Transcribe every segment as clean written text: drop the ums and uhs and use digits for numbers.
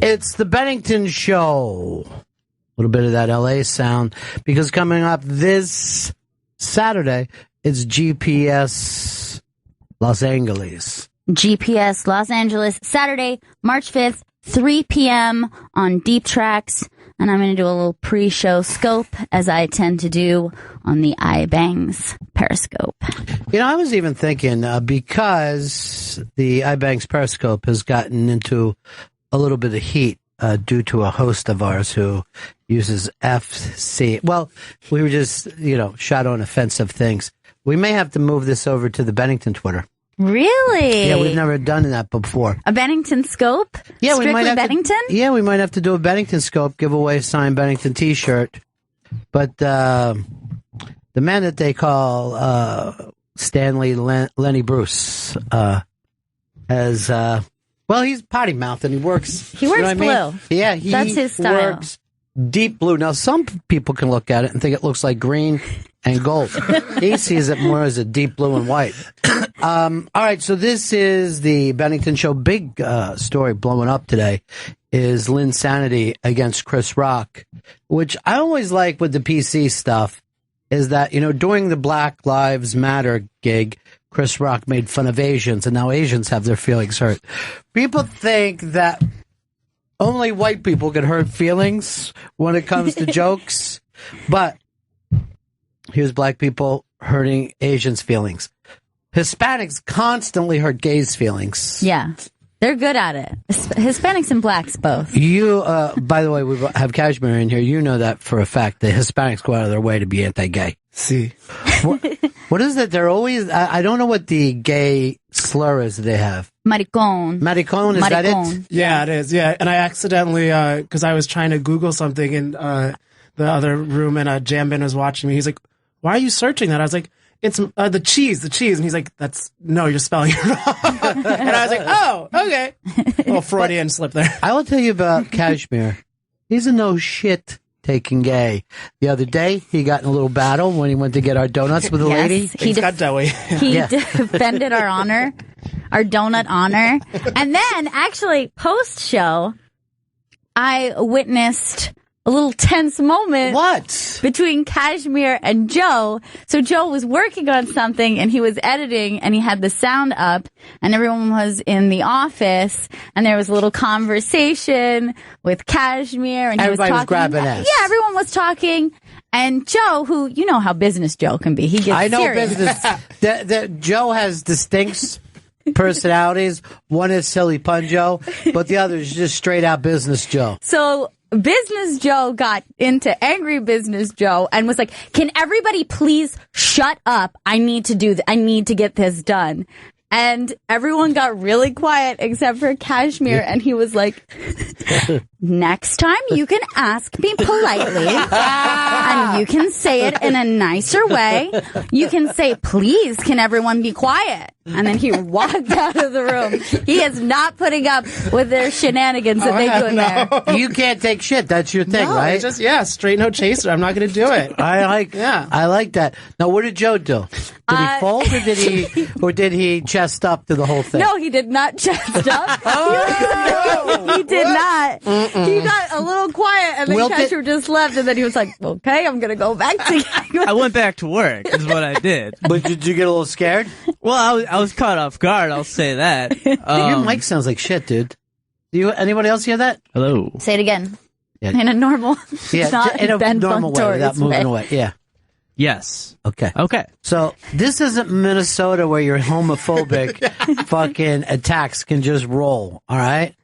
It's the Bennington Show. A little bit of that LA sound, because coming up this Saturday, it's GPS Los Angeles. GPS Los Angeles, Saturday, March 5th, 3 p.m. on Deep Tracks. And I'm going to do a little pre-show scope, as I tend to do on the iBangs Periscope. You know, I was even thinking, because the iBangs Periscope has gotten into a little bit of heat due to a host of ours who uses FC. Well, we were just, shot on offensive things. We may have to move this over to the Bennington Twitter. Really? Yeah, we've never done that before. A Bennington scope? Yeah, Strictly we might have Bennington? We might have to do a Bennington scope, give away a signed Bennington T-shirt. But the man that they call Stanley Lenny Bruce has he's potty mouth and he works. He works blue. I mean? Yeah, that's his style. Works deep blue. Now, some people can look at it and think it looks like green and gold. He sees it more as a deep blue and white. All right, so this is the Bennington Show. Big story blowing up today is Linsanity against Chris Rock, which I always like with the PC stuff is that, during the Black Lives Matter gig, Chris Rock made fun of Asians, and now Asians have their feelings hurt. People think that only white people can hurt feelings when it comes to jokes, but here's black people hurting Asians' feelings. Hispanics constantly hurt gays' feelings. Yeah, they're good at it. Hispanics and blacks both. You, by the way, we have Kashmir in here. You know that for a fact. The Hispanics go out of their way to be anti-gay. See. What is it? They're always, I don't know what the gay slur is they have. Maricón. Maricón, is that it? Yeah, it is. Yeah. And I accidentally, because I was trying to Google something in the other room and Jambin was watching me. He's like, why are you searching that? I was like, it's the cheese. And he's like, no, you're spelling it wrong. And I was like, oh, okay. A little Freudian slip there. I will tell you about Kashmir. He's a no shit taking gay. The other day, he got in a little battle when he went to get our donuts with a lady. He got doughy. He defended our honor, our donut honor. And then, actually, post-show, I witnessed a little tense moment. What? Between Kashmir and Joe. So Joe was working on something and he was editing and he had the sound up and everyone was in the office and there was a little conversation with Kashmir and everybody he was was grabbing ass. Yeah, everyone was talking. And Joe, who, you know how business Joe can be. He gets I know serious. business. Joe has distinct personalities. One is silly pun Joe, but the other is just straight out business Joe. So Business Joe got into Angry Business Joe and was like, can everybody please shut up? I need to get this done. And everyone got really quiet except for Kashmir. And he was like, next time you can ask me politely and you can say it in a nicer way. You can say, please, can everyone be quiet? And then he walked out of the room. He is not putting up with their shenanigans that they do in there. You can't take shit. That's your thing, No, right? it's just, straight no chaser. I'm not going to do it. I like that. Now, what did Joe do? Did he fold or did he chest up to the whole thing? No, he did not chest up. He did not. He got a little quiet and then Kashmir just left and then he was like, okay, I'm going to go back to I went back to work is what I did. But did you get a little scared? Well, I was caught off guard, I'll say that. Your mic sounds like shit, dude. Anybody else hear that? Hello. Say it again. Yeah. In a normal, not in a normal way without moving away. Yeah. Yes. Okay. Okay. So this isn't Minnesota where your homophobic fucking attacks can just roll. All right.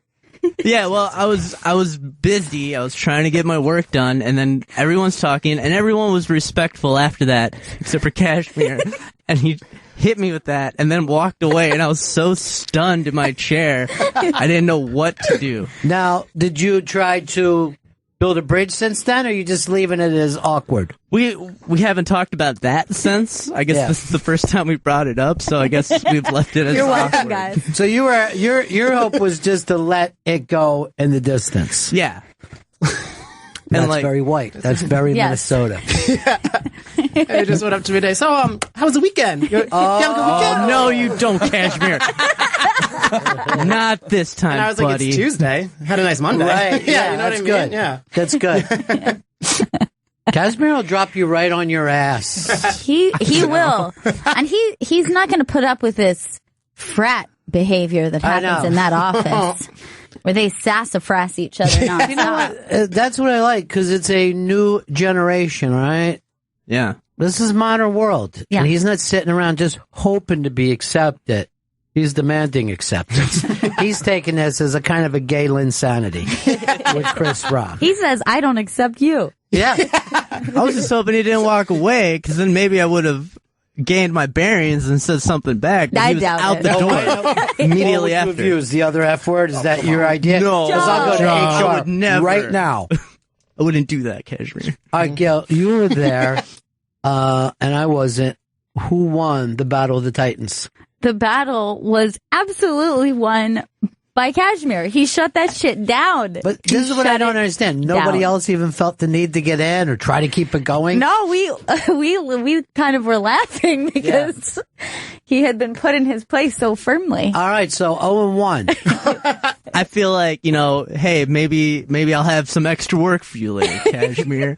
Yeah. Well, I was busy. I was trying to get my work done, and then everyone's talking, and everyone was respectful after that, except for Kashmir, and he hit me with that, and then walked away, and I was so stunned in my chair, I didn't know what to do. Now, did you try to build a bridge since then, or are you just leaving it as awkward? We haven't talked about that since. I guess this is the first time we brought it up, so I guess we've left it as You're welcome, awkward. guys. So your hope was just to let it go in the distance. Yeah. That's very white. That's very Minnesota. He just went up to me today. So, how was the weekend? You have a good weekend? Oh, no, you don't, Kashmir. Not this time, And I was buddy. like, it's Tuesday. I had a nice Monday. Right. yeah, you know that's what I mean? good. Yeah. That's good. Casimir will drop you right on your ass. He will, and he's not going to put up with this frat behavior that I know. happens in that office, where they sassafras each other nonstop. You know what? That's what I like, because it's a new generation, right? Yeah. This is modern world. Yeah. And he's not sitting around just hoping to be accepted. He's demanding acceptance. He's taking this as a kind of a gay insanity with Chris Rock. He says, "I don't accept you." Yeah. I was just hoping he didn't walk away, because then maybe I would have gained my bearings and said something back. But I he was doubt out it. the What door would immediately you have after. used? The other F word? Is that your idea? No. 'Cause I'll go to I HR would never. right now. I wouldn't do that, Kashmir. All right, Gail, you were there, and I wasn't. Who won the Battle of the Titans? The battle was absolutely won by Kashmir. He shut that shit down. But this is what I don't understand. Nobody down. else even felt the need to get in or try to keep it going? No, we kind of were laughing because he had been put in his place so firmly. All right, so 0-1. I feel like, hey, maybe I'll have some extra work for you later, Kashmir.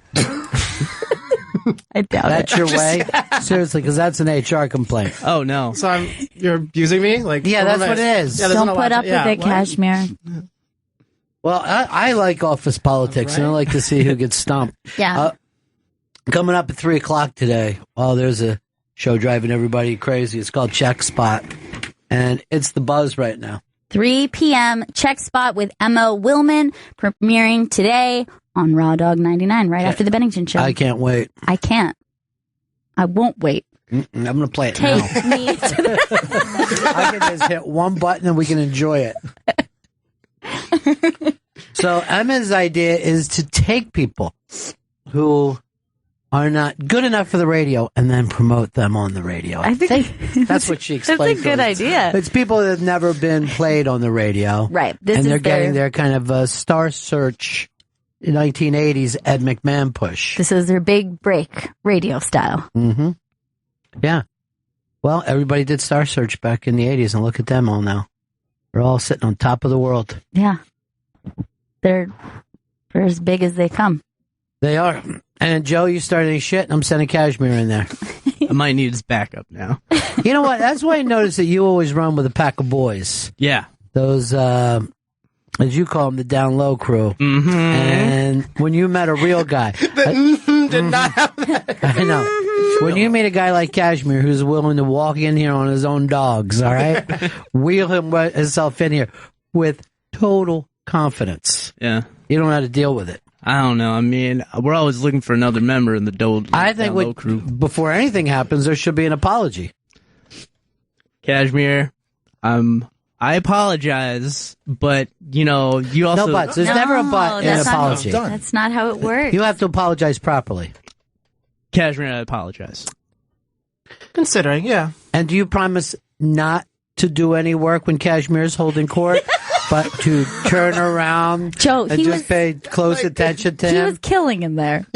I doubt That's it. your way? Seriously, because that's an HR complaint. Oh, no. So you're abusing me? Like, Yeah, that's what it is. Yeah, there's Don't no put laugh- up yeah, with it, what? Kashmir. Well, I like office politics, and I like to see who gets stumped. Yeah. Coming up at 3 o'clock today, there's a show driving everybody crazy. It's called Check Spot, and it's the buzz right now. 3 p.m. Check Spot with Emma Willman premiering today on Raw Dog 99 right after the Bennington show. I can't wait. I can't. I won't wait. I'm going to play it Take now. me to the I can just hit one button and we can enjoy it. So Emma's idea is to take people who are not good enough for the radio and then promote them on the radio. I think that's what she that's explained. a good to us. idea. It's people that have never been played on the radio. Right. This and is they're getting their kind of Star Search 1980s Ed McMahon push. This is their big break, radio style. Mm-hmm. Yeah. Well, everybody did Star Search back in the 80s, and look at them all now. They're all sitting on top of the world. Yeah. They're as big as they come. They are. And Joe, you started any shit, and I'm sending Kashmir in there. I might need his backup now. You know what? That's why I noticed that you always run with a pack of boys. Yeah. Those, as you call them, the down low crew. Mm-hmm. And when you met a real guy, Did not have that. I know. When you meet a guy like Kashmir who's willing to walk in here on his own dogs, all right, wheel himself in here with total confidence. Yeah. You don't know how to deal with it. I don't know. I mean, we're always looking for another member in the I think Down Low crew. before anything happens, there should be an apology. Kashmir, I apologize, but, you also... No buts. There's never a but in an that's apology. Not, that's not how it works. You have to apologize properly. Kashmir, I apologize. Considering, yeah. And do you promise not to do any work when Kashmir's holding court, but to turn around Joe, and just pay close attention to he him? was killing in there.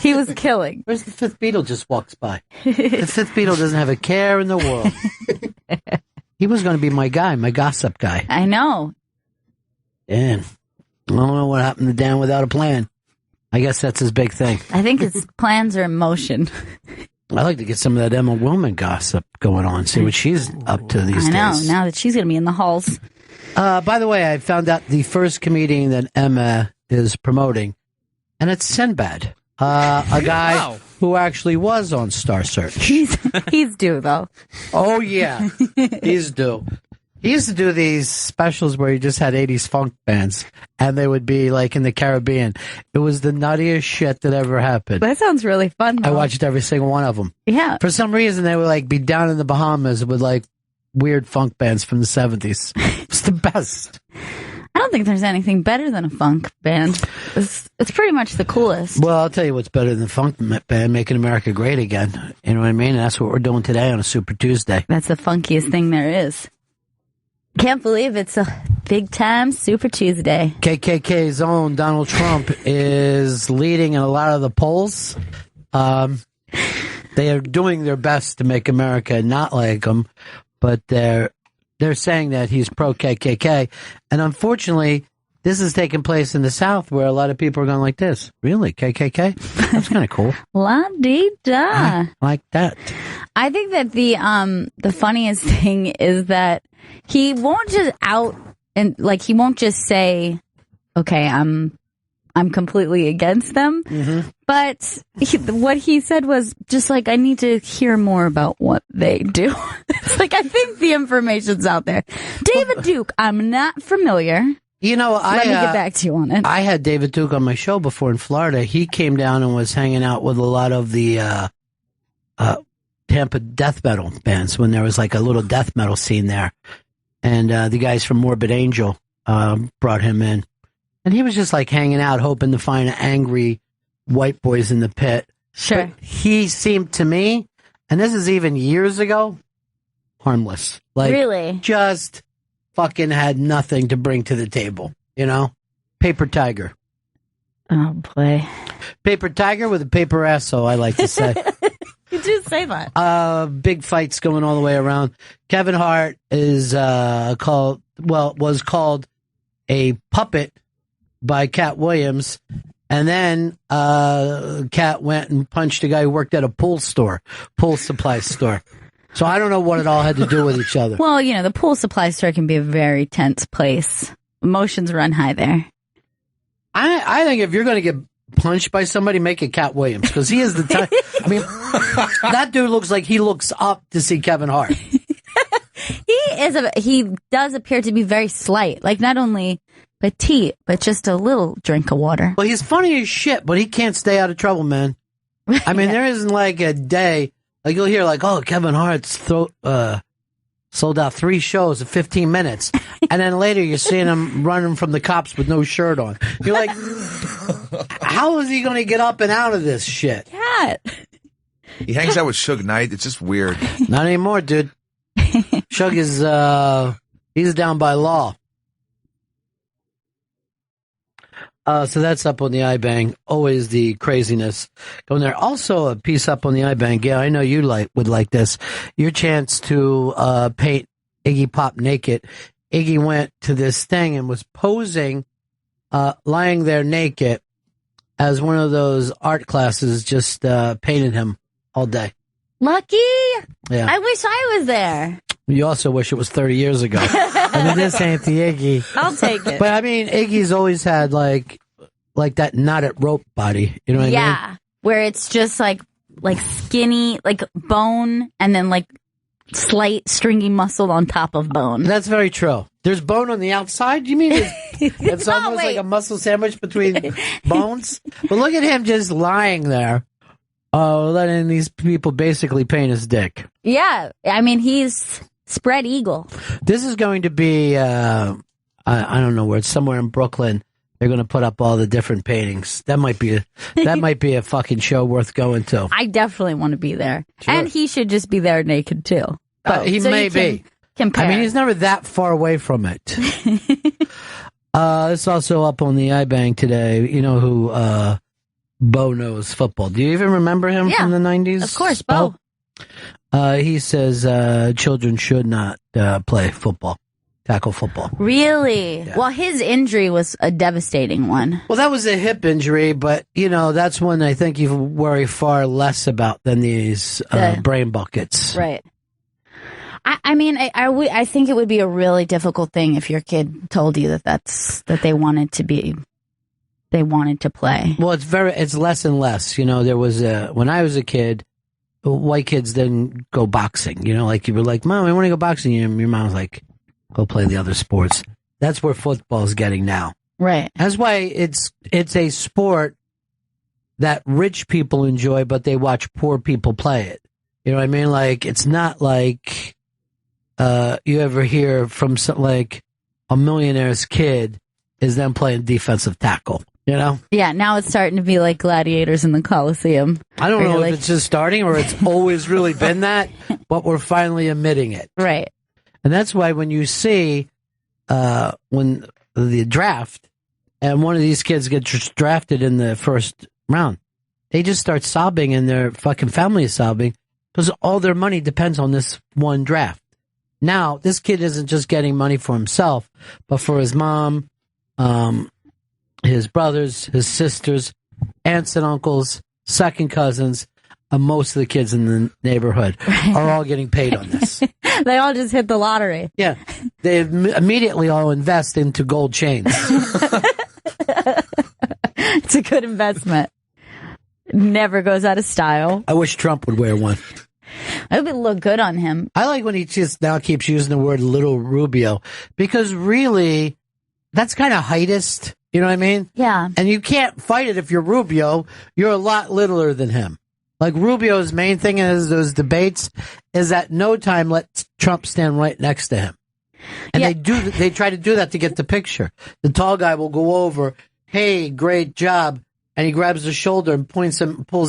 He was killing. Where's the fifth Beatle just walks by? The fifth Beatle doesn't have a care in the world. He was going to be my guy, my gossip guy. I know. Dan. I don't know what happened to Dan without a plan. I guess that's his big thing. I think his plans are in motion. I like to get some of that Emma Willman gossip going on, see what she's up to these I know, days. now that she's going to be in the halls. By the way, I found out the first comedian that Emma is promoting, and it's Sinbad, a guy who actually was on Star Search. He's due, though. Oh, yeah. He's due. He used to do these specials where he just had 80s funk bands, and they would be like in the Caribbean. It was the nuttiest shit that ever happened. That sounds really fun, though. I watched every single one of them. Yeah. For some reason, they would like be down in the Bahamas with like weird funk bands from the 70s. It's the best. I don't think there's anything better than a funk band. It's pretty much the coolest. Well, I'll tell you what's better than funk band, making America great again. You know what I mean? And that's what we're doing today on a Super Tuesday. That's the funkiest thing there is. Can't believe it's a big time Super Tuesday. KKK's own Donald Trump is leading in a lot of the polls. They are doing their best to make America not like them, but they're they're saying that he's pro KKK, and unfortunately, this is taking place in the South, where a lot of people are going like this. Really, KKK? That's kind of cool. La-dee-da. I like that. I think that the funniest thing is that he won't just he won't just say, okay, I'm completely against them. Mm-hmm. But what he said was just like, I need to hear more about what they do. It's like, I think the information's out there. David Duke, I'm not familiar. You know, Let me get back to you on it. I had David Duke on my show before in Florida. He came down and was hanging out with a lot of the Tampa death metal bands when there was like a little death metal scene there. And the guys from Morbid Angel brought him in. And he was just like hanging out, hoping to find angry white boys in the pit. Sure. But he seemed to me, and this is even years ago, harmless. Like, really? Just fucking had nothing to bring to the table, you know? Paper tiger. Oh, boy. Paper tiger with a paper ass, so I like to say. You do say that. Big fights going all the way around. Kevin Hart is was called a puppet by Cat Williams, and then Cat went and punched a guy who worked at a pool supply store. So I don't know what it all had to do with each other. Well, you know, the pool supply store can be a very tense place. Emotions run high there. I think if you're going to get punched by somebody, make it Cat Williams, because he is the type. I mean, that dude looks like he looks up to see Kevin Hart. He does appear to be very slight, like not only petite, but just a little drink of water. Well, he's funny as shit, but he can't stay out of trouble, man. I mean, there isn't like a day, like you'll hear like, oh, Kevin Hart's sold out 3 shows in 15 minutes. And then later you're seeing him running from the cops with no shirt on. You're like, how is he going to get up and out of this shit? Cat. He hangs out with Suge Knight. It's just weird. Not anymore, dude. Suge is, he's down by law. So that's up on the iBang. Always the craziness going there. Also a piece up on the iBang. Gail, I know you would like this. Your chance to paint Iggy Pop naked. Iggy went to this thing and was posing, lying there naked as one of those art classes just painted him all day. Lucky. Yeah. I wish I was there. You also wish it was 30 years ago. I mean, this ain't the Iggy. I'll take it. But I mean, Iggy's always had like that knotted rope body. You know what I mean? Yeah, where it's just like skinny, like bone, and then like slight stringy muscle on top of bone. That's very true. There's bone on the outside? You mean it's almost like a muscle sandwich between bones? But look at him just lying there, letting these people basically paint his dick. Yeah, I mean, he's spread eagle. This is going to be, I don't know where, it's somewhere in Brooklyn. They're going to put up all the different paintings. That might be a fucking show worth going to. I definitely want to be there. Sure. And he should just be there naked too. He so may be. Compare. I mean, he's never that far away from it. It's also up on the iBang today. You know who Bo knows football. Do you even remember him from the 90s? Of course, Bo. He says children should not play football, tackle football. Really? Yeah. Well, his injury was a devastating one. Well, that was a hip injury, but, you know, that's one I think you worry far less about than these brain buckets. Right. I mean, I think it would be a really difficult thing if your kid told you that they wanted to play. Well, it's less and less. You know, there was when I was a kid, white kids didn't go boxing. You know, like you were like, Mom, I want to go boxing. And your mom was like, go play the other sports. That's where football's getting now. Right. That's why it's a sport that rich people enjoy, but they watch poor people play it. You know what I mean? Like, it's not like you ever hear from like a millionaire's kid is then playing defensive tackle. You know? Yeah, now it's starting to be like gladiators in the Coliseum. I don't know if it's just starting or it's always really been that, but we're finally admitting it. Right. And that's why when you see when the draft and one of these kids gets drafted in the first round, they just start sobbing and their fucking family is sobbing because all their money depends on this one draft. Now, this kid isn't just getting money for himself, but for his mom, his brothers, his sisters, aunts and uncles, second cousins, and most of the kids in the neighborhood are all getting paid on this. They all just hit the lottery. Yeah. They immediately all invest into gold chains. It's a good investment. Never goes out of style. I wish Trump would wear one. It would look good on him. I like when he just now keeps using the word little Rubio, because really, that's kind of heightist. You know what I mean? Yeah. And you can't fight it if you're Rubio. You're a lot littler than him. Like Rubio's main thing in those debates is at no time let Trump stand right next to him. And they try to do that to get the picture. The tall guy will go over, hey, great job. And he grabs his shoulder and pulls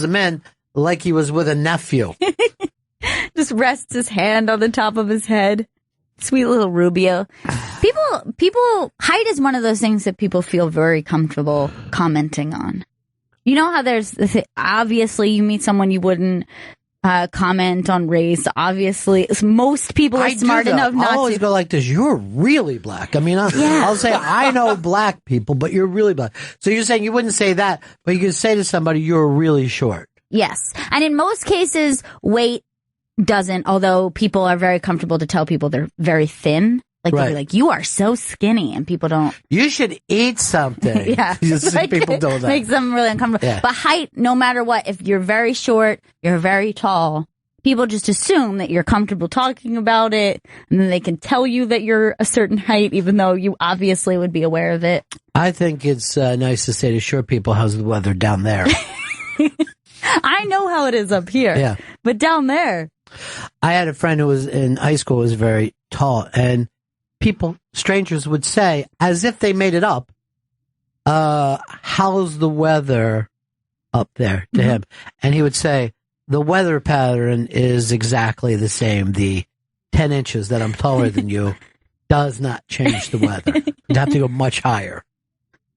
him in like he was with a nephew. Just rests his hand on the top of his head. Sweet little Rubio. Height is one of those things that people feel very comfortable commenting on. You know how there's, obviously you meet someone you wouldn't comment on race. Obviously, most people are smart enough not to. I always go like this, you're really black. I mean, I'll say, I know black people, but you're really black. So you're saying you wouldn't say that, but you could say to somebody, you're really short. Yes. And in most cases, weight doesn't, although people are very comfortable to tell people they're very thin. Like, they'll be like, you are so skinny, and people don't. You should eat something. Yeah. Like, people do that. Makes them really uncomfortable. Yeah. But height, no matter what, if you're very short, you're very tall, people just assume that you're comfortable talking about it, and then they can tell you that you're a certain height, even though you obviously would be aware of it. I think it's nice to say to short people, how's the weather down there? I know how it is up here. Yeah. But down there. I had a friend who was in high school, was very tall, and strangers would say, as if they made it up, how's the weather up there to him? And he would say, the weather pattern is exactly the same. The 10 inches that I'm taller than you does not change the weather. You'd have to go much higher.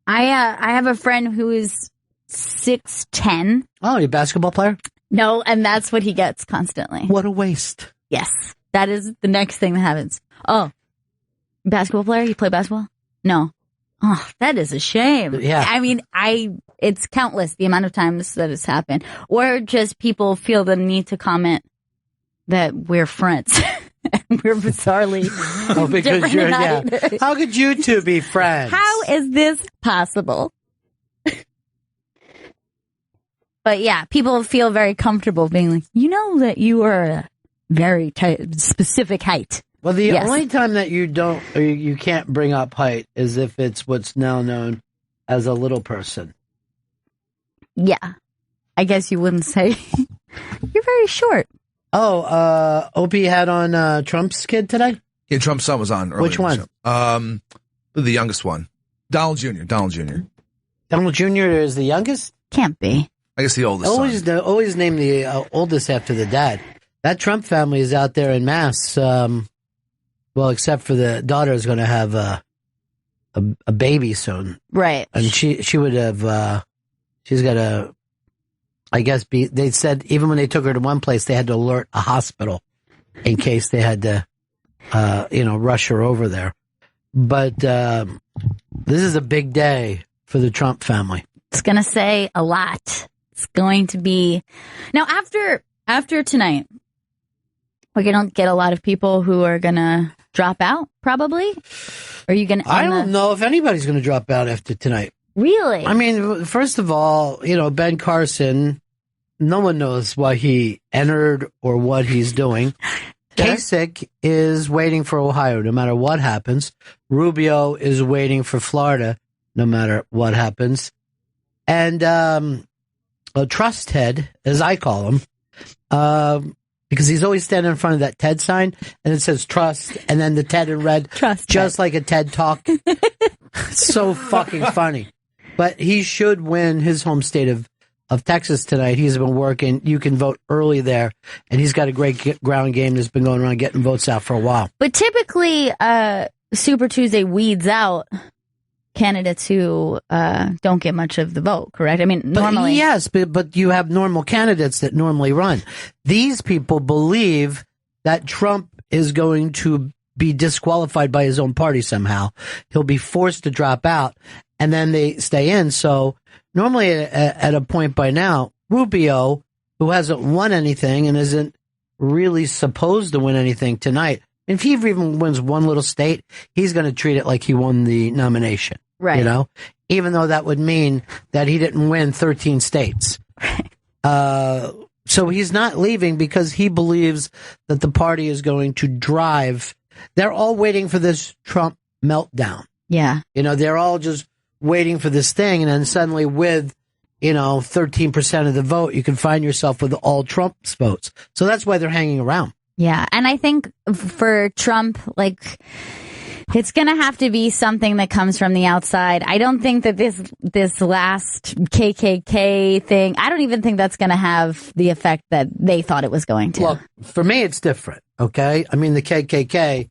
I have a friend who is 6'10". Oh, you a basketball player? No, and that's what he gets constantly. What a waste. Yes. That is the next thing that happens. Oh, basketball player? You play basketball? No. Oh, that is a shame. Yeah. I mean, it's countless the amount of times that it's happened. Or just people feel the need to comment that we're friends. And we're bizarrely because you're, How could you two be friends? How is this possible? But yeah, people feel very comfortable being like, you know that you are a very specific height. Well, the only time that you can't bring up height is if it's what's now known as a little person. Yeah. I guess you wouldn't say you're very short. Oh, Opie had on Trump's kid today? Yeah, Trump's son was on earlier. Which one? The youngest one. Donald Jr. Donald Jr. is the youngest? Can't be. I guess the oldest son. Always name the oldest after the dad. That Trump family is out there in mass. Well, except for the daughter is going to have a baby soon. Right. And she would have, she's got to, I guess, they said even when they took her to one place, they had to alert a hospital in case they had to, rush her over there. But this is a big day for the Trump family. It's going to say a lot. It's going to be now after tonight. We're going to get a lot of people who are going to drop out, probably. Are you going to? I don't know if anybody's going to drop out after tonight. Really? I mean, first of all, Ben Carson, no one knows why he entered or what he's doing. Kasich is waiting for Ohio, no matter what happens. Rubio is waiting for Florida, no matter what happens. And a trust head, as I call him, because he's always standing in front of that TED sign, and it says trust, and then the TED in red, trust just like a TED Talk. It's so fucking funny. But he should win his home state of Texas tonight. He's been working. You can vote early there, and he's got a great ground game that's been going around getting votes out for a while. But typically, Super Tuesday weeds out candidates who don't get much of the vote, correct? I mean, normally. Yes, but you have normal candidates that normally run. These people believe that Trump is going to be disqualified by his own party somehow. He'll be forced to drop out, and then they stay in. So normally at a point by now, Rubio, who hasn't won anything and isn't really supposed to win anything tonight, if he even wins one little state, he's going to treat it like he won the nomination. Right. You know, even though that would mean that he didn't win 13 states. So he's not leaving because he believes that the party is going to drive. They're all waiting for this Trump meltdown. Yeah. You know, they're all just waiting for this thing. And then suddenly with, 13% of the vote, you can find yourself with all Trump's votes. So that's why they're hanging around. Yeah. And I think for Trump, it's going to have to be something that comes from the outside. I don't think that this last KKK thing, I don't even think that's going to have the effect that they thought it was going to. Look, for me, it's different, okay? I mean, the KKK,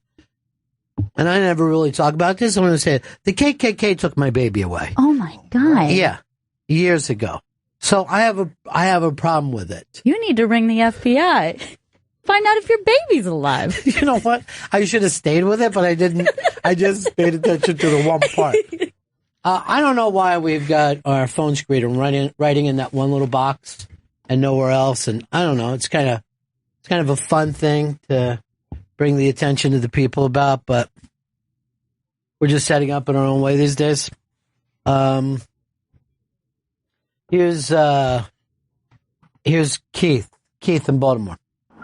and I never really talk about this. I'm going to say it. The KKK took my baby away. Oh, my God. Yeah, years ago. So I have a problem with it. You need to ring the FBI. Find out if your baby's alive. You know what? I should have stayed with it, but I didn't. I just paid attention to the one part. I don't know why we've got our phone screener writing in that one little box and nowhere else. And I don't know. It's kind of a fun thing to bring the attention to the people about, but we're just setting up in our own way these days. Here's Keith. Keith in Baltimore.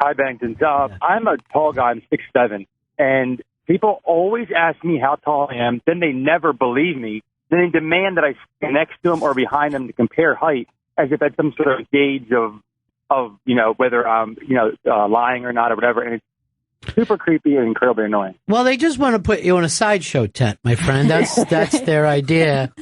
Hi, Bennington. I'm a tall guy. I'm 6'7", and people always ask me how tall I am. Then they never believe me. Then they demand that I stand next to them or behind them to compare height, as if that's some sort of gauge of whether I'm lying or not or whatever. And it's super creepy and incredibly annoying. Well, they just want to put you in a sideshow tent, my friend. That's their idea.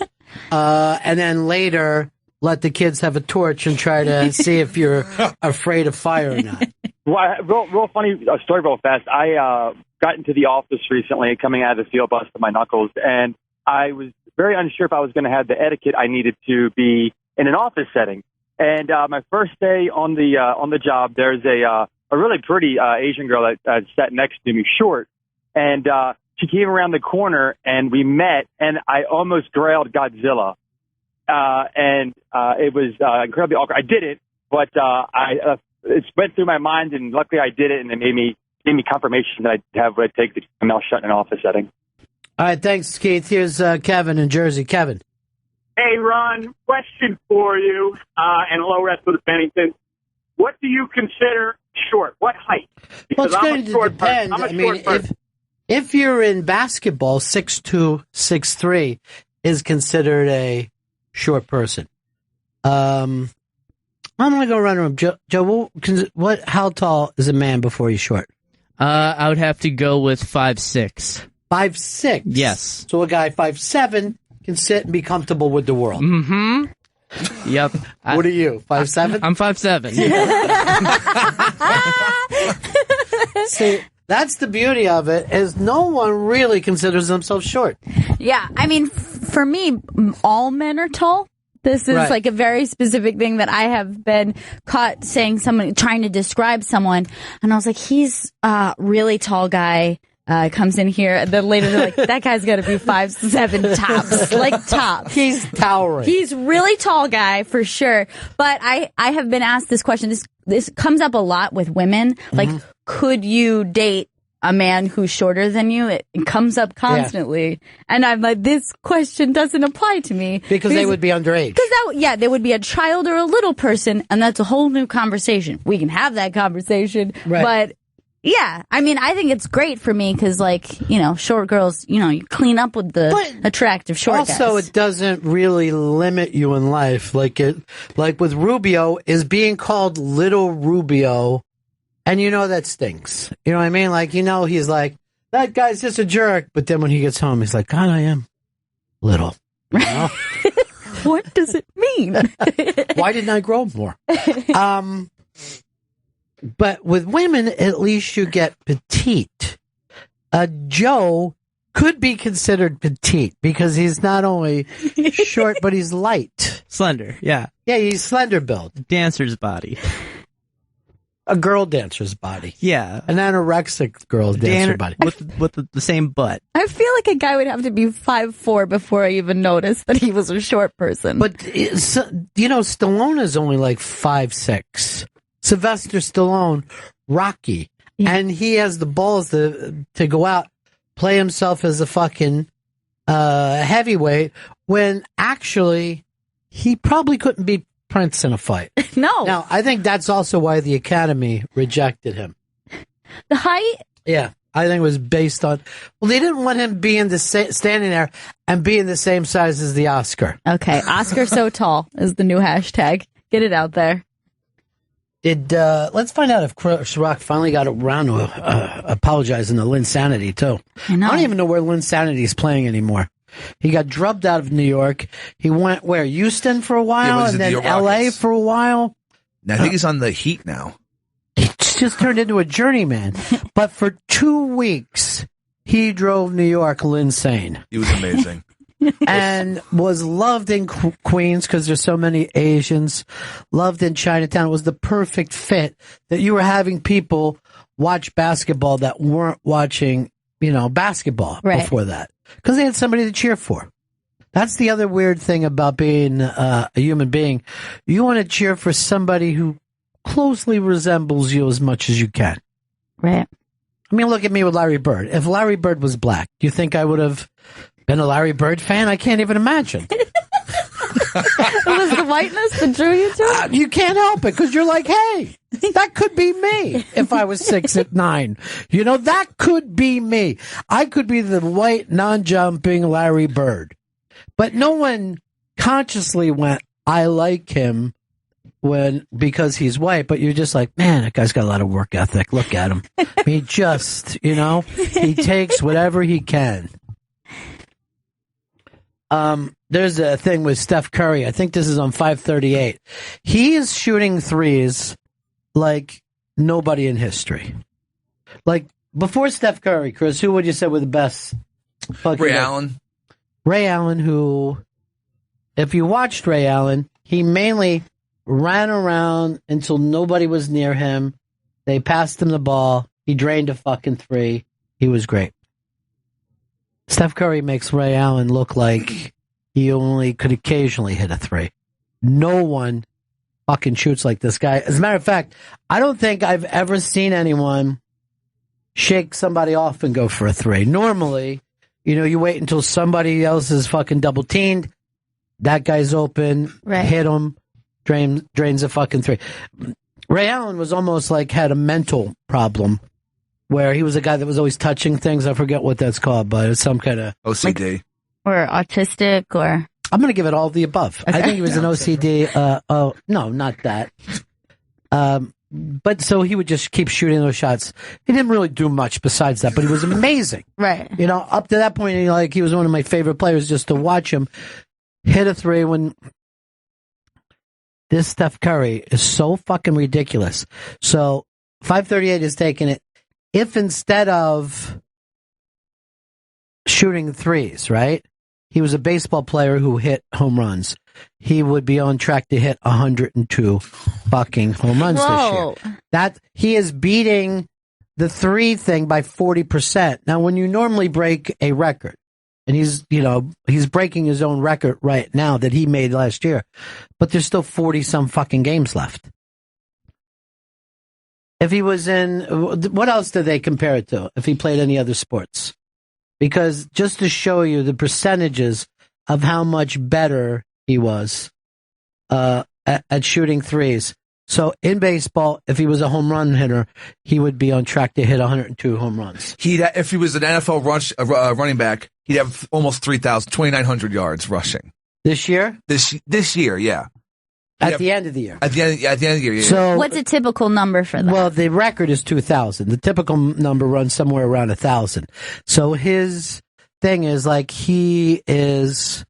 And then later, let the kids have a torch and try to see if you're afraid of fire or not. Well, real funny story real fast. I got into the office recently coming out of the field, busted my knuckles, and I was very unsure if I was going to have the etiquette I needed to be in an office setting. And my first day on the job, there's a really pretty Asian girl that sat next to me, short, and she came around the corner, and we met, and I almost grailed Godzilla. And it was incredibly awkward. I did it, but it went through my mind, and luckily I did it, and it gave me confirmation that I have what it takes to keep my mouth shut in an office setting. All right, thanks, Keith. Here's Kevin in Jersey. Kevin. Hey, Ron, question for you, and hello, rest of the Bennington. What do you consider short? What height? Well, it's going to depend. I mean, if you're in basketball, 6'2", 6'3", is considered a short person. I'm going to go around the room. Joe, how tall is a man before he's short? I would have to go with 5'6". 5'6"? Yes. So a guy 5'7" can sit and be comfortable with the world. Mm-hmm. Yep. What are you, 5'7"? I'm 5'7". See, that's the beauty of it, is no one really considers themselves short. Yeah, I mean, for me, all men are tall. This is Right. like a very specific thing that I have been caught saying, trying to describe someone, and I was like, he's a really tall guy, comes in here, and then later they're like, that guy's gotta be 5'7" tops, like tops. He's towering. He's really tall guy for sure. But I have been asked this question. This comes up a lot with women. Like, could you date a man who's shorter than you? It comes up constantly. Yeah. And I'm like, this question doesn't apply to me. Because they would be underage. Because they would be a child or a little person, and that's a whole new conversation. We can have that conversation. Right. But yeah, I mean, I think it's great for me because, short girls, you clean up with the attractive short guys. Also, it doesn't really limit you in life. Like with Rubio, is being called Little Rubio, and that stings. You know what I mean? He's like, that guy's just a jerk. But then when he gets home, he's like, God, I am little. What does it mean? Why didn't I grow more? But with women, at least you get petite. Joe could be considered petite because he's not only short, but he's light. Slender, yeah. Yeah, he's slender build. Dancer's body. a girl dancer's body. Yeah. An anorexic girl dancer body. With the same butt. I feel like a guy would have to be 5'4" before I even noticed that he was a short person. But, Stallone is only like 5'6". Sylvester Stallone, Rocky. Yeah. And he has the balls to go out, play himself as a fucking heavyweight, when actually he probably couldn't beat Prince in a fight. No. Now, I think that's also why the Academy rejected him. The height? Yeah. I think it was based on... Well, they didn't want him being standing there and being the same size as the Oscar. Okay. Oscar so tall is the new hashtag. Get it out there. Let's find out if Chris Rock finally got around to apologizing to Linsanity, too. I know. I don't even know where Linsanity is playing anymore. He got drubbed out of New York. He went where? Houston for a while, and then L.A. for a while. Now, I think he's on the Heat now. He just turned into a journeyman. But for 2 weeks, he drove New York insane. He was amazing. And was loved in Queens because there's so many Asians. Loved in Chinatown. It was the perfect fit that you were having people watch basketball that weren't watching, basketball before that. Because they had somebody to cheer for. That's the other weird thing about being a human being. You want to cheer for somebody who closely resembles you as much as you can. Right. I mean, look at me with Larry Bird. If Larry Bird was black, do you think I would have been a Larry Bird fan? I can't even imagine. It was the whiteness that drew you to it? You can't help it because you're like, hey, that could be me if I was 6'9". That could be me. I could be the white, non-jumping Larry Bird. But no one consciously went, I like him because he's white. But you're just like, man, that guy's got a lot of work ethic. Look at him. He just, he takes whatever he can. There's a thing with Steph Curry. I think this is on 538. He is shooting threes like nobody in history. Like, before Steph Curry, Chris, who would you say were the best? Ray Allen. Ray Allen, who, if you watched Ray Allen, he mainly ran around until nobody was near him. They passed him the ball. He drained a fucking three. He was great. Steph Curry makes Ray Allen look like he only could occasionally hit a three. No one fucking shoots like this guy. As a matter of fact, I don't think I've ever seen anyone shake somebody off and go for a three. Normally, you wait until somebody else is fucking double teamed. That guy's open, hit him, drains a fucking three. Ray Allen was almost like had a mental problem where he was a guy that was always touching things. I forget what that's called, but it's some kind of OCD. Or autistic, or... I'm going to give it all of the above. Okay. I think he was an OCD. No, not that. But so he would just keep shooting those shots. He didn't really do much besides that, but he was amazing. Right. Up to that point, he was one of my favorite players just to watch him hit a three when this Steph Curry is so fucking ridiculous. So 538 is taking it. If instead of shooting threes, right, he was a baseball player who hit home runs, he would be on track to hit 102 fucking home runs this year. That he is beating the three thing by 40%. Now, when you normally break a record, and he's breaking his own record right now that he made last year, but there's still 40 some fucking games left. If he was in, what else do they compare it to? If he played any other sports? Because just to show you the percentages of how much better he was at shooting threes. So in baseball, if he was a home run hitter, he would be on track to hit 102 home runs. If he was an NFL running back, he'd have almost 2,900 yards rushing. This year? This year, yeah. At the end of the year. At the end of the year, yeah. So, what's a typical number for that? Well, the record is 2,000. The typical number runs somewhere around 1,000. So his thing is like he is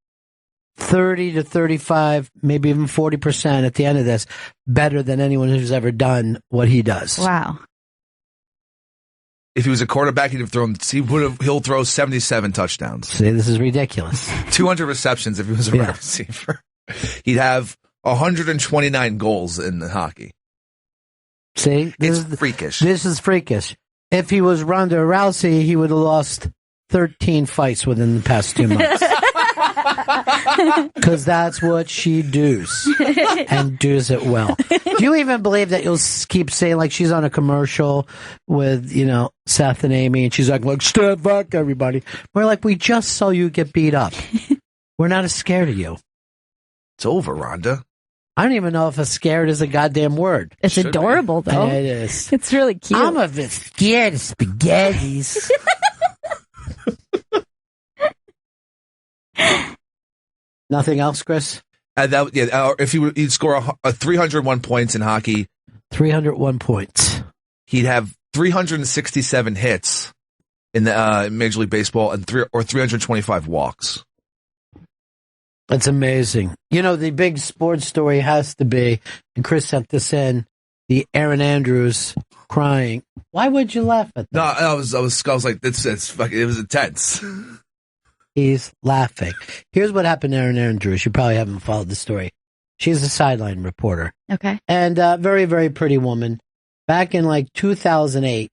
30 to 35, maybe even 40% at the end of this, better than anyone who's ever done what he does. Wow. If he was a quarterback, he'll throw 77 touchdowns. See, this is ridiculous. 200 receptions if he was a wide receiver. He'd have 129 goals in the hockey. See? It's freakish. This is freakish. If he was Ronda Rousey, he would have lost 13 fights within the past 2 months. Because that's what she does. And does it well. Do you even believe that you'll keep saying, like, she's on a commercial with, Seth and Amy, and she's like, stand back, everybody. We're like, we just saw you get beat up. We're not as scared of you. It's over, Rhonda. I don't even know if a scared is a goddamn word. It's adorable, though. Yeah, it is. It's really cute. I'm a bit scared of spaghettis. Nothing else, Chris? If he'd score a 301 points in hockey. 301 points. He'd have 367 hits in the Major League Baseball and 325 walks. That's amazing. The big sports story has to be, and Chris sent this in, the Aaron Andrews crying. Why would you laugh at that? No, I was like, it's fucking, it was intense. He's laughing. Here's what happened to Aaron Andrews. You probably haven't followed the story. She's a sideline reporter. Okay. And very, very pretty woman. Back in 2008,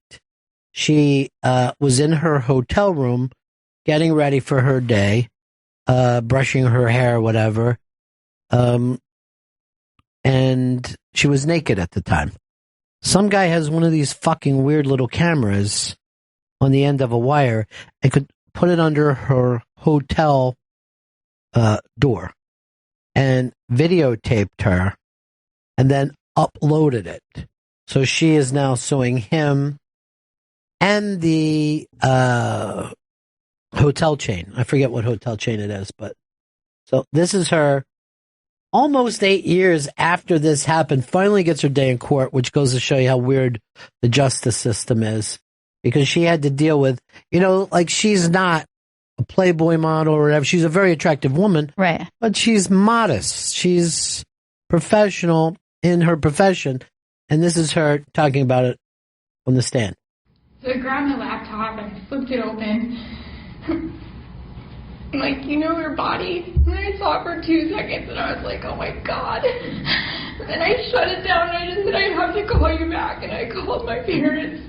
she was in her hotel room getting ready for her day, brushing her hair, whatever. And she was naked at the time. Some guy has one of these fucking weird little cameras on the end of a wire and could put it under her hotel door and videotaped her and then uploaded it. So she is now suing him and the hotel chain. I forget what hotel chain it is, but so this is her almost 8 years after this happened, finally gets her day in court, which goes to show you how weird the justice system is. Because she had to deal with, she's not a Playboy model or whatever. She's a very attractive woman. Right. But she's modest. She's professional in her profession. And this is her talking about it on the stand. So I grabbed my laptop and flipped it open. Her body. And I saw it for 2 seconds and I was like, oh my God. And then I shut it down and I just said, I have to call you back. And I called my parents.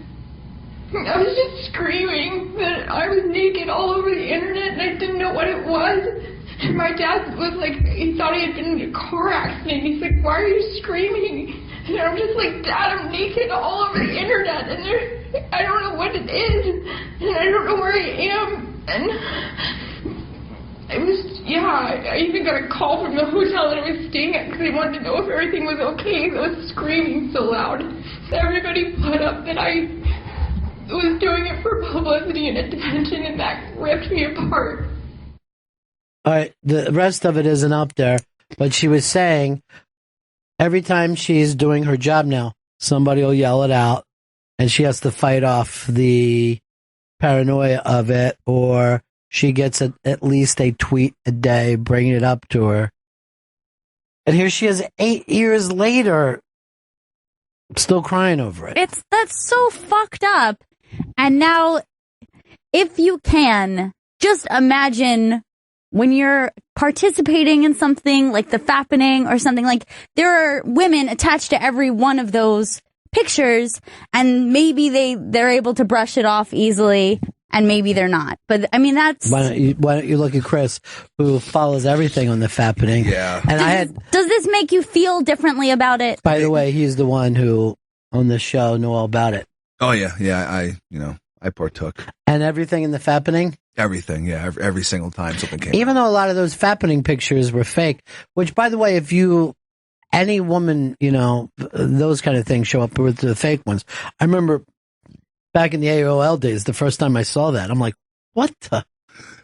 I was just screaming that I was naked all over the internet and I didn't know what it was. And my dad was like, he thought he had been in a car accident. He's like, why are you screaming? And I'm just like, Dad, I'm naked all over the internet and I don't know what it is. And I don't know where I am. And it was, I even got a call from the hotel that I was staying at because they wanted to know if everything was okay. I was screaming so loud. Everybody put up that I was doing it for publicity and attention, and that ripped me apart. All right, the rest of it isn't up there, but she was saying every time she's doing her job now, somebody will yell it out, and she has to fight off the paranoia of it, or she gets at least a tweet a day bringing it up to her. And here she is 8 years later, still crying over it. That's so fucked up. And now, if you can, just imagine when you're participating in something like the fappening or something, like there are women attached to every one of those pictures, and maybe they're able to brush it off easily, and maybe they're not. But I mean, that's why don't you look at Chris, who follows everything on the fappening? Yeah. And does this make you feel differently about it? By the way, he's the one who on the show knew all about it. Oh yeah, I partook. And everything in the fappening? Everything, yeah, every single time something came Even out. though a lot of those fappening pictures were fake, which, by the way, any woman, those kind of things show up with the fake ones. I remember back in the AOL days, the first time I saw that, I'm like, what the?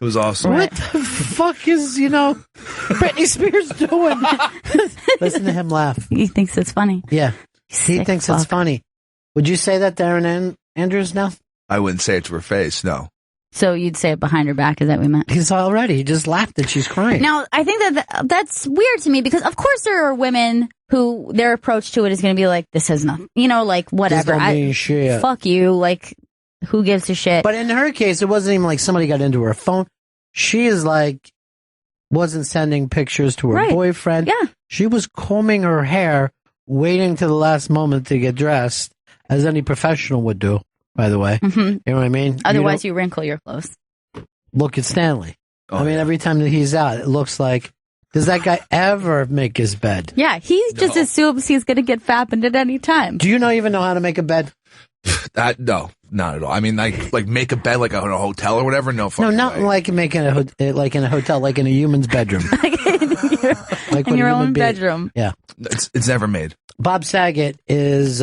It was awesome. What the fuck is, Britney Spears doing? Listen to him laugh. He thinks it's funny. Yeah, he thinks it's funny. Would you say that to Aaron Andrews now? I wouldn't say it to her face, no. So you'd say it behind her back, is that what we meant? He just laughed that she's crying. Now, I think that's weird to me because, of course, there are women who their approach to it is going to be like, this has nothing, whatever. This don't mean shit. Fuck you, who gives a shit? But in her case, it wasn't even like somebody got into her phone. She is wasn't sending pictures to her boyfriend. Yeah. She was combing her hair, waiting to the last moment to get dressed. as any professional would do, by the way. Mm-hmm. You know what I mean? Otherwise, you wrinkle your clothes. Look at Stanley. Oh, I mean, every time that he's out, it looks like, does that guy ever make his bed? Yeah, he just assumes he's going to get fappened at any time. Do you even know how to make a bed? No, not at all. I mean, like make a bed like in a hotel or whatever. No, No, not like making like in a hotel, like in a human's bedroom. Like in your own bedroom. Yeah. It's never made. Bob Saget is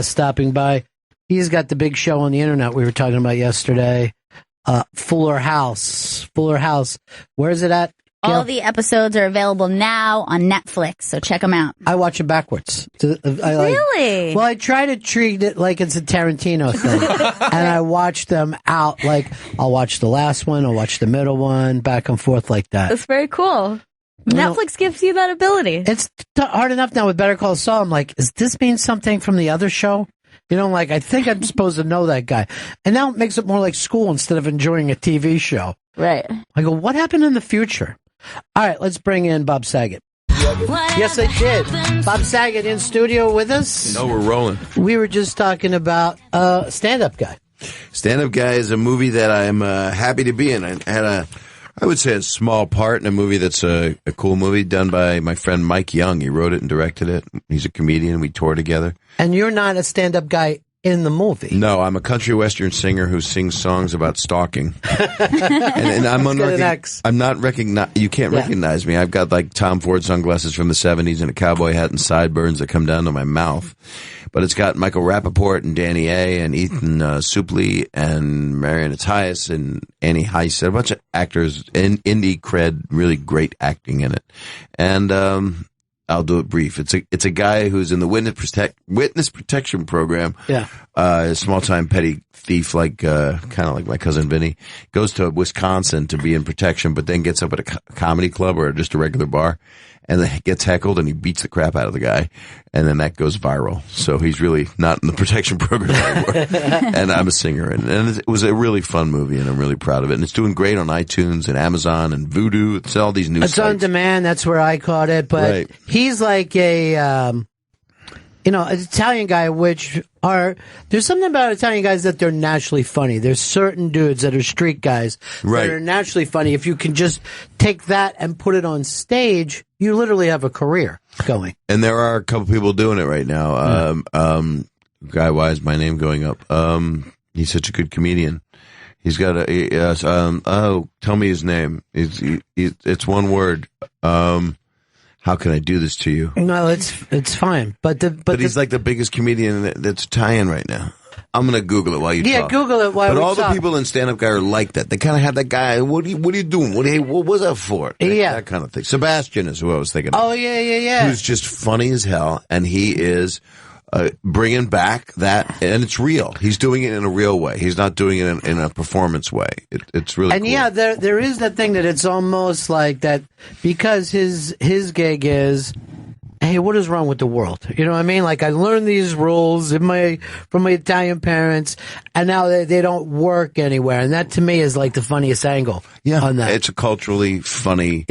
stopping by. He's got the big show on the internet we were talking about yesterday. Fuller House. Where is it at? Gail? All the episodes are available now on Netflix, so check them out. I watch it backwards. Really? Well, I try to treat it like it's a Tarantino thing. And I watch them out. Like, I'll watch the last one, I'll watch the middle one, back and forth like that. That's very cool. Netflix gives you that ability. It's hard enough now with Better Call Saul. I'm like, does this mean something from the other show? I think I'm supposed to know that guy. And now it makes it more like school instead of enjoying a TV show. Right. I go, what happened in the future? All right, let's bring in Bob Saget. Yes, I did. Bob Saget in studio with us. We're rolling. We were just talking about Stand-Up Guy. Stand-Up Guy is a movie that I'm happy to be in. I had I would say a small part in a movie that's a cool movie done by my friend Mike Young. He wrote it and directed it. He's a comedian. We toured together. And you're not a stand-up guy in the movie. No, I'm a country western singer who sings songs about stalking. and I'm not recognized. You can't recognize me. I've got like Tom Ford sunglasses from the 70s and a cowboy hat and sideburns that come down to my mouth. But it's got Michael Rappaport and Danny A. and Ethan Suplee and Mariana Tyus and Annie Heiss, a bunch of actors in indie cred, really great acting in it. And I'll do it brief. It's a guy who's in the witness protection program. Yeah. A small time petty thief, like kind of like my cousin Vinny, goes to Wisconsin to be in protection, but then gets up at a comedy club or just a regular bar, and then gets heckled, and he beats the crap out of the guy, and then that goes viral. So he's really not in the protection program anymore. And I'm a singer, and it was a really fun movie, and I'm really proud of it. And it's doing great on iTunes and Amazon and Vudu. It's all these new sites. It's on demand. That's where I caught it. But he's like an Italian guy, there's something about Italian guys that they're naturally funny. There's certain dudes that are street guys that are naturally funny. If you can just take that and put it on stage, you literally have a career going. And there are a couple people doing it right now. Guy, why is my name going up? He's such a good comedian. He's got tell me his name. It's one word. How can I do this to you? No, it's fine. But he's like the biggest comedian that's Italian right now. I'm gonna Google it while you talk. Yeah, Google it while we talk. But all the people in stand-up guy are like that. They kind of have that guy. What are you doing? What was that for? That kind of thing. Sebastian is who I was thinking of. Oh yeah. Who's just funny as hell, and he is bringing back that, and it's real. He's doing it in a real way. He's not doing it in a performance way. It's really and cool. there is that thing that it's almost like that because his gig is, hey, what is wrong with the world? You know what I mean? Like, I learned these rules from my Italian parents, and now they don't work anywhere. And that to me is like the funniest angle on that. It's a culturally funny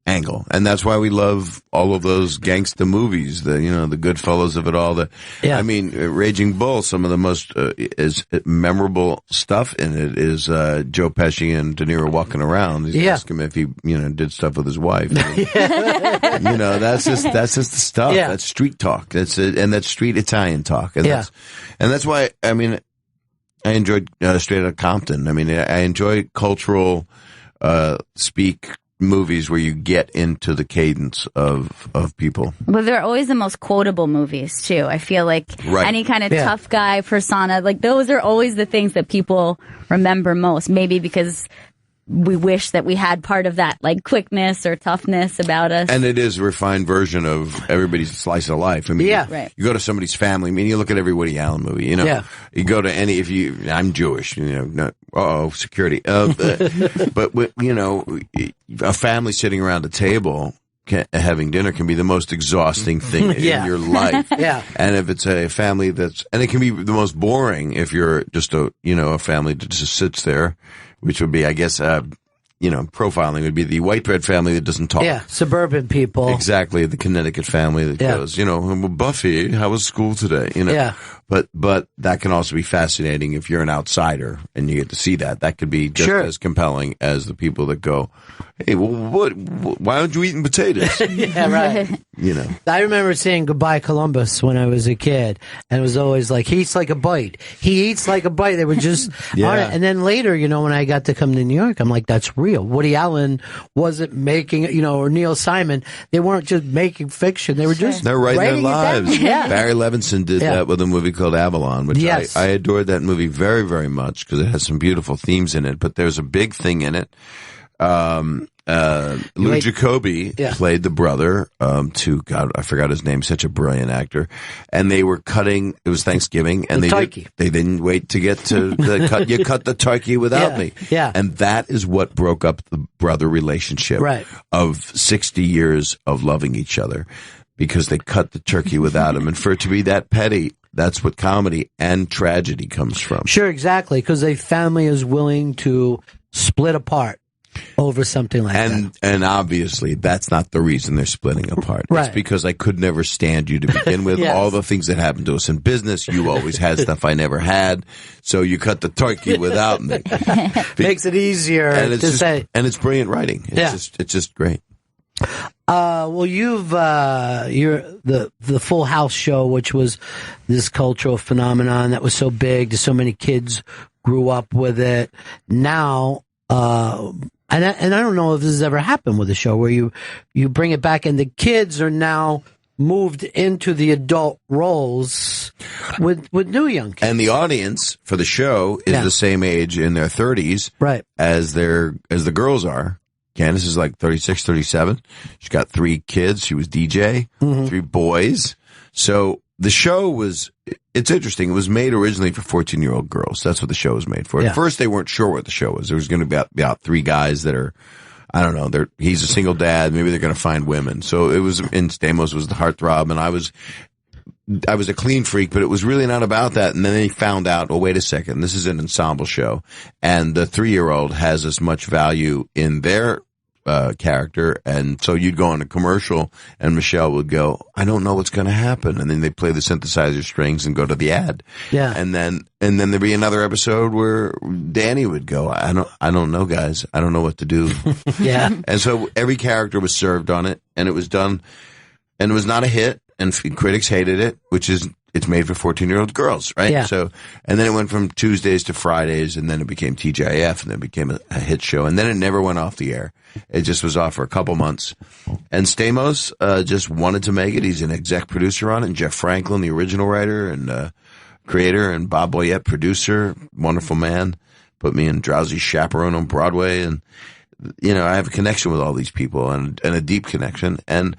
angle, and that's why we love all of those gangsta movies. The Goodfellas of it all. I mean, Raging Bull. Some of the most is memorable stuff in it is Joe Pesci and De Niro walking around. He's ask him if he did stuff with his wife. That's just the stuff. Yeah. That's street talk. That's it, and that's street Italian talk. And that's why I mean I enjoyed Straight Outta Compton. I mean I enjoy cultural speak movies where you get into the cadence of people. Well, they're always the most quotable movies too. I feel like any kind of tough guy persona, like those are always the things that people remember most. Maybe because we wish that we had part of that, like quickness or toughness about us. And it is a refined version of everybody's slice of life. I mean, you go to somebody's family. I mean, you look at every Woody Allen movie. You go to any. I'm Jewish. Security. But a family sitting around a table having dinner can be the most exhausting thing in your life. And if it's a family and it can be the most boring if you're just a family that just sits there. Which would be, I guess, profiling would be the white bread family that doesn't talk. Yeah, suburban people. Exactly, the Connecticut family that goes, Buffy, how was school today? But that can also be fascinating if you're an outsider and you get to see that. That could be just as compelling as the people that go, hey, well, why aren't you eating potatoes? Yeah, right. You know. I remember seeing Goodbye Columbus when I was a kid, and it was always like, he eats like a bite. He eats like a bite. They were just on it. And then later, you know, when I got to come to New York, I'm like, that's real. Woody Allen wasn't making, you know, or Neil Simon. They weren't just making fiction. They were just They're writing their lives. Yeah. Barry Levinson did that with a movie called Avalon, which I adored that movie very, very much because it has some beautiful themes in it. But there's a big thing in it. Lou Jacoby played the brother to God, I forgot his name. Such a brilliant actor. And they were cutting. It was Thanksgiving, and they didn't wait to get to the cut. You cut the turkey without me. Yeah, and that is what broke up the brother relationship of 60 years of loving each other, because they cut the turkey without him. And for it to be that petty, that's what comedy and tragedy comes from. Sure, exactly, because a family is willing to split apart over something like that. And obviously, that's not the reason they're splitting apart. It's because I could never stand you to begin with. All the things that happened to us in business, you always had stuff I never had, so you cut the turkey without me. Makes it easier to say. And it's brilliant writing. It's just great. Well, you're the Full House show, which was this cultural phenomenon that was so big that so many kids grew up with it. Now, and I don't know if this has ever happened with a show where you bring it back and the kids are now moved into the adult roles with new young kids. And the audience for the show is the same age, in their 30s, as the girls are. Candace is like 36, 37. She's got 3 kids. She was DJ, 3 boys. So the show it's interesting. It was made originally for 14-year-old girls. That's what the show was made for. At first, they weren't sure what the show was. There was going to be about 3 guys that are, I don't know, he's a single dad. Maybe they're going to find women. So it was, and Stamos was the heartthrob, and I was a clean freak, but it was really not about that. And then they found out, oh, wait a second, this is an ensemble show. And the 3-year-old has as much value in their character. And so you'd go on a commercial and Michelle would go, I don't know what's going to happen. And then they play the synthesizer strings and go to the ad. Yeah. And then there'd be another episode where Danny would go, I don't know, guys. I don't know what to do. Yeah. And so every character was served on it, and it was done, and it was not a hit, and critics hated it, which is, it's made for 14-year-old girls, right? Yeah. So, and then it went from Tuesdays to Fridays, and then it became TGIF, and then it became a hit show, and then it never went off the air. It just was off for a couple months. And Stamos just wanted to make it. He's an exec producer on it, and Jeff Franklin, the original writer and creator, and Bob Boyette, producer, wonderful man, put me in Drowsy Chaperone on Broadway, and you know, I have a connection with all these people, and a deep connection, and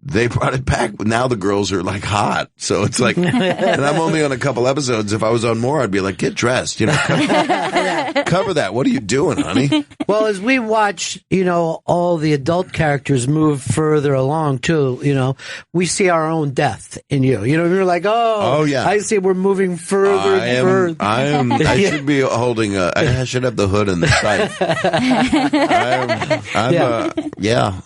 they brought it back. Now the girls are like hot. So it's like, and I'm only on a couple episodes. If I was on more, I'd be like, get dressed, you know, cover that. What are you doing, honey? Well, as we watch, you know, all the adult characters move further along too, you know, we see our own death in you. You know, we're like, oh yeah, I see we're moving further and further. I should be holding I should have the hood in the sight.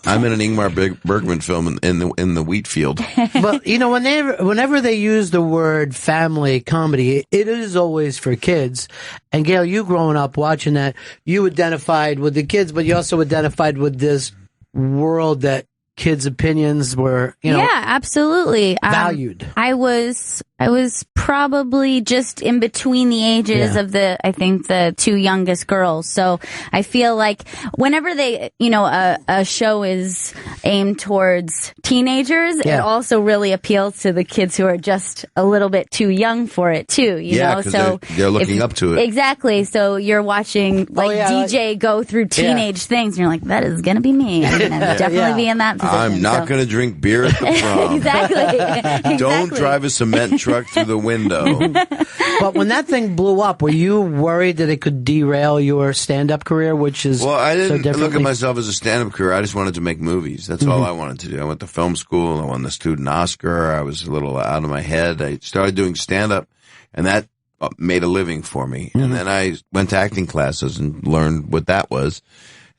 I'm in an Ingmar Bergman film in the wheat field. But you know, whenever they use the word family comedy, it is always for kids. And Gail, you growing up watching that, you identified with the kids, but you also identified with this world that kids' opinions were, you know, absolutely valued. I was probably just in between the ages of I think the 2 youngest girls. So I feel like whenever they, you know, a show is aimed towards teenagers, it also really appeals to the kids who are just a little bit too young for it too, you know? So they're looking up to it. Exactly. So you're watching DJ go through teenage things and you're like, that is going to be me. I'm going to definitely be in that position. I'm not going to drink beer at the prom. Exactly. Don't drive a cement truck through the window. But when that thing blew up, were you worried that it could derail your stand-up career, which is I didn't look at myself as a stand-up career. I just wanted to make movies. That's all I wanted to do. I went to film school. I won the student Oscar. I was a little out of my head. I started doing stand-up, and that made a living for me. And then I went to acting classes and learned what that was.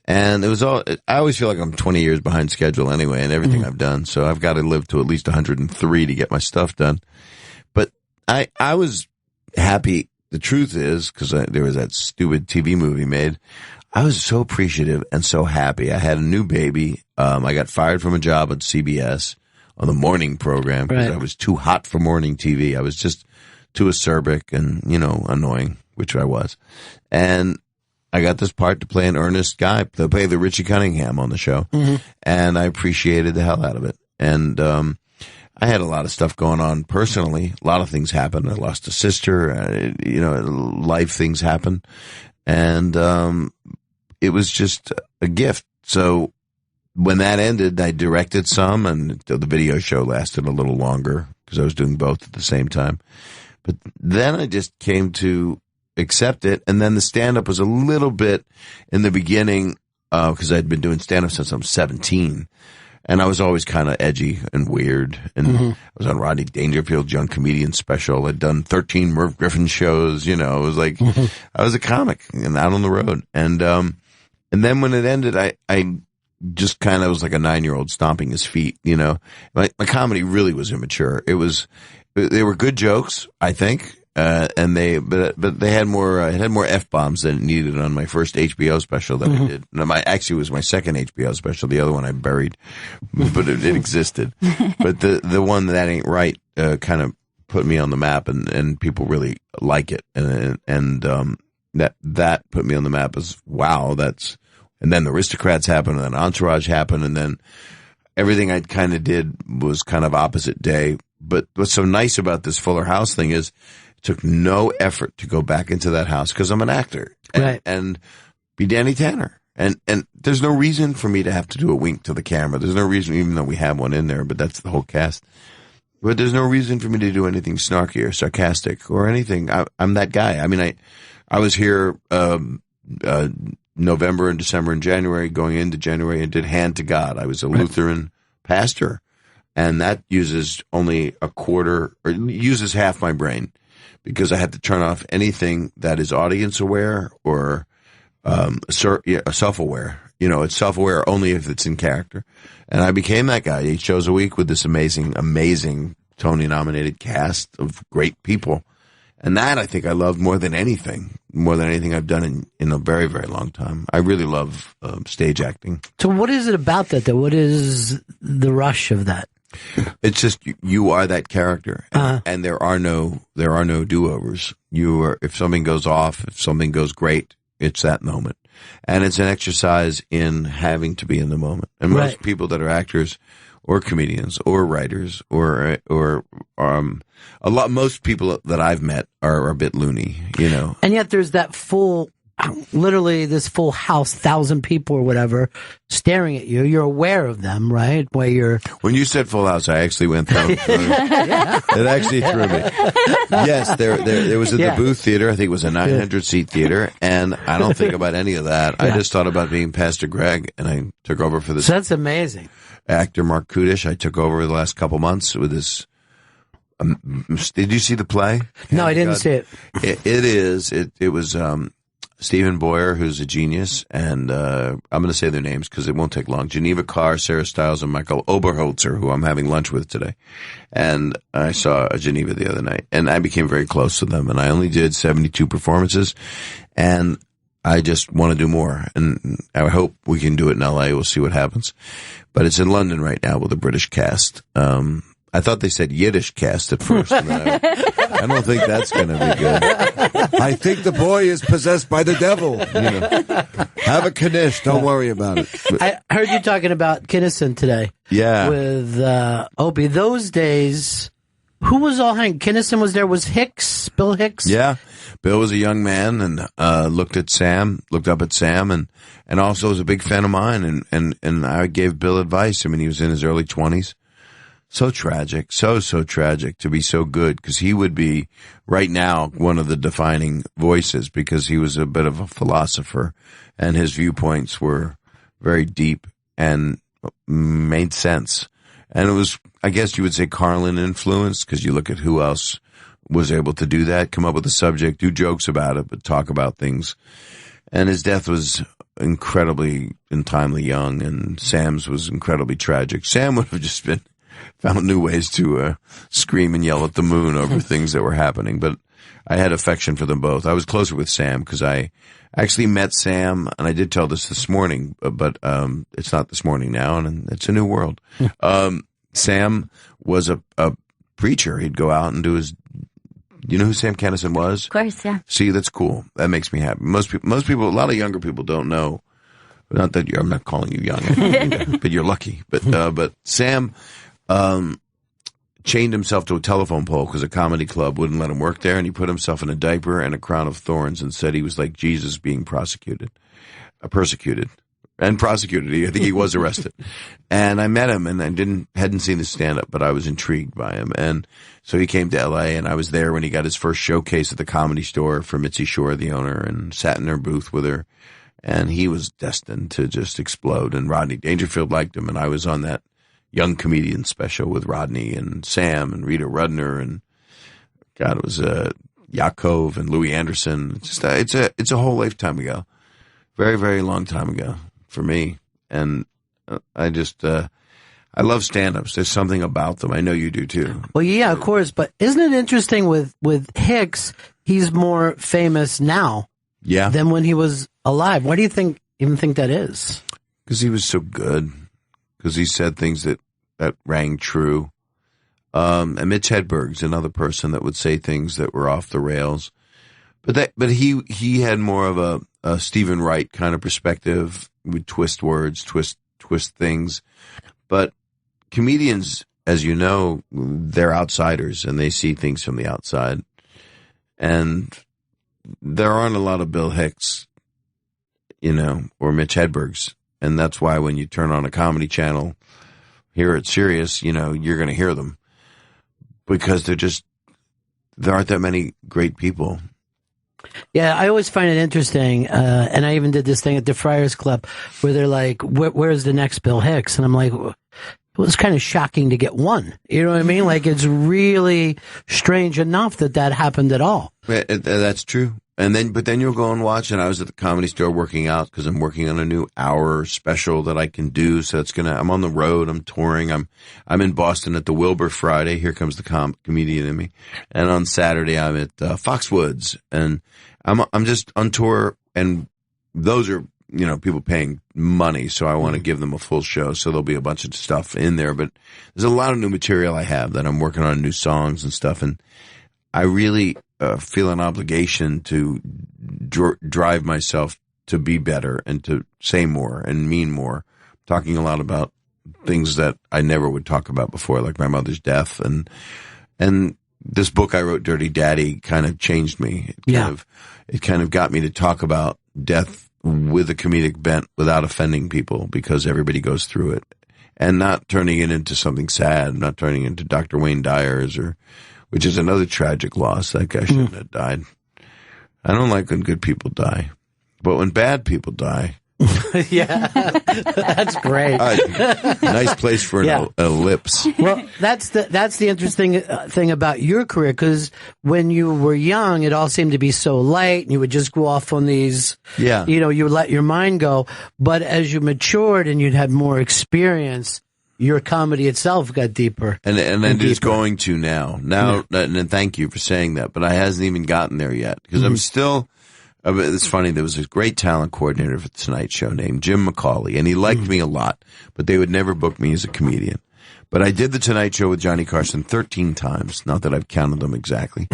And it was I always feel like I'm 20 years behind schedule anyway in everything I've done. So I've got to live to at least 103 to get my stuff done. But I was happy. The truth is, because there was that stupid TV movie made, I was so appreciative and so happy. I had a new baby. I got fired from a job at CBS on the morning program because I was too hot for morning TV. I was just too acerbic and, annoying, which I was. And I got this part to play an earnest guy, to play the Richie Cunningham on the show. Mm-hmm. And I appreciated the hell out of it. And, I had a lot of stuff going on personally. A lot of things happened. I lost a sister. Life things happen. And it was just a gift. So when that ended, I directed some, and the video show lasted a little longer because I was doing both at the same time. But then I just came to accept it. And then the stand-up was a little bit in the beginning because I'd been doing stand-up since I was 17. And I was always kind of edgy and weird. And I was on Rodney Dangerfield's Young Comedian special. I'd done 13 Merv Griffin shows. It was like I was a comic and out on the road. And then when it ended, I just kind of was like a 9-year-old stomping his feet. My comedy really was immature. They were good jokes, I think. And but they had more, it had more F-bombs than it needed on my first HBO special that I did. No, actually it was my second HBO special. The other one I buried, but it existed. But the one that ain't right, kind of put me on the map and people really like it. And that put me on the map as wow, and then the Aristocrats happened and then Entourage happened and then everything I kind of did was kind of opposite day. But what's so nice about this Fuller House thing is, it took no effort to go back into that house because I'm an actor and be Danny Tanner. And there's no reason for me to have to do a wink to the camera. There's no reason, even though we have one in there, but that's the whole cast. But there's no reason for me to do anything snarky or sarcastic or anything. I'm that guy. I mean, I was here, November and December and January, going into January and did Hand to God. I was a Lutheran pastor. And that uses only a quarter, or uses half my brain, because I had to turn off anything that is audience aware or self-aware. It's self-aware only if it's in character. And I became that guy 8 shows a week with this amazing, amazing Tony-nominated cast of great people. And that I think I love more than anything I've done in a very, very long time. I really love stage acting. So what is it about that, though? What is the rush of that? It's just you are that character, and there are no do-overs. If something goes off, if something goes great, it's that moment, and it's an exercise in having to be in the moment. And most people that are actors, or comedians, or writers, or most people that I've met are a bit loony, And yet there's that literally this full house, 1,000 people or whatever, staring at you. You're aware of them, right? When you said full house, I actually went through. It actually threw me. Yes, there was at the Booth Theater. I think it was a 900-seat theater, and I don't think about any of that. I just thought about being Pastor Greg, and I took over for this. So that's amazing. Actor Mark Kudish. I took over the last couple months with this. Did you see the play? No, I didn't see it. It was. Stephen Boyer, who's a genius, and I'm going to say their names because it won't take long. Geneva Carr, Sarah Stiles, and Michael Oberholzer, who I'm having lunch with today. And I saw Geneva the other night, and I became very close to them. And I only did 72 performances, and I just want to do more. And I hope we can do it in L.A. We'll see what happens. But it's in London right now with a British cast. I thought they said Yiddish cast at first. And I don't think that's going to be good. I think the boy is possessed by the devil. Have a knish. Don't worry about it. I heard you talking about Kinnison today. Yeah. With Opie. Those days, who was all hanging? Kinnison was there. Was Hicks? Bill Hicks? Yeah. Bill was a young man and looked up at Sam, and also was a big fan of mine. And I gave Bill advice. I mean, he was in his early 20s. So tragic, so tragic to be so good, because he would be right now one of the defining voices, because he was a bit of a philosopher and his viewpoints were very deep and made sense. And it was, I guess you would say, Carlin influenced, because you look at who else was able to do that, come up with a subject, do jokes about it, but talk about things. And his death was incredibly untimely young, and Sam's was incredibly tragic. Sam would have just been found new ways to scream and yell at the moon over things that were happening. But I had affection for them both. I was closer with Sam because I actually met Sam, and I did tell this morning, but it's not this morning now, and it's a new world. Sam was a preacher. He'd go out and do his. You know who Sam Kennison was? Of course, yeah. See, that's cool. That makes me happy. Most people, a lot of younger people don't know. Not that I'm not calling you young, but you're lucky. But Sam chained himself to a telephone pole because a comedy club wouldn't let him work there, and he put himself in a diaper and a crown of thorns and said he was like Jesus being persecuted. I think he was arrested. And I met him, and I hadn't seen his stand-up, but I was intrigued by him. And so he came to L.A., and I was there when he got his first showcase at the Comedy Store for Mitzi Shore, the owner, and sat in her booth with her. And he was destined to just explode. And Rodney Dangerfield liked him, and I was on that young comedian special with Rodney and Sam and Rita Rudner, and God, it was Yaakov and Louis Anderson. It's a whole lifetime ago, very, very long time ago for me. And I love stand-ups. There's something about them. I know you do too. Well, yeah, of course. But isn't it interesting with Hicks? He's more famous now, than when he was alive. Why do you even think that is? Because he was so good. Because he said things that rang true. And Mitch Hedberg's another person that would say things that were off the rails. But he had more of a Stephen Wright kind of perspective. Would twist words, twist things. But comedians, as you know, they're outsiders and they see things from the outside. And there aren't a lot of Bill Hicks, or Mitch Hedberg's. And that's why when you turn on a comedy channel here at Sirius, you're going to hear them. Because there aren't that many great people. Yeah, I always find it interesting, and I even did this thing at the Friars Club where they're like, where's the next Bill Hicks? And I'm like, it was kind of shocking to get one. You know what I mean? Like, it's really strange enough that happened at all. That's true. But then you'll go and watch, and I was at the Comedy Store working out because I'm working on a new hour special that I can do. So I'm on the road, I'm touring, I'm in Boston at the Wilbur Friday. Here comes the comedian in me. And on Saturday, I'm at Foxwoods, and I'm just on tour, and those are, people paying money. So I want to give them a full show. So there'll be a bunch of stuff in there, but there's a lot of new material I have that I'm working on, new songs and stuff. And I really, feel an obligation to drive myself to be better and to say more and mean more. Talking a lot about things that I never would talk about before, like my mother's death. And this book I wrote, Dirty Daddy, kind of changed me. It kind of got me to talk about death with a comedic bent without offending people, because everybody goes through it, and not turning it into something sad, not turning it into Dr. Wayne Dyer's, which is another tragic loss. That guy shouldn't have died. I don't like when good people die, but when bad people die. Yeah, that's great. Nice place for an ellipse. Well, that's the interesting thing about your career, because when you were young, it all seemed to be so light, and you would just go off on these. Yeah. You would let your mind go. But as you matured and you'd had more experience, your comedy itself got deeper. And it is going to now. And thank you for saying that, but I hasn't even gotten there yet, because I'm still. It's funny, there was a great talent coordinator for the Tonight Show named Jim McCauley, and he liked me a lot, but they would never book me as a comedian. But I did the Tonight Show with Johnny Carson 13 times, not that I've counted them exactly,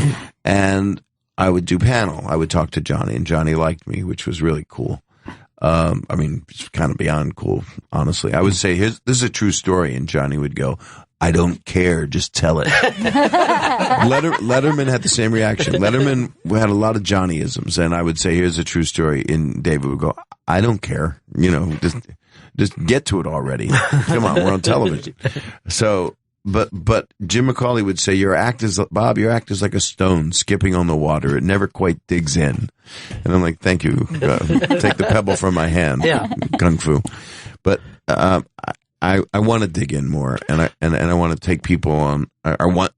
and I would do panel. I would talk to Johnny, and Johnny liked me, which was really cool. It's kind of beyond cool, honestly. I would say, this is a true story, and Johnny would go, I don't care, just tell it. Letterman had the same reaction. Letterman had a lot of Johnnyisms, and I would say, here's a true story, and David would go, I don't care, just get to it already. Come on, we're on television. So, but Jim McCauley would say, your act is like a stone skipping on the water. It never quite digs in. And I'm like, thank you. Take the pebble from my hand. Yeah. Kung Fu. But, I want to dig in more, and I want to take people on.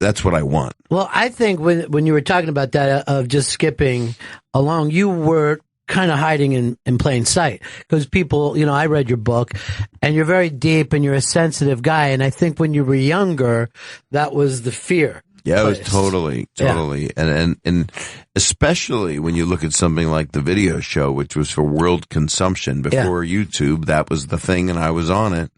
That's what I want. Well, I think when you were talking about that of just skipping along, you were kind of hiding in plain sight, because people, I read your book, and you're very deep and you're a sensitive guy. And I think when you were younger, that was the fear. Yeah, it was totally. Yeah. And especially when you look at something like the video show, which was for world consumption before YouTube, that was the thing, and I was on it.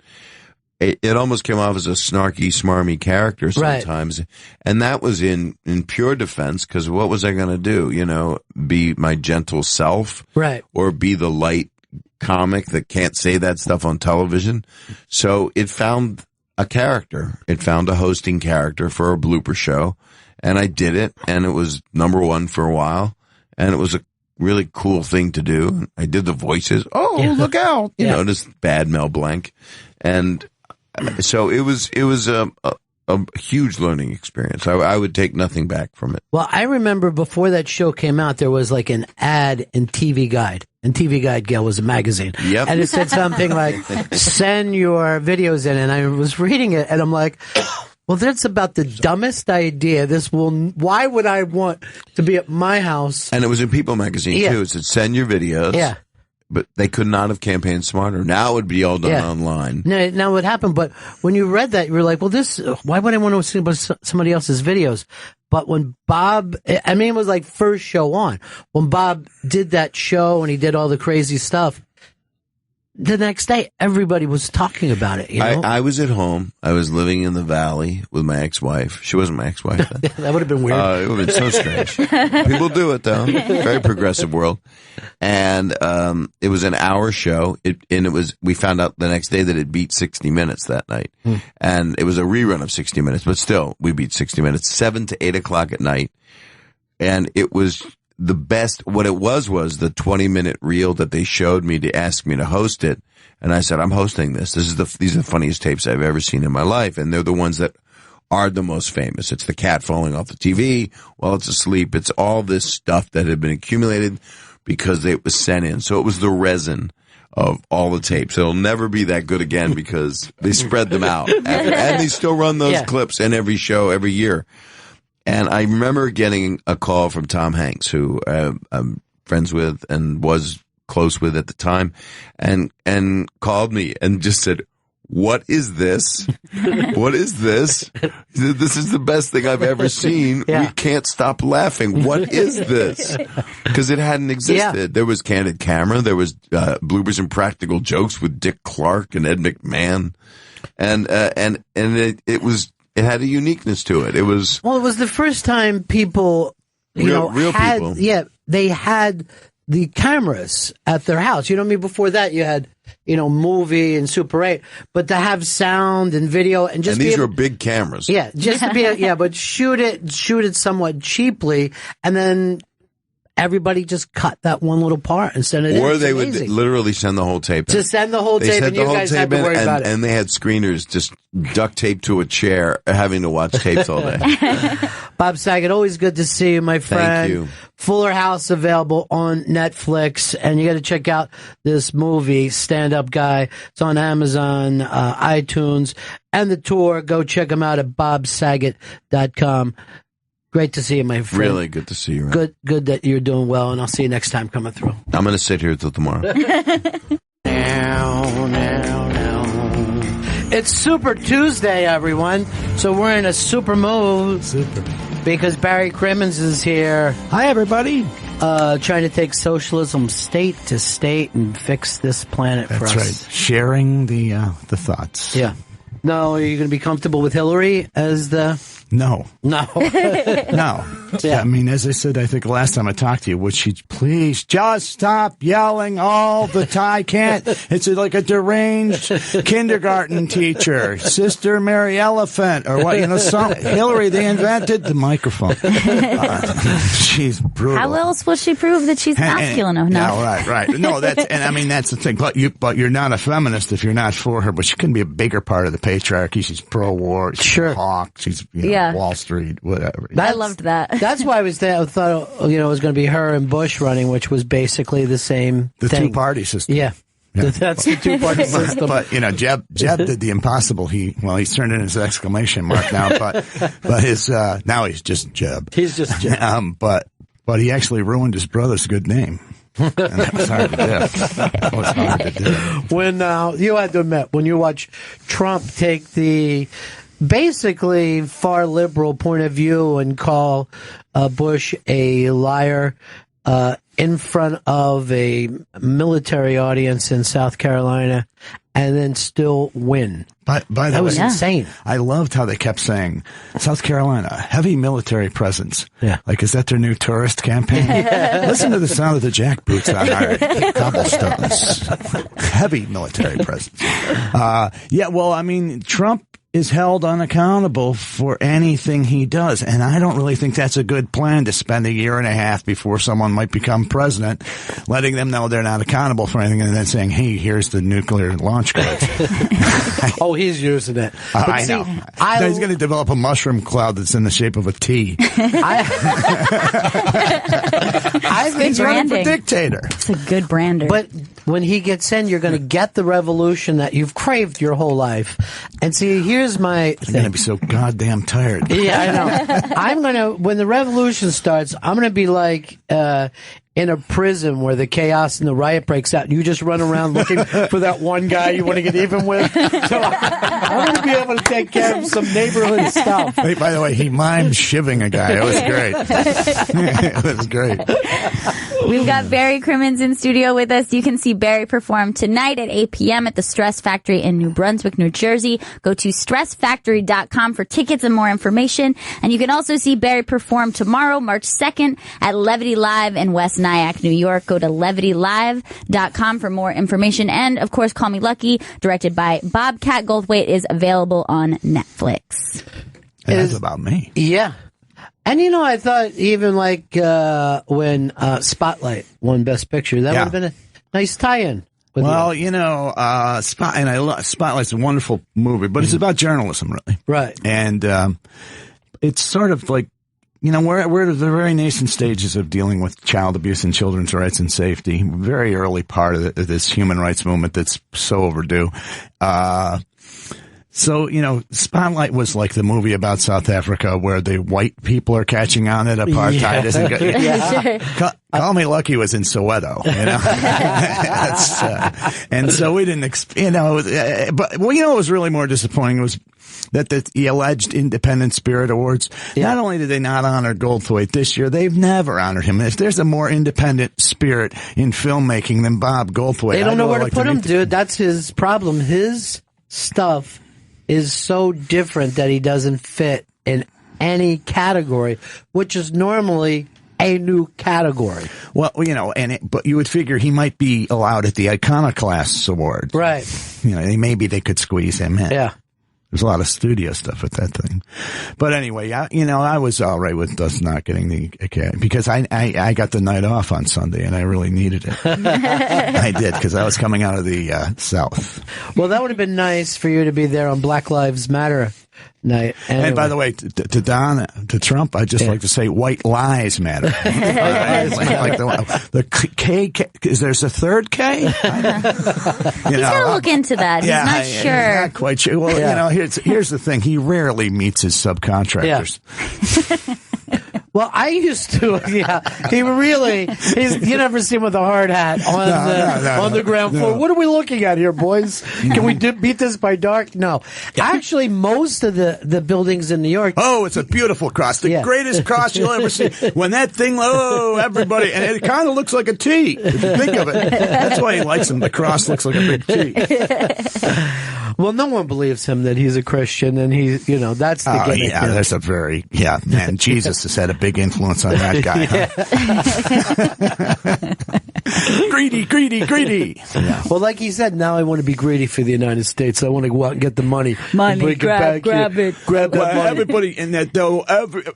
It almost came off as a snarky, smarmy character sometimes. Right. And that was in pure defense, because what was I going to do? Be my gentle self? Right. Or be the light comic that can't say that stuff on television? So it found a character. It found a hosting character for a blooper show, and I did it, and it was number one for a while, and it was a really cool thing to do. I did the voices. Oh, look out! Just bad Mel Blanc, and so it was a huge learning experience. I would take nothing back from it. Well, I remember before that show came out, there was like an ad in TV Guide. And TV Guide, Gail, was a magazine. Yep. And it said something like, send your videos in. And I was reading it, and I'm like, well, that's about the dumbest idea. Why would I want to be at my house? And it was in People magazine, too. It said, send your videos. Yeah. But they could not have campaigned smarter. Now it would be all done online. Now what happened? But when you read that, you were like, well, why would I want to see about somebody else's videos? But when Bob, it was like first show on. When Bob did that show and he did all the crazy stuff, the next day, everybody was talking about it. I was at home. I was living in the Valley with my ex-wife. She wasn't my ex-wife then. That would have been weird. It would have been so strange. People do it, though. Very progressive world. And it was an hour show. We found out the next day that it beat 60 Minutes that night. And it was a rerun of 60 Minutes, but still, we beat 60 Minutes, 7 to 8 o'clock at night. And it was the best. What it was the 20-minute reel that they showed me to ask me to host it. And I said, I'm hosting this. These are the funniest tapes I've ever seen in my life. And they're the ones that are the most famous. It's the cat falling off the TV while it's asleep. It's all this stuff that had been accumulated because it was sent in. So it was the resin of all the tapes. It'll never be that good again because they spread them out. And they still run those clips in every show every year. And I remember getting a call from Tom Hanks, who I'm friends with and was close with at the time, and called me and just said, what is this? What is this? This is the best thing I've ever seen. We can't stop laughing. What is this? Because it hadn't existed. There was Candid Camera. There was Bloopers and Practical Jokes with Dick Clark and Ed McMahon. And it had a uniqueness to it. It was the first time people, real people. Yeah, they had the cameras at their house. Before that you had, movie and Super 8, but to have sound and video and these were big cameras. Yeah, just to be but shoot it somewhat cheaply, and then everybody just cut that one little part and send it in. Or they would literally send the whole tape in. Just send the whole tape, and you guys had to worry about it. And they had screeners just duct taped to a chair, having to watch tapes all day. Bob Saget, always good to see you, my friend. Thank you. Fuller House available on Netflix, and you got to check out this movie, Stand Up Guy. It's on Amazon, iTunes, and the tour. Go check them out at bobsaget.com. Great to see you, my friend. Really good to see you. Ron. Good that you're doing well, and I'll see you next time coming through. I'm going to sit here till tomorrow. It's Super Tuesday, everyone. So we're in a super mood. Because Barry Crimmins is here. Hi, everybody. Trying to take socialism state to state and fix this planet for us. That's right. Sharing the thoughts. Yeah. No, are you going to be comfortable with Hillary as the... No. No. No. Yeah. I mean, as I said, I think last time I talked to you, would she please just stop yelling all the time? I can't. It's like a deranged kindergarten teacher, Sister Mary Elephant, or what, Hillary, they invented the microphone. She's brutal. How else will she prove that she's masculine enough? No, right. No, that's the thing. But you're not a feminist if you're not for her, but she can be a bigger part of the patriarchy. She's pro-war. She's a hawk. She's, Wall Street, whatever. I loved that. That's why I thought it was going to be her and Bush running, which was basically the same thing. The two-party system. Yeah. That's the two-party system. But Jeb did the impossible. He's turned in his exclamation mark now, but his now he's just Jeb. He's just Jeb. But he actually ruined his brother's good name. And that was hard to do. That was hard to do. When you had to admit, when you watch Trump take the basically far liberal point of view and call Bush a liar in front of a military audience in South Carolina, and then still win. By the way, that was insane. I loved how they kept saying, South Carolina, heavy military presence. Yeah. Like, is that their new tourist campaign? Listen to the sound of the jackboots on our cobblestones. Heavy military presence. Yeah, well, I mean, Trump is held unaccountable for anything he does. And I don't really think that's a good plan, to spend a year and a half before someone might become president, letting them know they're not accountable for anything, and then saying, hey, here's the nuclear launch codes. Oh, he's using it. I know. He's going to develop a mushroom cloud that's in the shape of a T. I think he's running for dictator. It's a good brander. But when he gets in, you're going to get the revolution that you've craved your whole life. And see, here's my thing. I'm going to be so goddamn tired. Yeah, I know. When the revolution starts, I'm going to be like in a prison where the chaos and the riot breaks out, and you just run around looking for that one guy you want to get even with. So I'm going to be able to take care of some neighborhood stuff. Hey, by the way, he mimed shivving a guy. It was great. It was great. We've got Barry Crimmins in studio with us. You can see Barry perform tonight at 8 p.m. at the Stress Factory in New Brunswick, New Jersey. Go to stressfactory.com for tickets and more information. And you can also see Barry perform tomorrow, March 2nd, at Levity Live in West Nyack, New York. Go to levitylive.com for more information. And, of course, Call Me Lucky, directed by Bobcat Goldthwait, is available on Netflix. That's about me. Yeah. And, you know, I thought even like when Spotlight won Best Picture, that would have been a nice tie-in. Well, you know, Spotlight's a wonderful movie, but it's about journalism, really. Right. And it's sort of like, you know, we're at the very nascent stages of dealing with child abuse and children's rights and safety. Very early part of this human rights movement that's so overdue. So, you know, Spotlight was like the movie about South Africa where the white people are catching on that apartheid isn't good. Yeah. Call Me Lucky was in Soweto, you know. And so we didn't, but well, you know what was really more disappointing was that the alleged Independent Spirit Awards, not only did they not honor Goldthwait this year, they've never honored him. If there's a more independent spirit in filmmaking than Bob Goldthwait, they don't know where to put him, dude. That's his problem. His stuff is so different that he doesn't fit in any category, which is normally a new category. Well, you know, but you would figure he might be allowed at the Iconoclasts Award. Right. You know, maybe they could squeeze him in. Yeah. There's a lot of studio stuff at that thing. But anyway, I was all right with us not getting the Academy because I got the night off on Sunday and I really needed it. I did because I was coming out of the South. Well, that would have been nice for you to be there on Black Lives Matter night. Anyway. And by the way, to Trump, I'd just like to say white lies matter. Like the K, there's a third K? He's going to look into that. He's not sure. Not quite sure. Well, you know, here's the thing. He rarely meets his subcontractors. Yeah. Well, I used to, he really, you never see him with a hard hat on the ground floor. What are we looking at here, boys? Can we beat this by dark? No. Actually, most of the buildings in New York. Oh, it's a beautiful cross. The greatest cross you'll ever see. When that thing, everybody, and it kind of looks like a T, if you think of it. That's why he likes them. The cross looks like a big T. Well, no one believes him that he's a Christian, and that's the gimmick. Yeah, there's a man, Jesus has had a big influence on that guy. Huh? Greedy. Yeah. Well, like he said, now I want to be greedy for the United States. I want to go out and get the money. Grab it. Grab that money. Everybody in that, though,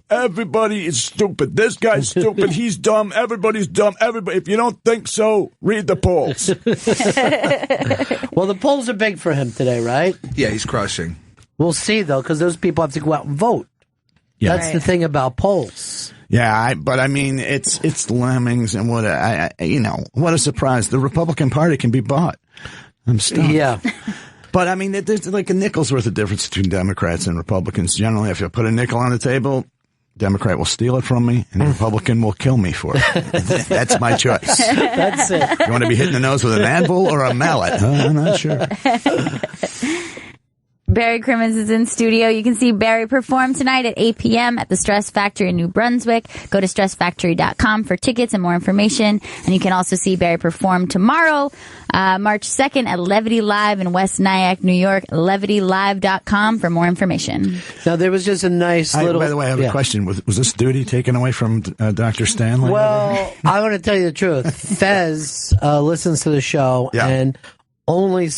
everybody is stupid. This guy's stupid. He's dumb. Everybody's dumb. Everybody. If you don't think so, read the polls. Well, the polls are big for him today, right? Yeah, he's crushing. We'll see, though, because those people have to go out and vote. Yeah. That's the thing about polls. Yeah, but I mean, it's lemmings, and what a surprise! The Republican Party can be bought. I'm stunned. Yeah, but I mean, there's like a nickel's worth of difference between Democrats and Republicans. Generally, if you put a nickel on the table, Democrat will steal it from me, and the Republican will kill me for it. That's my choice. That's it. You want to be hit in the nose with an anvil or a mallet? I'm not sure. Barry Crimmins is in studio. You can see Barry perform tonight at 8 p.m. at the Stress Factory in New Brunswick. Go to stressfactory.com for tickets and more information. And you can also see Barry perform tomorrow, March 2nd at Levity Live in West Nyack, New York. LevityLive.com for more information. Now, there was just a nice little... By the way, I have a question. Was this duty taken away from Dr. Stanley? Well, I want to tell you the truth. Fez listens to the show and only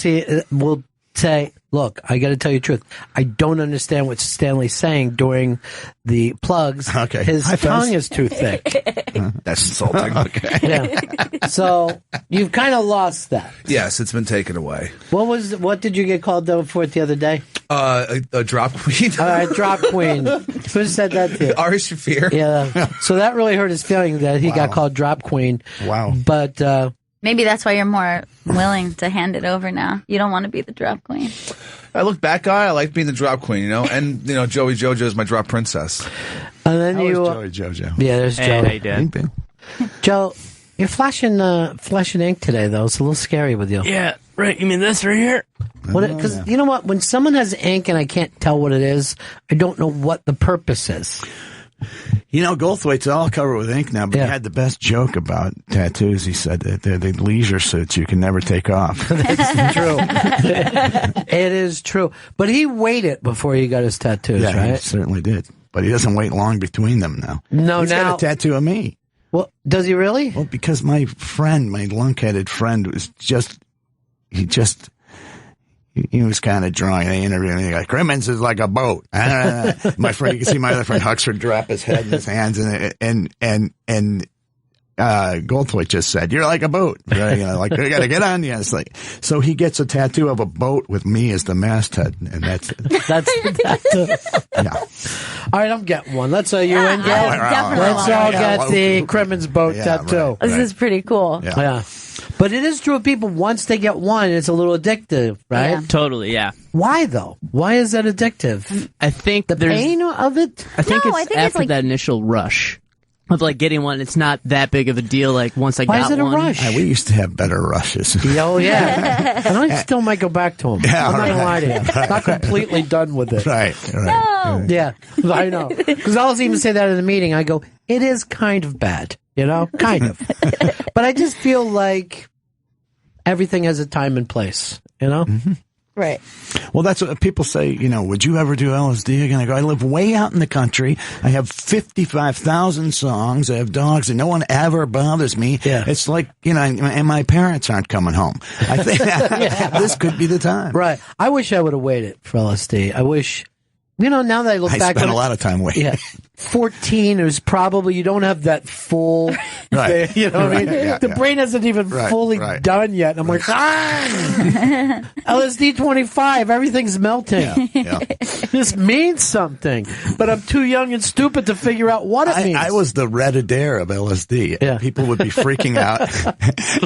will say... Look, I got to tell you the truth. I don't understand what Stanley's saying during the plugs. Okay. His tongue is too thick. That's insulting. Okay. Yeah. So you've kind of lost that. Yes, it's been taken away. What did you get called though for it the other day? A drop queen. All right, drop queen. Who said that to you? Ari Shafir. Yeah. So that really hurt his feeling that he got called drop queen. Wow. But maybe that's why you're more willing to hand it over now. You don't want to be the drop queen. I look back, guy. I like being the drop queen, and Joey Jojo is my drop princess. And then Joey Jojo. Yeah, there's Joe. Hey, how you doing? Joe, you're flashing ink today, though. It's a little scary with you. Yeah, right. You mean this right here? Because you know what? When someone has ink and I can't tell what it is, I don't know what the purpose is. Goldthwait's all covered with ink now, but he had the best joke about tattoos. He said that they're the leisure suits you can never take off. That's true. It is true. But he waited before he got his tattoos, right? He certainly did. But he doesn't wait long between them now. No, He's got a tattoo of me. Well, does he really? Well, because my lunk-headed friend he was kind of drawing. They interviewed me like, Crimmins is like a boat. My friend, you can see my other friend Huxford drop his head in his hands, and Goldthwait just said, "You're like a boat." Right? Like we got to get on you. It's like, so he gets a tattoo of a boat with me as the masthead, and that's it. That's the tattoo. Yeah. All right, I'm getting one. Let's you and Gail. Definitely. Let's all get the Crimmins boat tattoo. Right. This is pretty cool. Yeah. But it is true of people, once they get one, it's a little addictive, right? Yeah. Totally, yeah. Why, though? Why is that addictive? I think the pain of it? I think it's after that initial rush of like getting one. It's not that big of a deal. Like once I got one. Why is it a rush? We used to have better rushes. Oh, yeah. And I still might go back to them. Yeah, I'm not going to lie to you. Not completely done with it. Right. No. Yeah, I know. Because I'll even say that in the meeting. I go, it is kind of bad, kind of. But I just feel like everything has a time and place, Mm-hmm. Right. Well, that's what people say, would you ever do LSD again? I go, I live way out in the country. I have 55,000 songs. I have dogs and no one ever bothers me. Yeah. It's like, and my parents aren't coming home. I think this could be the time. Right. I wish I would have waited for LSD. I wish, now that I look back. I spent a lot of time waiting. Yeah. 14 is probably, you don't have that full, right. thing, what I mean? Yeah, the brain hasn't even fully done yet. I'm like, LSD 25, everything's melting. Yeah. This means something, but I'm too young and stupid to figure out what it means. I was the Red-Adair of LSD. Yeah. People would be freaking out,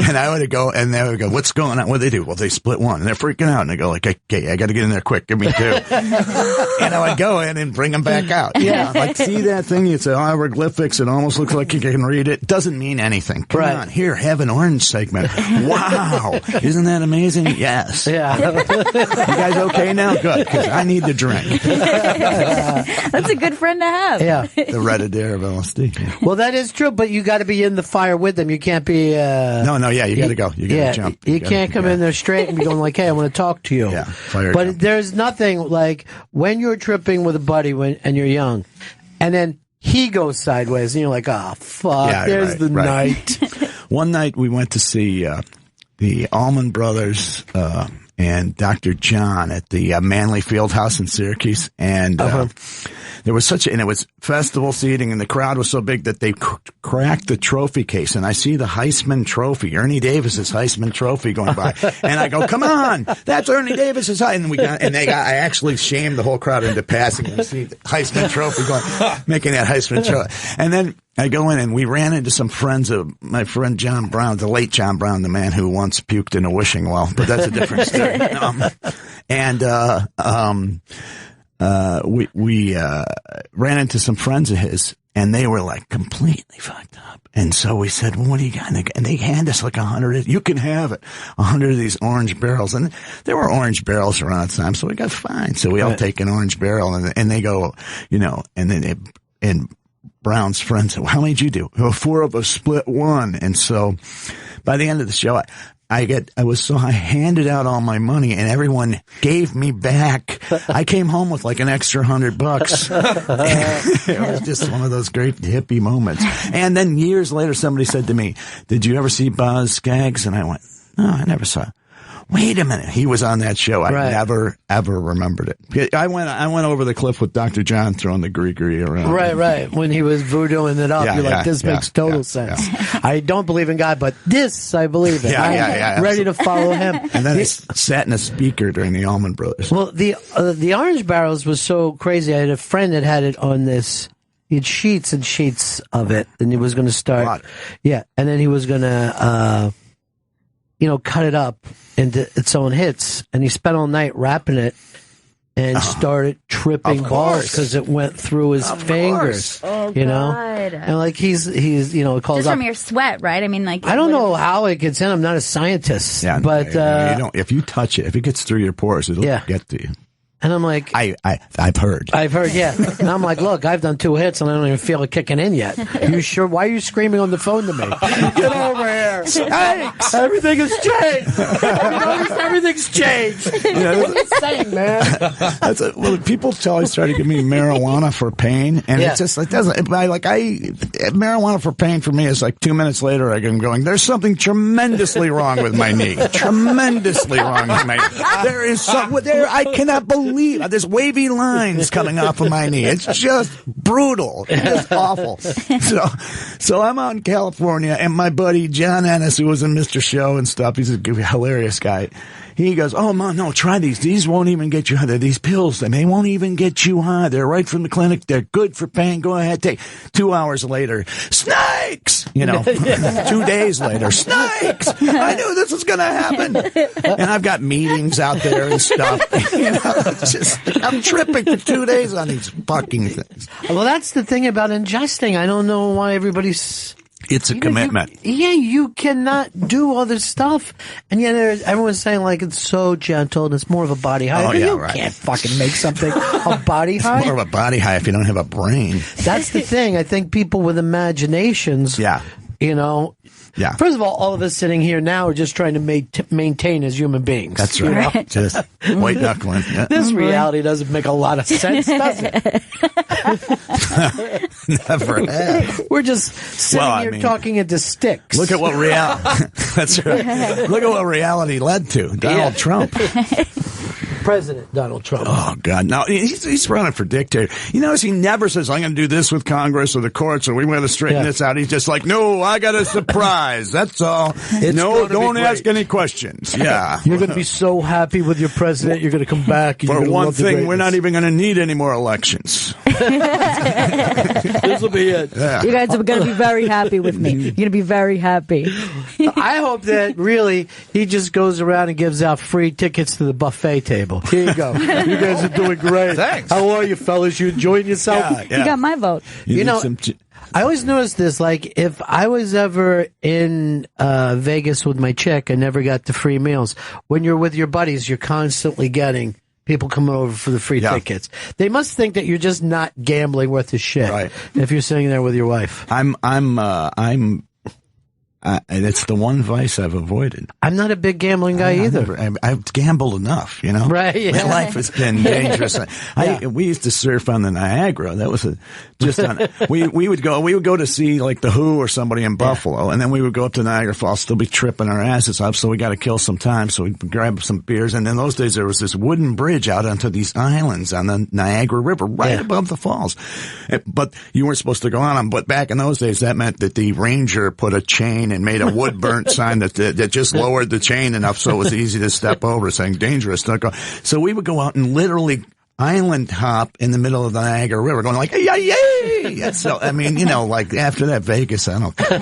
and I would go, and they would go, what's going on? What do they do? Well, they split one, and they're freaking out, and I go like, okay, I got to get in there quick. Give me two. And I would go in and bring them back out. Yeah. Like, see that thing? It's hieroglyphics. It almost looks like you can read it. Doesn't mean anything. Come on, here, have an orange segment. Wow. Isn't that amazing? Yes. Yeah. You guys okay now? Good, because I need to drink. That's a good friend to have. Yeah. The Red-Adair of LSD. Yeah. Well, that is true, but you got to be in the fire with them. You can't be... you got to go. You got to jump. You can't come in there straight and be going like, hey, I want to talk to you. Yeah, fire but jump. There's nothing like when you're tripping with a buddy and you're young, and then he goes sideways, and you're like, oh, fuck, there's the night. One night we went to see the Allman Brothers and Dr. John at the Manley Fieldhouse in Syracuse, and there was and it was festival seating, and the crowd was so big that they cracked the trophy case, and I see the Heisman Trophy, Ernie Davis's Heisman Trophy going by, and I go, come on, that's Ernie Davis's Heisman, and I actually shamed the whole crowd into passing, and I see the Heisman Trophy going, making that Heisman Trophy, and then I go in and we ran into some friends of my friend John Brown, the late John Brown, the man who once puked in a wishing well, but that's a different story. we ran into some friends of his, and they were like completely fucked up. And so we said, well, what do you got? And they hand us like 100. You can have it. 100 of these orange barrels. And there were orange barrels around at the time, so we got fined. So we all take an orange barrel, and they go, and then and Brown's friend said, well, how many did you do? Well, 4 of us split one. And so by the end of the show, I handed out all my money, and everyone gave me back. I came home with like an extra $100. It was just one of those great hippie moments. And then years later, somebody said to me, did you ever see Boz Scaggs? And I went, no, I never saw it. Wait a minute. He was on that show. I never, ever remembered it. I went over the cliff with Dr. John throwing the gree around. Right. When he was voodooing it up, you're like, this makes total sense. Yeah. I don't believe in God, but this I believe in. I'm ready to follow him. And then he sat in a speaker during the Allman Brothers. Well, the orange barrels was so crazy. I had a friend that had it on this. He had sheets and sheets of it, and he was going to start. Yeah, and then he was going to, cut it up into its own hits, and he spent all night wrapping it and started tripping balls because it went through his fingers. Oh, God. And like he's calls just from your sweat, right? I mean, like I don't know how it gets in. I'm not a scientist, but you don't. If you touch it, if it gets through your pores, it'll get to you. And I'm like, I've heard, yeah. And I'm like, look, I've done 2 hits and I don't even feel it kicking in yet. You sure? Why are you screaming on the phone to me? Get over here! Thanks. Everything has changed. Everything's changed. What are you saying, man? People always try to give me marijuana for pain, and it's just it doesn't. Marijuana for pain for me is like 2 minutes later. I'm going. There's something tremendously wrong with my knee. Tremendously wrong with my knee. There is something there. I cannot believe there's wavy lines coming off of my knee. It's just brutal. It's just awful. So I'm out in California, and my buddy John Ennis, who was in Mr. Show and stuff, he's a hilarious guy. He goes, oh, Mom, no, try these. These won't even get you high. They're these pills. They won't even get you high. They're right from the clinic. They're good for pain. Go ahead, take. 2 hours later, snakes! 2 days later, snakes! I knew this was going to happen. And I've got meetings out there and stuff. I'm tripping for 2 days on these fucking things. Well, that's the thing about ingesting. I don't know why everybody's... It's a commitment. You cannot do all this stuff. And yet everyone's saying like it's so gentle and it's more of a body high. You can't fucking make something a body high. It's more of a body high if you don't have a brain. That's the thing. I think people with imaginations, first of all of us sitting here now are just trying to maintain as human beings. That's right. Just white knuckling. Yeah. This reality doesn't make a lot of sense, does it? Never have. We're just sitting here talking into sticks. Look at what That's right. Look at what reality led to. Donald Trump. President Donald Trump. Oh, God. Now, he's running for dictator. You notice he never says, I'm going to do this with Congress or the courts or we're going to straighten this out. He's just like, no, I got a surprise. That's all. Don't ask any questions. Yeah. You're going to be so happy with your president. You're going to come back. And for one thing, we're not even going to need any more elections. This will be it. Yeah. You guys are going to be very happy with me. You're going to be very happy. I hope that really he just goes around and gives out free tickets to the buffet table. Here you go. You guys are doing great. Thanks. How are you, fellas? You enjoying yourself? Yeah. You got my vote. I always noticed this. Like, if I was ever in Vegas with my chick, I never got the free meals. When you're with your buddies, you're constantly getting people coming over for the free tickets. They must think that you're just not gambling worth a shit. Right. If you're sitting there with your wife. It's the one vice I've avoided. I'm not a big gambling guy either. I've gambled enough, Right. Yeah. My life has been dangerous. We used to surf on the Niagara. That was we would go to see like the Who or somebody in Buffalo, and then we would go up to Niagara Falls, still be tripping our asses up. So we got to kill some time. So we'd grab some beers, and in those days there was this wooden bridge out onto these islands on the Niagara River, right above the falls. But you weren't supposed to go on them. But back in those days, that meant that the ranger put a chain and made a wood burnt sign that just lowered the chain enough so it was easy to step over, saying dangerous. Don't go. So we would go out and literally island hop in the middle of the Niagara River going like, yay, yay. So, I mean, like after that Vegas, I don't care.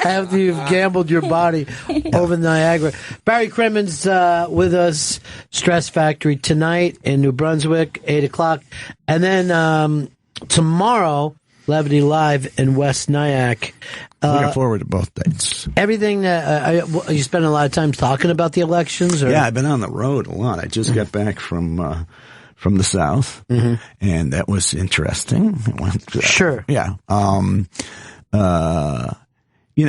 After you've gambled your body over Niagara. Barry Crimmins with us, Stress Factory tonight in New Brunswick, 8 o'clock. And then tomorrow, Levity Live in West Nyack. Looking forward to both dates. Everything that you spend a lot of time talking about the elections? Or? Yeah, I've been on the road a lot. I just got back from the South, and that was interesting. Sure. Yeah.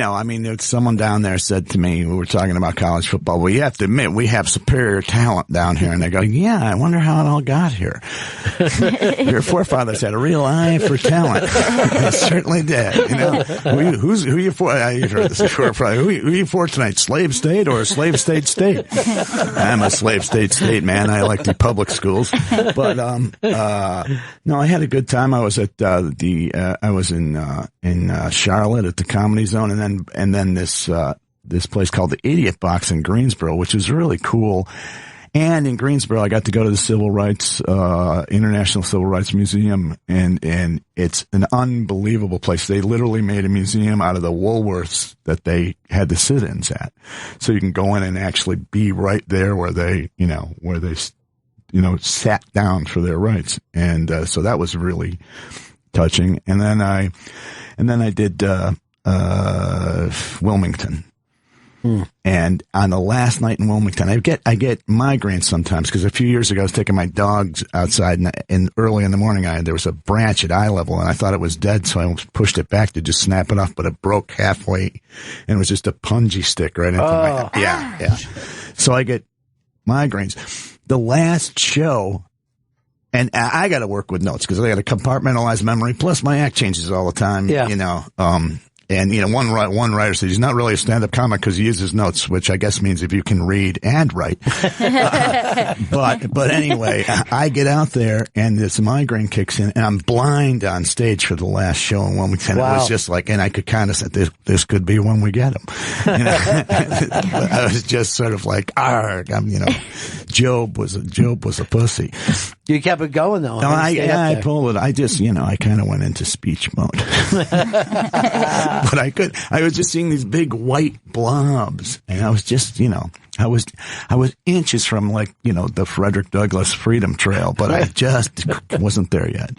I mean, someone down there said to me, we were talking about college football, well, you have to admit, we have superior talent down here. And they go, yeah, I wonder how it all got here. Your forefathers had a real eye for talent. They certainly did. Who you for? You've heard this before, probably. Who you for tonight? Slave state or slave state state? I'm a slave state man. I like the public schools. But, no, I had a good time. I was at, I was in Charlotte at the Comedy Zone, and then this place called the Idiot Box in Greensboro, which was really cool. And in Greensboro, I got to go to the International Civil Rights Museum, and it's an unbelievable place. They literally made a museum out of the Woolworths that they had the sit-ins at. So you can go in and actually be right there where they sat down for their rights. And, so that was really touching. And then I did, Wilmington. And on the last night in Wilmington, I get migraines sometimes because a few years ago I was taking my dogs outside and early in the morning there was a branch at eye level and I thought it was dead, so I pushed it back to just snap it off, but it broke halfway and it was just a punji stick right into my head. Yeah. So I get migraines. The last show, and I got to work with notes because I got a compartmentalized memory. Plus, my act changes all the time. Yeah. And one writer said he's not really a stand-up comic because he uses notes, which I guess means if you can read and write. But anyway, I get out there and this migraine kicks in, and I'm blind on stage for the last show in Wilmington. Wow. It was just like, and I could kind of say this could be when we get him. I was just sort of like, argh, Job was a pussy. You kept it going though. No, I pulled it. I just, I kind of went into speech mode. But I was just seeing these big white blobs, and I was just, I was inches from the Frederick Douglass Freedom Trail, but I just wasn't there yet.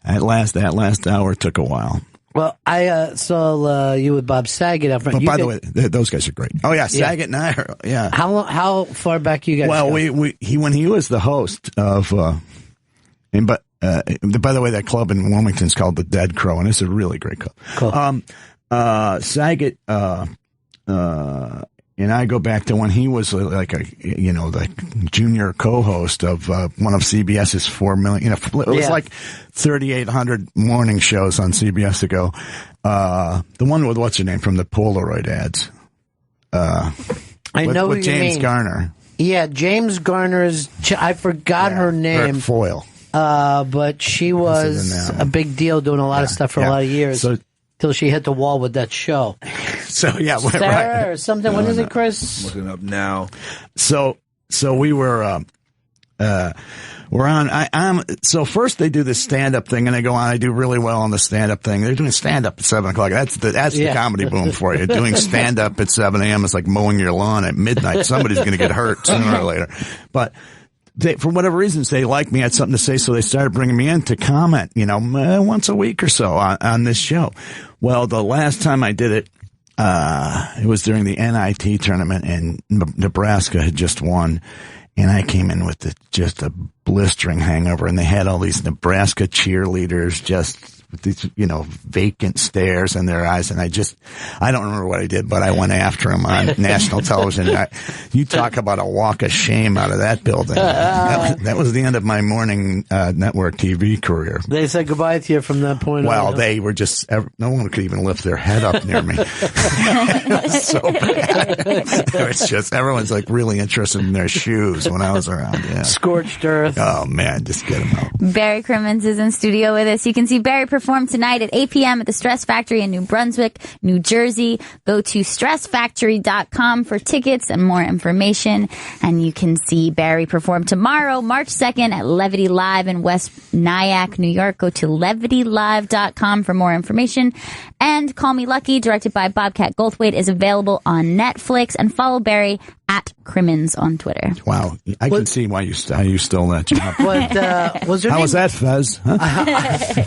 That last hour took a while. Well, I saw you with Bob Saget up front. But by the way, those guys are great. Oh yeah, Saget and I are, yeah. How far back you guys? Well, go? when he was the host of, by the way, that club in Wilmington is called the Dead Crow, and it's a really great club. Cool. Saget, and I go back to when he was the junior co-host of one of CBS's 4 million. It was like 3,800 morning shows on CBS ago. The one with what's her name from the Polaroid ads. I know with James Garner. Yeah, James Garner's. I forgot her name. Her foil. But she was a big deal doing a lot of stuff for a lot of years. Till she hit the wall with that show. So yeah, Sarah right. or something. What is it, Chris? I'm looking it up now. So we were we're on. So first they do this stand up thing, and they go on. I do really well on the stand up thing. They're doing stand up at 7 o'clock. That's the comedy boom for you. Doing stand up at 7 a.m. is like mowing your lawn at midnight. Somebody's going to get hurt sooner or later. But for whatever reasons, they liked me. I had something to say, so they started bringing me in to comment, once a week or so on this show. Well, the last time I did it, it was during the NIT tournament, and Nebraska had just won. And I came in with just a blistering hangover, and they had all these Nebraska cheerleaders just with these, vacant stares in their eyes. And I don't remember what I did, but I went after them on national television. You talk about a walk of shame out of that building. That was the end of my morning network TV career. They said goodbye to you from that point on. Well, they were just, no one could even lift their head up near me. It was so bad. It's just, everyone's like really interested in their shoes when I was around. Yeah. Scorched earth. Oh man, just get them out. Barry Crimmins is in studio with us. You can see Barry perform perform tonight at 8 p.m. at the Stress Factory in New Brunswick, New Jersey. Go to stressfactory.com for tickets and more information. And you can see Barry perform tomorrow, March 2nd at Levity Live in West Nyack, New York. Go to levitylive.com for more information. And Call Me Lucky, directed by Bobcat Goldthwait, is available on Netflix. And follow Barry at Crimmins on Twitter. Wow. I can see why you stole that job. How was that, Fez? Huh?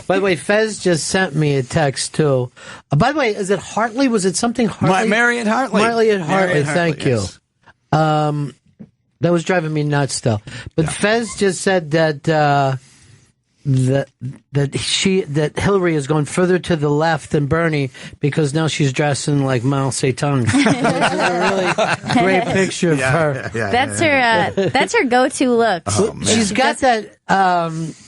By the way, Fez just sent me a text, too. By the way, is it Hartley? Was it something Hartley? Marion Hartley. Marion Hartley, thank you. Yes. That was driving me nuts, though. But Fez just said that that Hillary is going further to the left than Bernie because now she's dressing like Mao Zedong. This is a really great picture of her. That's her go-to look. She's got that.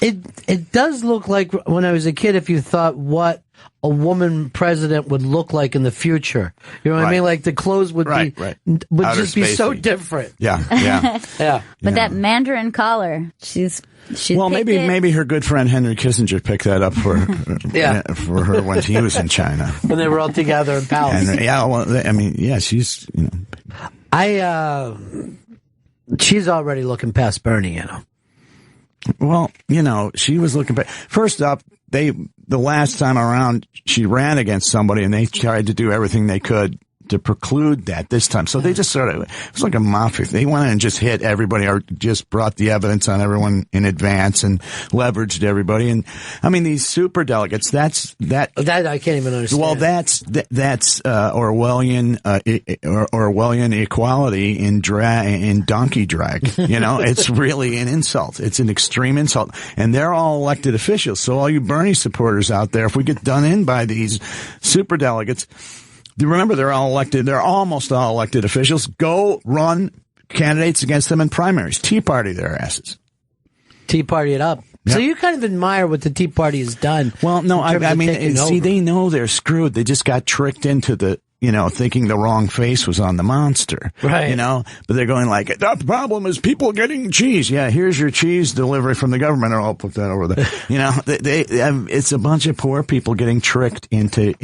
It does look like when I was a kid. If you thought what a woman president would look like in the future, you know what I mean? Like the clothes would would just be so different. Yeah. But that Mandarin collar, she's well, maybe her good friend Henry Kissinger picked that up for her when he was in China. When they were all together in Palace. She's she's already looking past Bernie, Well, she was looking back. First up, the last time around, she ran against somebody and they tried to do everything they could to preclude that this time. So they just it was like a mafia. They went in and just hit everybody or just brought the evidence on everyone in advance and leveraged everybody. And I mean, these super delegates, that I can't even understand. Well, that's Orwellian equality in donkey drag. It's really an insult. It's an extreme insult. And they're all elected officials. So all you Bernie supporters out there, if we get done in by these super delegates, remember, they're all elected. They're almost all elected officials. Go run candidates against them in primaries. Tea Party their asses. Tea Party it up. Yep. So you kind of admire what the Tea Party has done. Well, no, I mean, they know they're screwed. They just got tricked into thinking the wrong face was on the monster. Right. But they're going like, the problem is people getting cheese. Yeah, here's your cheese delivery from the government, or I'll put that over there. It's a bunch of poor people getting tricked into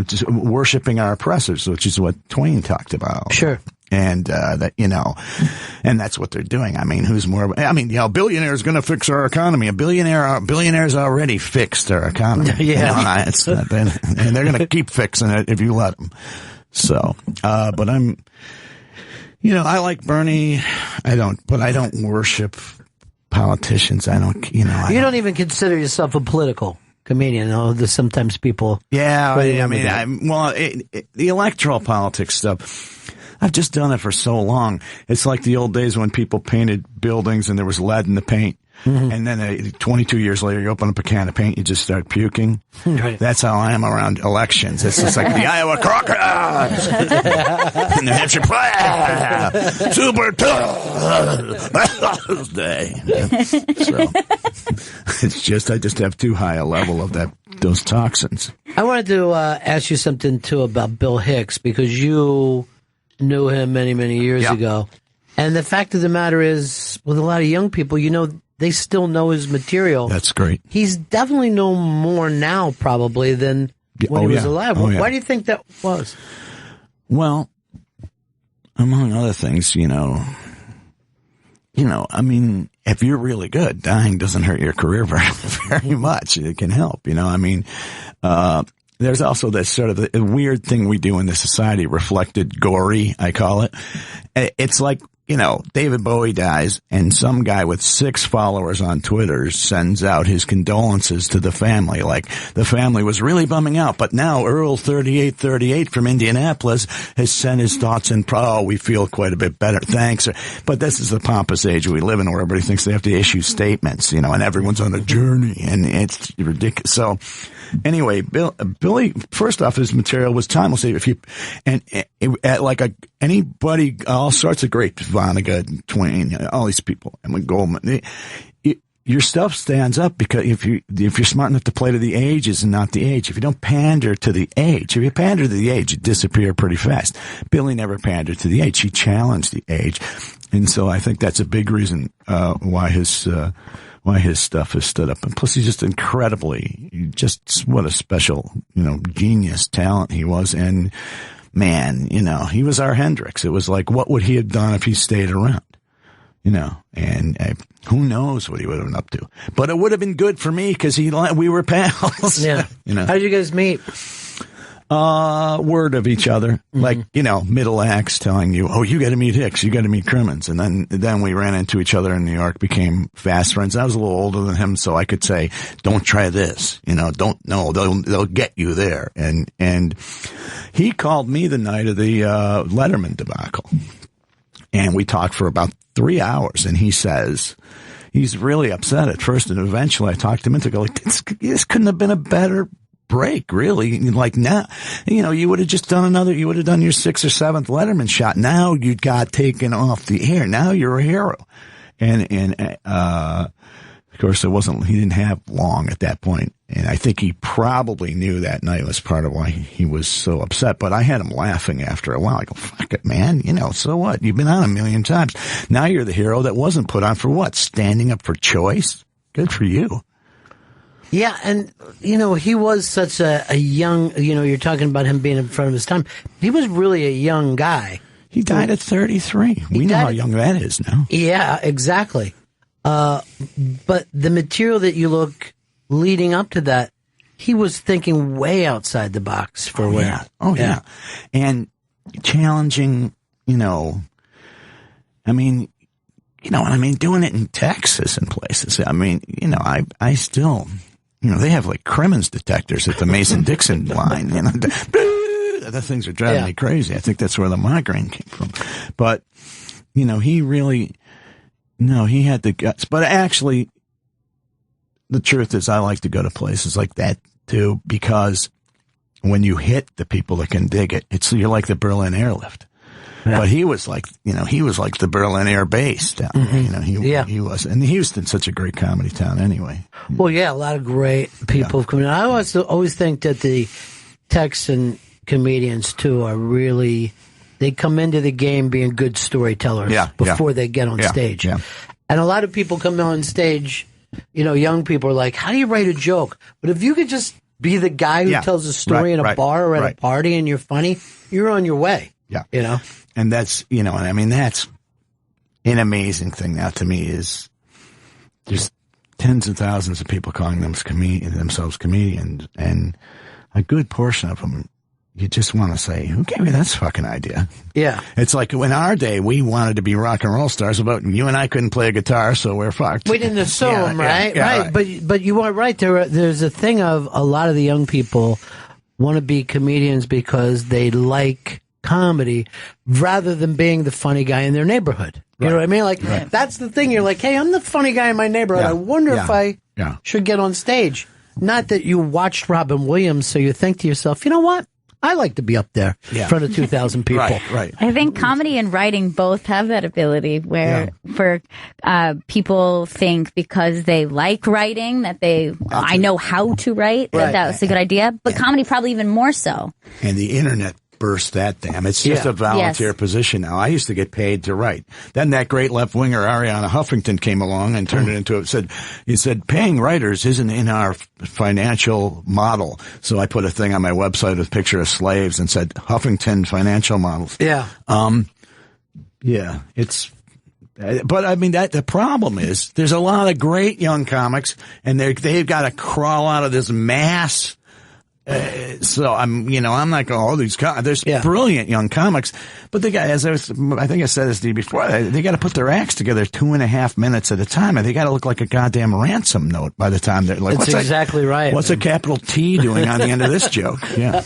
just worshiping our oppressors, which is what Twain talked about. Sure. And, and that's what they're doing. I mean, a billionaire is going to fix our economy. Billionaires already fixed our economy. Yeah. It's not, and they're going to keep fixing it if you let them. So, but I like Bernie. I don't worship politicians. I don't, You don't even consider yourself a political comedian, there's sometimes people. Yeah, the electoral politics stuff. I've just done it for so long. It's like the old days when people painted buildings and there was lead in the paint. Mm-hmm. And then 22 years later, you open up a can of paint, you just start puking. Right. That's how I am around elections. It's just like the Iowa Crocodiles, New Hampshire Super Tuesday. So it's just I just have too high a level of those toxins. I wanted to ask you something too about Bill Hicks because you knew him many, many years ago. And the fact of the matter is, with a lot of young people, they still know his material. That's great. He's definitely known more now, probably, than when he was alive. Why do you think that was? Well, among other things, I mean, if you're really good, dying doesn't hurt your career very much. It can help, there's also this sort of a weird thing we do in the society, reflected gory, I call it. It's like, David Bowie dies and some guy with 6 followers on Twitter sends out his condolences to the family. Like the family was really bumming out, but now Earl 3838 from Indianapolis has sent his thoughts and we feel quite a bit better. Thanks. But this is the pompous age we live in where everybody thinks they have to issue statements, and everyone's on a journey and it's ridiculous. So anyway, Billy, first off, his material was timeless. Anybody, all sorts of great, Vonnegut, Twain, all these people, and Goldman, your stuff stands up because if you're smart enough to play to the ages and not the age. If you don't pander to the age, if you pander to the age, you disappear pretty fast. Billy never pandered to the age. He challenged the age. And so I think that's a big reason, why his why his stuff has stood up. And plus, he's just what a special, genius talent he was. And man, he was our Hendrix. It was like, what would he have done if he stayed around? And who knows what he would have been up to. But it would have been good for me because we were pals. Yeah. How did you guys meet? Word of each other. Like, middle acts telling you, oh, you got to meet Hicks, you got to meet Crimmins. And then we ran into each other in New York, became fast friends. I was a little older than him, so I could say, don't try this, they'll get you there. And he called me the night of the Letterman debacle. And we talked for about 3 hours, and he says he's really upset at first, and eventually I talked him into go like, this couldn't have been a better break, really. Like now, you would have just done you would have done your 6th or 7th Letterman shot. Now you got taken off the air. Now you're a hero. And of course he didn't have long at that point. And I think he probably knew that night was part of why he was so upset. But I had him laughing after a while. I go, fuck it, man. So what? You've been on a million times. Now you're the hero that wasn't put on for what? Standing up for choice? Good for you. Yeah, and, he was such a young, you're talking about him being in front of his time. He was really a young guy. He died at 33. We know how young that is now. Yeah, exactly. But the material that you look leading up to that, he was thinking way outside the box for women. Oh, yeah. And challenging, doing it in Texas and places. I still, they have like Crimmins detectors at the Mason-Dixon line. The things are driving me crazy. I think that's where the migraine came from. But, he really, he had the guts. But actually, the truth is I like to go to places like that too, because when you hit the people that can dig it, you're like the Berlin Airlift. Yeah. But he was like, the Berlin Air Base down there. He was. And Houston's such a great comedy town anyway. Well, yeah, a lot of great people have come in. I always think that the Texan comedians too are really, they come into the game being good storytellers before they get on stage. Yeah. And a lot of people come on stage, young people are like, how do you write a joke? But if you could just be the guy who tells a story in a bar or at a party and you're funny, you're on your way. Yeah. And that's, that's an amazing thing now to me is there's tens of thousands of people calling themselves comedians, and a good portion of them, you just want to say, who gave you that fucking idea? Yeah. It's like in our day, we wanted to be rock and roll stars, but you and I couldn't play a guitar, so we're fucked. We didn't assume, right? Right. But you are right. There's a thing of a lot of the young people want to be comedians because they like comedy rather than being the funny guy in their neighborhood. You know what I mean? Like, that's the thing. You're like, hey, I'm the funny guy in my neighborhood. I wonder if I should get on stage. Not that you watched Robin Williams, so you think to yourself, you know what? I like to be up there in front of 2,000 people. Right. I think comedy and writing both have that ability where for people think because they like writing that I know how to write, that's a good idea. But comedy probably even more so. And the internet burst that damn. It's just a volunteer position now. I used to get paid to write. Then that great left winger Ariana Huffington came along and turned it into he said paying writers isn't in our financial model. So I put a thing on my website with a picture of slaves and said Huffington financial models. Yeah. It's but I mean the problem is there's a lot of great young comics and they've got to crawl out of this mass. So I'm not going, these there's brilliant young comics, but they got, I think I said this to you before, they got to put their acts together 2.5 minutes at a time, and they got to look like a goddamn ransom note by the time they're like, that's exactly right. What's a capital T doing on the end of this joke? Yeah.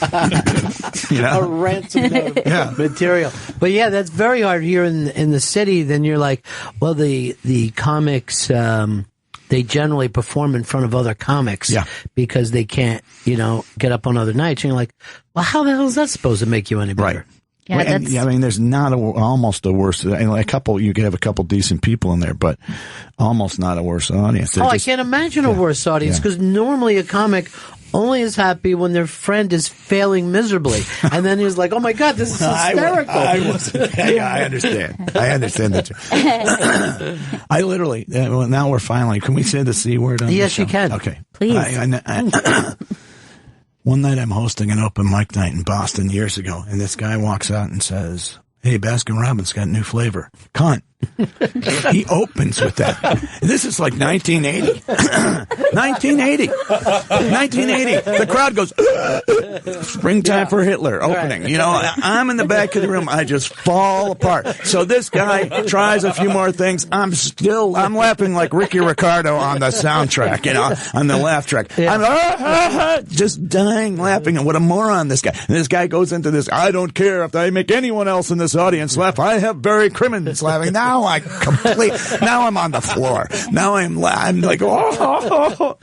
A ransom note material. But that's very hard here in the city. Then you're like, well, the comics, they generally perform in front of other comics because they can't, get up on other nights. And you're like, well, how the hell is that supposed to make you any better? Right. I mean, there's not almost a worse, you could have a couple decent people in there, but almost not a worse audience. I can't imagine a worse audience because normally a comic only is happy when their friend is failing miserably. And then he's like, oh my God, this is hysterical. I understand. I understand that. I literally, well, now we're finally, can we say the C word on Yes, the show? you can. Okay. Please. One night I'm hosting an open mic night in Boston years ago, and this guy walks out and says, hey, Baskin-Robbins got new flavor. Cunt. He opens with that. This is like 1980. 1980. 1980. The crowd goes, springtime for Hitler opening. Right. You know, I'm in the back of the room. I just fall apart. So this guy tries a few more things. I'm laughing like Ricky Ricardo on the soundtrack, you know, on the laugh track. Yeah. I'm just dying laughing. And what a moron this guy. And this guy goes into this, I don't care if I make anyone else in this audience laugh. I have Barry Crimmins laughing. Now I'm on the floor. Now I'm like, oh.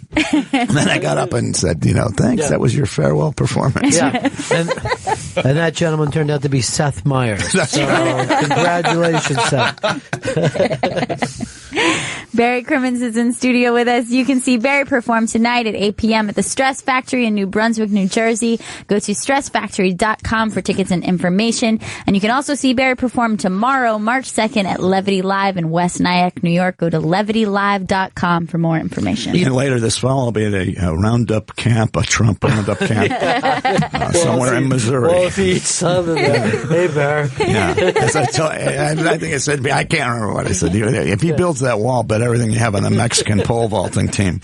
And then I got up and said, you know, thanks. That was your farewell performance. Yeah. And that gentleman turned out to be Seth Meyers. So, congratulations, Seth. Barry Crimmins is in studio with us. You can see Barry perform tonight at 8 p.m. at the Stress Factory in New Brunswick, New Jersey. Go to stressfactory.com for tickets and information. And you can also see Barry perform tomorrow, March 2nd at Levity Live in West Nyack, New York. Go to levitylive.com for more information. And later this fall, I'll be at a Roundup camp, a Trump Roundup camp, somewhere in Missouri. Well, if you eat some of that. Hey, Bear. Yeah. As I think I said, I can't remember what I said. If he builds that wall, bet everything you have on the Mexican pole vaulting team.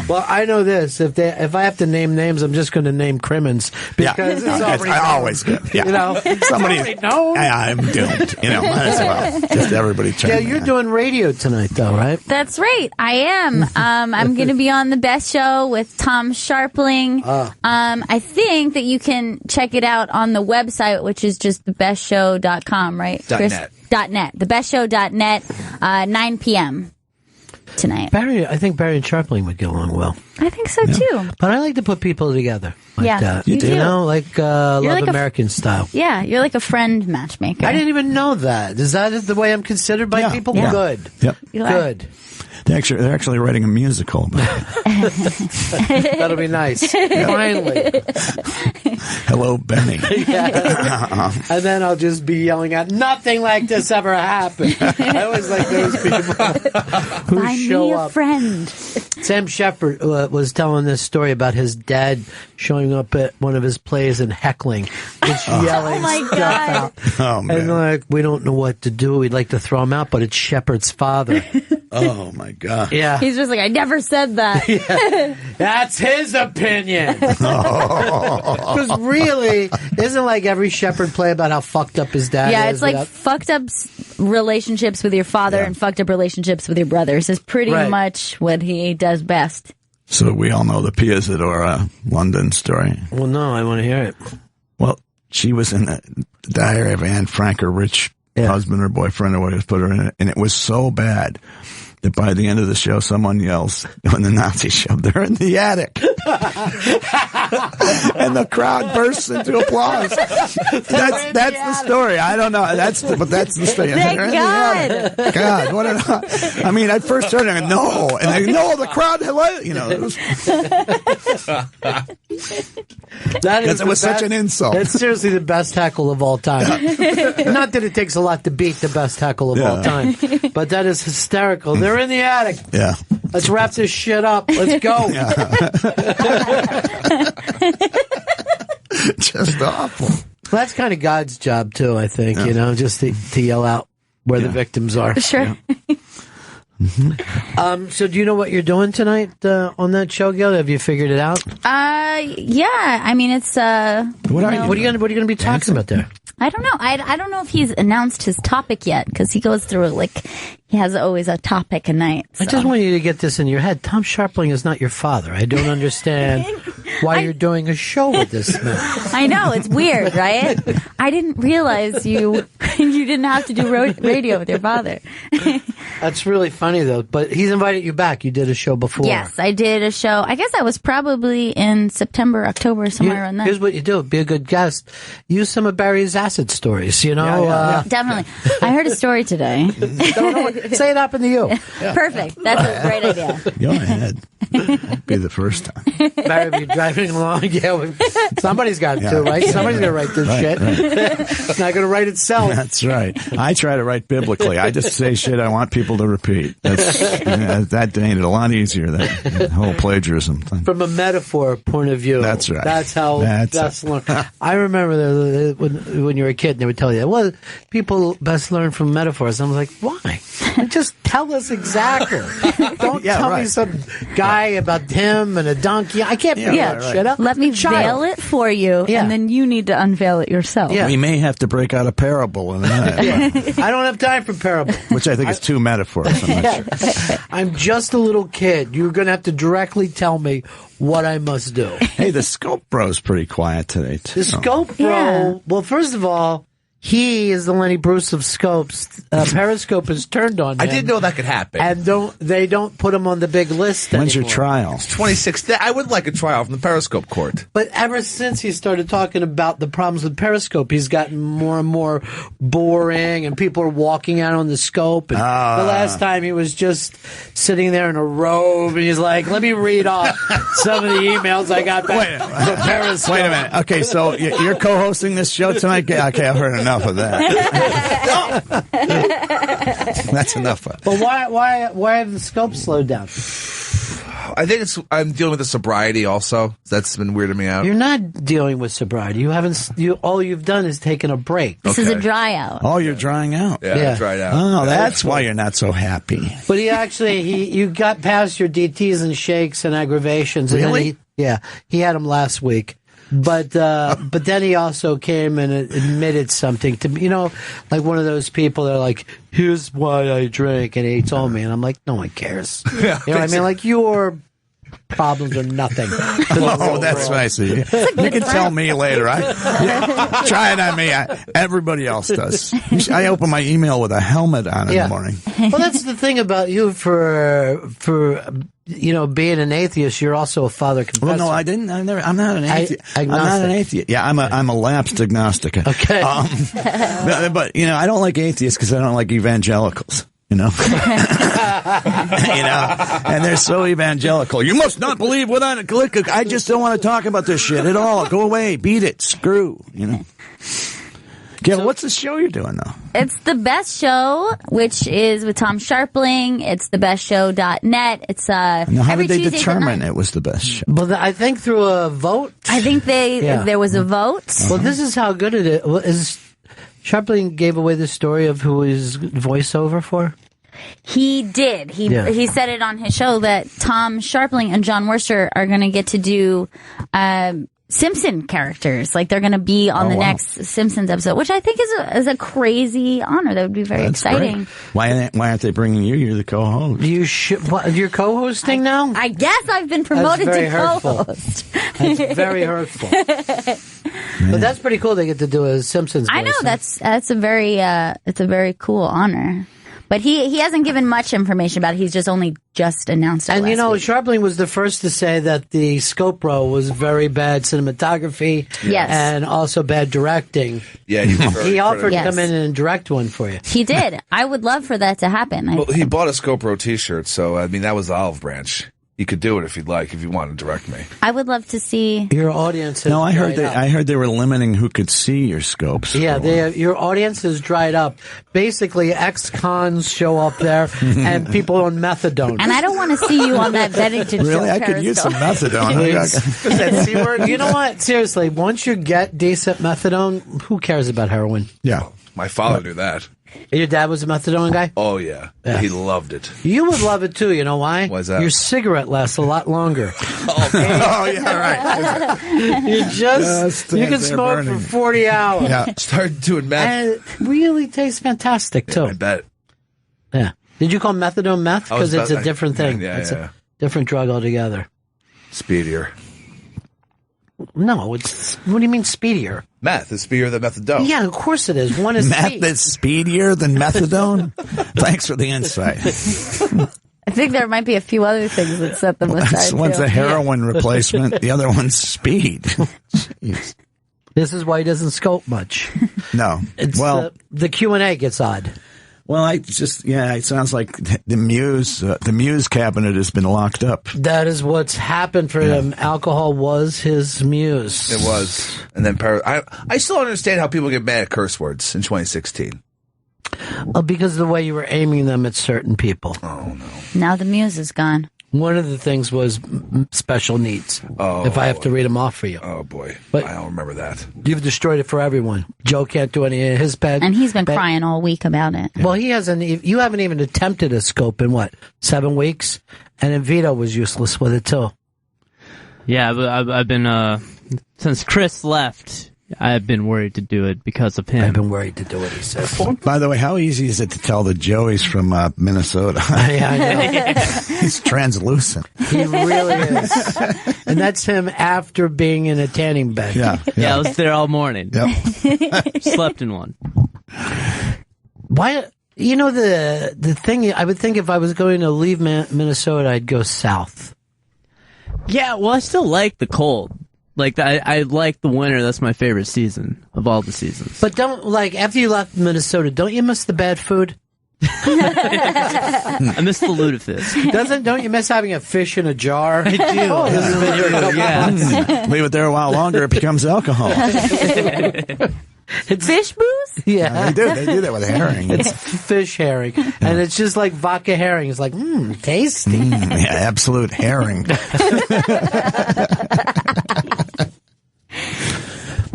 Well, I know this. If I have to name names, I'm just going to name Crimmins. Because it's already I always do. Yeah. You know, somebody knows. I'm doomed. You know, might as well. Just everybody check. Yeah, you're doing radio tonight, though, right? That's right. I am. I'm going to be on The Best Show with Tom Sharpling. I think that you can check it out on the website, which is just thebestshow.com, right? .net. .net. Thebestshow.net, 9 p.m. tonight. I think Barry and Sharpling would get along well. I think so, too. But I like to put people together like that. You do. You know, like Love American style. Yeah, you're like a friend matchmaker. I didn't even know that. Is that the way I'm considered by people? Yeah. Good. Yep. Good. They're actually writing a musical. That'll be nice. Finally. Hello, Benny. Yeah. And then I'll just be yelling out, nothing like this ever happened. I always like those people who Find show me a up. friend. Sam Shepard was telling this story about his dad showing up at one of his plays and heckling, just yelling my stuff God. out. Oh, man. And like, we don't know what to do. We'd like to throw him out, but it's Shepard's father. Oh, my God. Yeah. He's just like, I never said that. Yeah. That's his opinion. Because really, isn't like every Shepard play about how fucked up his dad is? Yeah, it's like fucked up relationships with your father and fucked up relationships with your brothers is pretty much what he does best. So we all know the Pia Zadora London story. Well, no, I want to hear it. Well, she was in the Diary of Anne Frank, her rich husband or boyfriend or whatever, put her in it, and it was so bad that by the end of the show, someone yells, when the Nazis shoved her in the attic. And the crowd bursts into applause. That's the story. I don't know. But that's the story. Thank God. God, what I mean, I first heard it, no. And they, no, the crowd, you know. It was such an insult. It's seriously the best tackle of all time. Not that it takes a lot to beat the best tackle of all time, but that is hysterical. They're in the attic. Yeah. Let's wrap this shit up. Let's go. Just awful. Well, that's kind of God's job, too, I think, you know, just to yell out where the victims are. Sure. Yeah. So do you know what you're doing tonight on that show, Gail? Have you figured it out? Yeah. I mean, it's What are you going to be talking about there? I don't know. I don't know if he's announced his topic yet because he goes through he has always a topic a night. So. I just want you to get this in your head. Tom Sharpling is not your father. I don't understand why you're doing a show with this man. I know, it's weird, right? I didn't realize you didn't have to do radio with your father. That's really funny, though. But he's invited you back. You did a show before. Yes, I did a show. I guess I was probably in September, October, somewhere around that. Here's what you do. Be a good guest. Use some of Barry's acid stories, you know? Yeah. Definitely. I heard a story today. Say it happened to you. Yeah. Perfect. That's a great idea. Go ahead. won't be the first time. Better be driving along. Yeah, somebody's got to, right? Somebody's going to write this shit. It's not going to write itself. That's right. I try to write biblically. I just say shit I want people to repeat. That made it a lot easier, that whole plagiarism thing. From a metaphor point of view. That's right. That's how that's learned. I remember when you were a kid, they would tell you, well, people best learn from metaphors. I was like, why? Just tell us exactly. Don't tell me some guy about him and a donkey. I can't make that shit up. Let me veil it for you, and then you need to unveil it yourself. Yeah. We may have to break out a parable in a minute. I don't have time for parables. Which I think is two metaphors. I'm not sure. I'm just a little kid. You're going to have to directly tell me what I must do. Hey, the Scope Bro's pretty quiet today, too. The Scope Bro, well, first of all, he is the Lenny Bruce of Scopes. Periscope is turned on him. I didn't know that could happen. And they don't put him on the big list anymore. When's your trial? It's 26. I would like a trial from the Periscope court. But ever since he started talking about the problems with Periscope, he's gotten more and more boring, and people are walking out on the scope. And the last time he was just sitting there in a robe, and he's like, let me read off some of the emails I got back from Periscope. Wait a minute. Okay, so you're co-hosting this show tonight? Okay, I've heard enough of that. That's enough. Well, why have the scopes slowed down? I think I'm dealing with the sobriety also. That's been weirding me out. You're not dealing with sobriety. You haven't. All you've done is taken a break. This is a dry out. Oh, you're drying out. Yeah. Dried out. Oh, that's why you're not so happy. But you got past your DTs and shakes and aggravations. Really? And he had them last week. But then he also came and admitted something to me. Like one of those people that are like, here's why I drink, and he told me, and I'm like, no one cares. Yeah, you know what I mean? Like, your problems are nothing. Oh, that's nice of you. You can tell me later. Try it on me. Everybody else does. I open my email with a helmet on in the morning. Well, that's the thing about you for being an atheist. You're also a father confessor. Well, no, I didn't. I'm not an atheist. I'm not an atheist. Yeah, I'm a lapsed agnostic. Okay. But I don't like atheists because I don't like evangelicals. And they're so evangelical. You must not believe without a click. I just don't want to talk about this shit at all. Go away. Beat it. Screw. Gail, what's the show you're doing, though? It's The Best Show, which is with Tom Sharpling. It's thebestshow.net. It's now, how did they determine it was the best show? Well, I think through a vote. I think there was a vote. Well, this is how good it is. Sharpling gave away the story of who his voiceover for? He did. He said it on his show that Tom Sharpling and John Worcester are going to get to do Simpson characters. Like, they're going to be on the next Simpsons episode, which I think is a crazy honor. That would be very exciting. Great. Why aren't they bringing you? You're the co-host. You're co-hosting now? I guess I've been promoted to co-host. That's very hurtful. But that's pretty cool. They get to do a Simpsons voice. I know that's a very it's a very cool honor. But he hasn't given much information about it. He's just announced it. And week. Sharpling was the first to say that the Scope Bro was very bad cinematography. Yes. And also bad directing. Yeah, he offered to come in and direct one for you. He did. I would love for that to happen. Well, he bought a Scope Bro t-shirt, so that was the olive branch. You could do it if you'd like, if you want to direct me. I would love to see your audience. No, I heard they were limiting who could see your scopes. Yeah, your audience has dried up. Basically, ex-cons show up there and people on methadone. And I don't want to see you on that Bennington show. Really, I could use some methadone. Is that C word? You know what? Seriously, once you get decent methadone, who cares about heroin? Yeah, my father knew that. Your dad was a methadone guy? Oh, yeah. He loved it. You would love it, too. You know why? Why's that? Your cigarette lasts a lot longer. Yeah, right. You can smoke for 40 hours. Yeah. Start doing meth. And it really tastes fantastic, too. I bet. Yeah. Did you call methadone meth? Because it's a different thing. It's a different drug altogether. Speedier. No, what do you mean speedier? Meth is speedier than methadone. Yeah, of course it is. One is meth is speedier than methadone. Thanks for the insight. I think there might be a few other things that set them aside. One's a heroin replacement. The other one's speed. Jeez. This is why he doesn't scope much. No. The Q&A gets odd. Well, it sounds like the Muse cabinet has been locked up. That is what's happened for him. Alcohol was his muse. It was. And then I still don't understand how people get mad at curse words in 2016. Because of the way you were aiming them at certain people. Oh, no. Now the muse is gone. One of the things was special needs. Oh. If I have to read them off for you. Oh, boy. But I don't remember that. You've destroyed it for everyone. Joe can't do any of his bed. And he's been crying all week about it. Well, he hasn't. You haven't even attempted a scope in, 7 weeks? And then Vito was useless with it, too. Yeah, but I've been, since Chris left, I've been worried to do it because of him. I've been worried to do it, he says. By the way, how easy is it to tell the Joey's from Minnesota? Yeah, I know. He's translucent. He really is. And that's him after being in a tanning bed. Yeah, I was there all morning. Yep. Slept in one. Why? You know, the thing, I would think if I was going to leave Minnesota, I'd go south. Yeah, well, I still like the cold. Like, I like the winter. That's my favorite season of all the seasons. But after you left Minnesota, don't you miss the bad food? I miss the lutefisk. Don't you miss having a fish in a jar? I do. Oh, this has been here a couple months. Leave it there a while longer, it becomes alcohol. Fish booze? Yeah. They do that with herring. It's fish herring. And it's just like vodka herring. It's like, tasty. Yeah, absolute herring.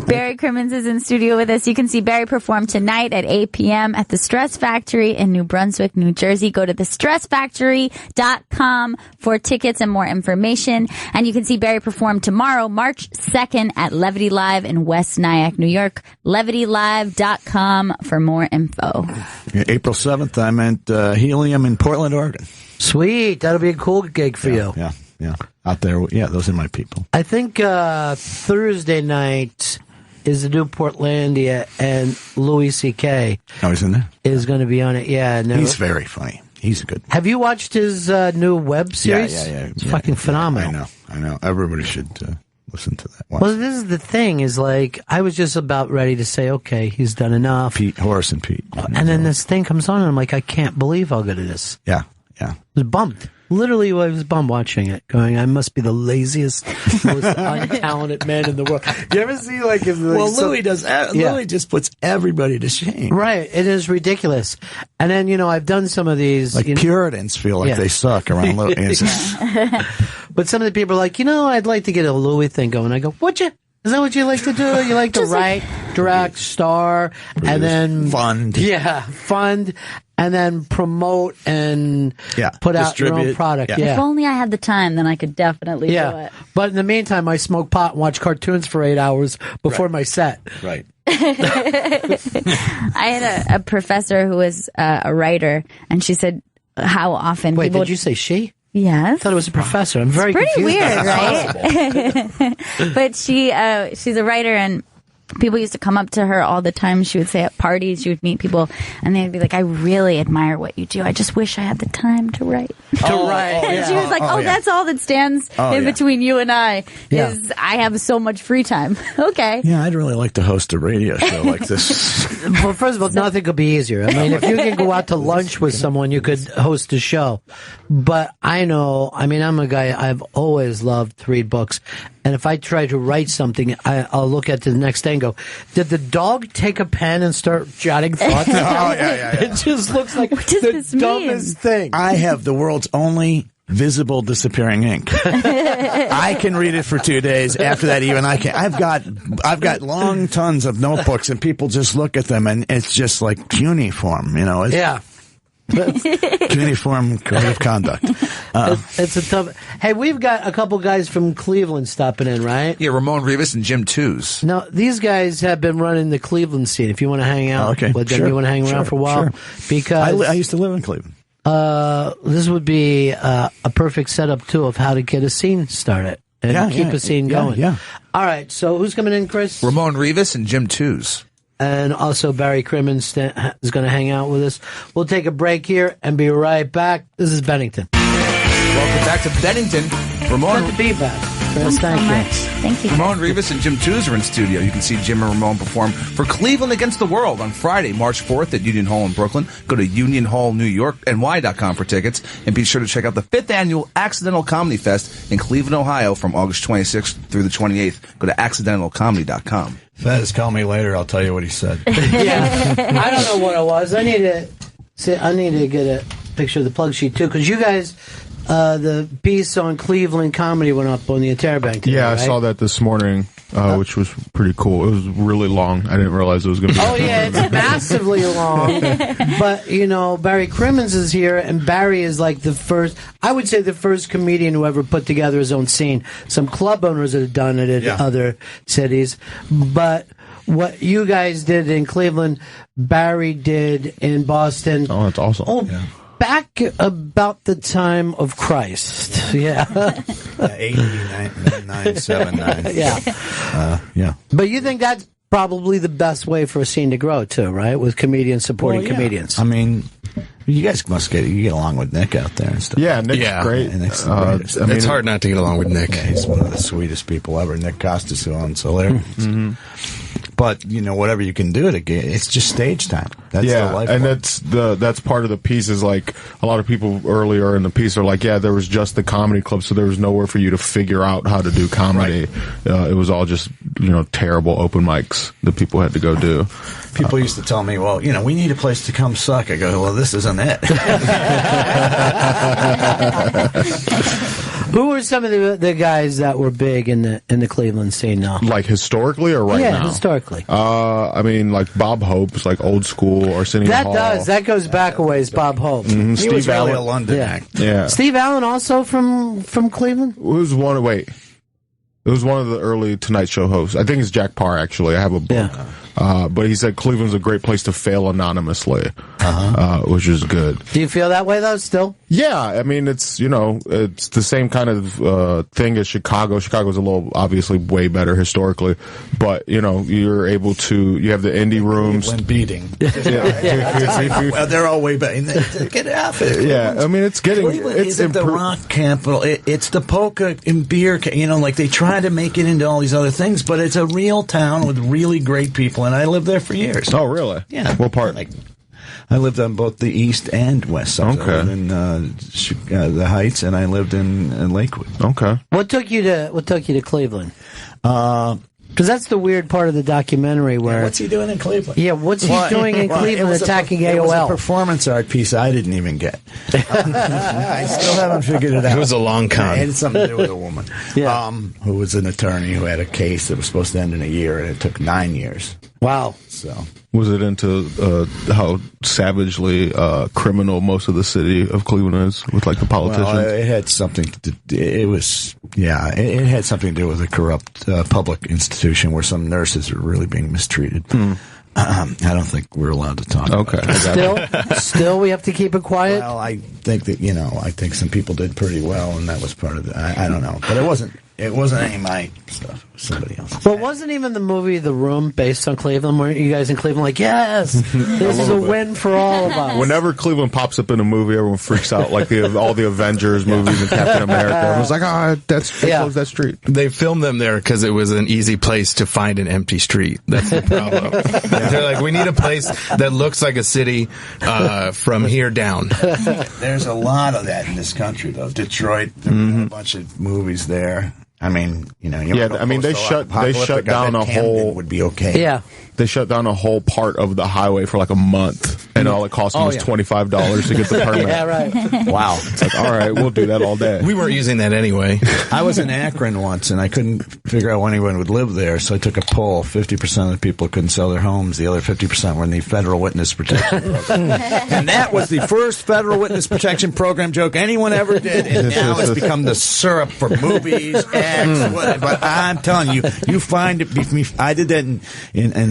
Barry Crimmins is in studio with us. You can see Barry perform tonight at 8 p.m. at the Stress Factory in New Brunswick, New Jersey. Go to thestressfactory.com for tickets and more information. And you can see Barry perform tomorrow, March 2nd at Levity Live in West Nyack, New York. LevityLive.com for more info. Yeah, April 7th, I'm at Helium in Portland, Oregon. Sweet. That'll be a cool gig for you. Yeah. Out there. Yeah, those are my people. I think Thursday night is the new Portlandia, and Louis C.K. Oh, he's in there? Is going to be on it, yeah. No. He's very funny. He's good. Have you watched his new web series? Yeah. It's fucking phenomenal. I know. Everybody should listen to that. Well, this is the thing, is I was just about ready to say, okay, he's done enough. Horace and Pete. And then this thing comes on, and I'm like, I can't believe how good it is. Yeah. I was bummed. Literally, I was bummed watching it, going, I must be the laziest, most untalented man in the world. You ever see, Louis does. Louis just puts everybody to shame. Right. It is ridiculous. And then, I've done some of these. Puritans feel like they suck around Louis. But some of the people are like, I'd like to get a Louis thing going. I go, would you? Is that what you like to do? You like to write, direct, star, and then fund. Yeah, fund, and then promote and put out your own product. Yeah. If only I had the time, then I could definitely do it. But in the meantime, I smoke pot and watch cartoons for 8 hours before my set. Right. I had a professor who was a writer, and she said how often Wait, people did you say she? Yes. I thought it was a professor. I'm very pretty confused. Weird, right? But she's a writer, and people used to come up to her all the time. She would say at parties, she would meet people, and they'd be like, I really admire what you do. I just wish I had the time to write. And she was like, that's all that stands in between you and I, is I have so much free time. Okay. Yeah, I'd really like to host a radio show like this. Well, first of all, nothing could be easier. I mean, if you can go out to lunch with someone, you could host a show. But I'm a guy, I've always loved to read books. And if I try to write something, I'll look at the next day and go, did the dog take a pen and start jotting thoughts? It just looks like the dumbest thing. I have the world's only visible disappearing ink. I can read it for 2 days. After that, even I can't. I've got long tons of notebooks, and people just look at them, and it's just like cuneiform, Uniform code of conduct. It's a tough. Hey, we've got a couple guys from Cleveland stopping in, right? Yeah, Ramon Rivas and Jim Twos. Now, these guys have been running the Cleveland scene. If you want to hang out with them, you want to hang around for a while. Sure. Because I used to live in Cleveland. This would be a perfect setup, too, of how to get a scene started and keep a scene going. Yeah. All right, so who's coming in, Chris? Ramon Rivas and Jim Twos. And also Barry Crimmins is going to hang out with us. We'll take a break here and be right back. This is Bennington. Welcome back to Bennington. Good to be back. Chris, thank you. Thank you. Ramon Rivas and Jim Tooze are in studio. You can see Jim and Ramon perform for Cleveland Against the World on Friday, March 4th at Union Hall in Brooklyn. Go to unionhallnewyorkny.com for tickets. And be sure to check out the 5th annual Accidental Comedy Fest in Cleveland, Ohio from August 26th through the 28th. Go to accidentalcomedy.com. Fez, call me later. I'll tell you what he said. Yeah. I don't know what it was. I need to get a picture of the plug sheet, too, because you guys... the piece on Cleveland comedy went up on the Interbank today, Yeah, I right? saw that this morning, which was pretty cool. It was really long. I didn't realize it was going to be. Oh, yeah, it's massively long. But, Barry Crimmins is here, and Barry is like the first comedian who ever put together his own scene. Some club owners have done it in other cities. But what you guys did in Cleveland, Barry did in Boston. Oh, that's awesome. Oh, yeah. Back about the time of Christ. Yeah. 8979. Yeah. But you think that's probably the best way for a scene to grow, too, right? With comedians supporting comedians. I mean, you guys you get along with Nick out there and stuff. Yeah, Nick's great. And Nick's the greatest. It's hard not to get along with Nick. Yeah, he's one of the sweetest people ever. Nick Costas, who owns Hilarious. Mm-hmm. But whatever you can do to get, it's just stage time. That's the life. And that's part of the piece. Is like a lot of people earlier in the piece are like, there was just the comedy club, so there was nowhere for you to figure out how to do comedy. Right. It was all just terrible open mics that people had to go do. People used to tell me, well, we need a place to come suck. I go, well, this isn't it. Who were some of the guys that were big in the Cleveland scene now? Like historically or now? Yeah, historically. I mean, like Bob Hope's like old school, Arsenio Hall. That goes back a ways, Bob Hope. Mm-hmm. He was really a London act. Yeah. Steve Allen also from Cleveland? It was one of the early Tonight Show hosts. I think it's Jack Parr, actually. I have a book. Yeah. But he said Cleveland's a great place to fail anonymously, which is good. Do you feel that way, though, still? Yeah, I mean, it's the same kind of thing as Chicago. Chicago's a little, obviously, way better historically, but, you're able to, you have the indie rooms. When beating. Well, they're all way better. Get off it. Yeah, I mean, it's getting... Cleveland isn't the rock capital. It's the polka and beer, like they try to make it into all these other things, but it's a real town with really great people, and I lived there for years. Oh, really? Yeah. What part? I lived on both the east and west side. Okay. I lived in the Heights, and I lived in Lakewood. Okay. What took you to Cleveland? Because that's the weird part of the documentary where... what's he doing in Cleveland? Yeah, what's he doing in Cleveland attacking AOL? It was a performance art piece I didn't even get. I still haven't figured it out. It was a long con. It had something to do with a woman who was an attorney who had a case that was supposed to end in a year, and it took 9 years. Wow. So was it into how savagely criminal most of the city of Cleveland is with like the politicians? Well, it had something to it had something to do with a corrupt public institution where some nurses were really being mistreated. I don't think we're allowed to talk about it. Still, we have to keep it quiet? Well, I think that, I think some people did pretty well, and that was part of it. I don't know. But it wasn't any of my stuff. It was somebody else. Well, wasn't even the movie The Room based on Cleveland? Weren't you guys in Cleveland like, yes, this is a win for all of us? Whenever Cleveland pops up in a movie, everyone freaks out, like all the Avengers movies and Captain America. Everyone's like, they closed that street. They filmed them there because it was an easy place to find an empty street. That's the problem. They're like, we need a place that looks like a city from here down. There's a lot of that in this country, though. Detroit, there were a bunch of movies there. I mean, they shut down a whole. Would be okay. Yeah. They shut down a whole part of the highway for like a month, and all it cost them was $25 to get the permit. Yeah, right. Wow. It's like, all right, we'll do that all day. We weren't using that anyway. I was in Akron once, and I couldn't figure out when anyone would live there, so I took a poll. 50% of the people couldn't sell their homes. The other 50% were in the Federal Witness Protection Program. And that was the first Federal Witness Protection Program joke anyone ever did, and now it's become the syrup for movies, ads, whatever. But I'm telling you, you find it. I did that in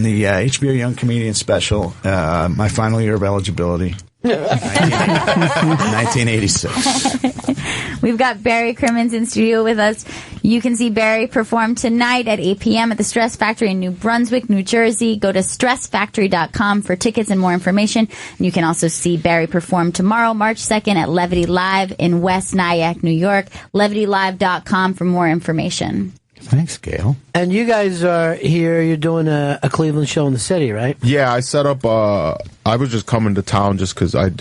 the HBO Young Comedian special, my final year of eligibility. 1986. We've got Barry Crimmins in studio with us. You can see Barry perform tonight at 8 p.m. at the Stress Factory in New Brunswick, New Jersey. Go to stressfactory.com for tickets and more information. And you can also see Barry perform tomorrow, March 2nd at Levity Live in West Nyack, New York. LevityLive.com for more information. Thanks, Gail. And you guys are here. You're doing a Cleveland show in the city, right? Yeah, I set up. I was just coming to town just because I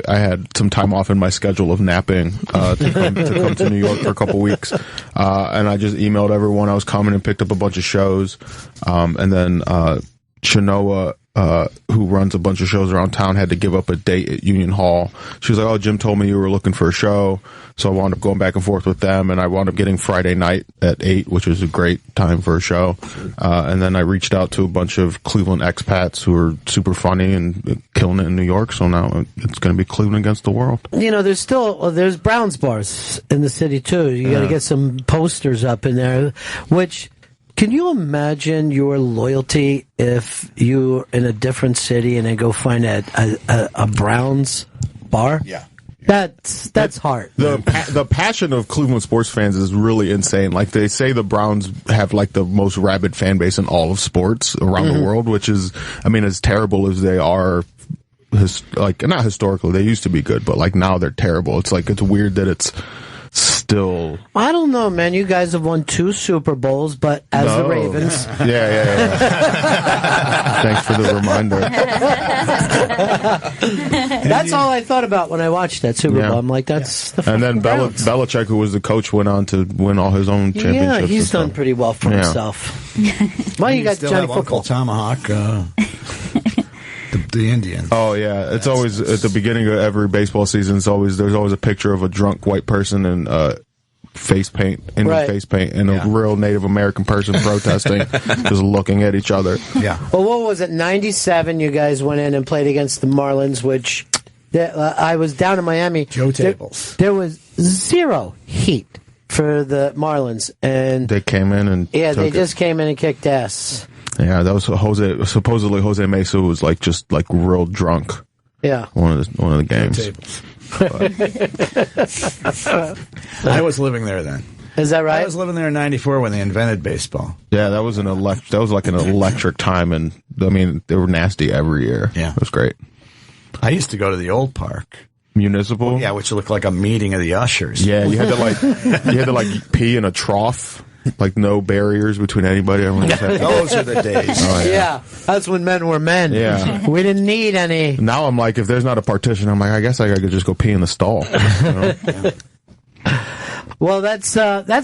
had some time off in my schedule of napping to come to New York for a couple weeks, and I just emailed everyone I was coming and picked up a bunch of shows, and then Chenoa, who runs a bunch of shows around town, had to give up a date at Union Hall. She was like, "Oh, Jim told me you were looking for a show," so I wound up going back and forth with them, and I wound up getting Friday night at 8, which was a great time for a show. And then I reached out to a bunch of Cleveland expats who are super funny and killing it in New York. So now it's going to be Cleveland against the world. You know, there's Browns bars in the city too. You got to get some posters up in there. Which, can you imagine your loyalty if you're in a different city and then go find a Browns bar? Yeah. That's hard. The passion of Cleveland sports fans is really insane. Like, they say the Browns have like the most rabid fan base in all of sports around the world, which is, I mean, as terrible as they are, not historically, they used to be good, but like now they're terrible. It's like, it's weird that it's still. I don't know, man. You guys have won 2 Super Bowls, but as the Ravens. Yeah. Thanks for the reminder. That's all I thought about when I watched that Super Bowl. I'm like, that's the And then Browns. Belichick, who was the coach, went on to win all his own championships. Yeah, he's done pretty well for himself. Why you got still Johnny have Uncle Football? Tomahawk, the Indian. Oh yeah, it's always at the beginning of every baseball season. There's always a picture of a drunk white person and face paint, face paint, and a real Native American person protesting, just looking at each other. Yeah. Well, what was it? 97. You guys went in and played against the Marlins, which I was down in Miami. Joe Tables. There was zero heat for the Marlins, and they came in and they just came in and kicked ass. Yeah, that was supposedly Jose Mesa was just real drunk. Yeah. One of the games. I was living there then. Is that right? I was living there in '94 when they invented baseball. Yeah, that was like an electric time, and I mean, they were nasty every year. Yeah. It was great. I used to go to the old park. Municipal? Well, yeah, which looked like a meeting of the ushers. Yeah, you had to pee in a trough. Like, no barriers between anybody. Those are the days. Oh, yeah, that's when men were men. Yeah. We didn't need any. Now I'm like, if there's not a partition, I'm like, I guess I could just go pee in the stall. You know? Well, that's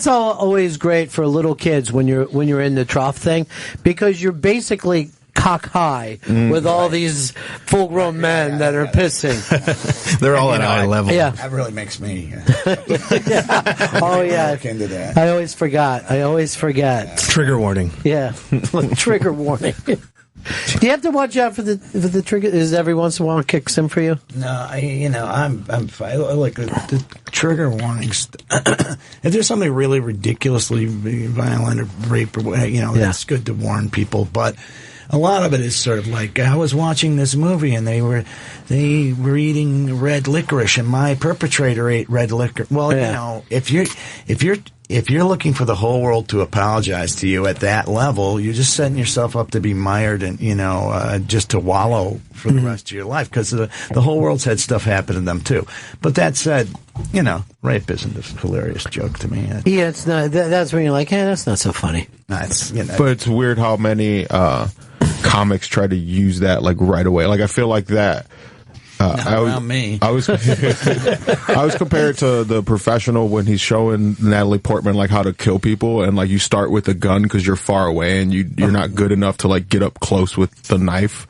always great for little kids when you're in the trough thing, because you're basically cock high with all these full-grown men that are pissing. They're all at eye level. Yeah. That really makes me. Oh, yeah. Look into that. I always forget. Trigger warning. Yeah. Trigger warning. Do you have to watch out for the trigger? Is every once in a while it kicks in for you? No, I'm fine. Like the trigger warnings. If there's something really ridiculously violent or rape or that's good to warn people. But a lot of it is sort of like, I was watching this movie and they were eating red licorice and my perpetrator ate red licorice. Well, if you're looking for the whole world to apologize to you at that level, you're just setting yourself up to be mired and, just to wallow for the rest of your life, because the whole world's had stuff happen to them too. But that said, rape isn't a hilarious joke to me. Yeah, it's not. That's when you're like, hey, that's not so funny. But it's weird how many comics try to use that right away. Like, I feel like that. I was compared to The Professional when he's showing Natalie Portman how to kill people, and you start with a gun because you're far away and you're not good enough to get up close with the knife.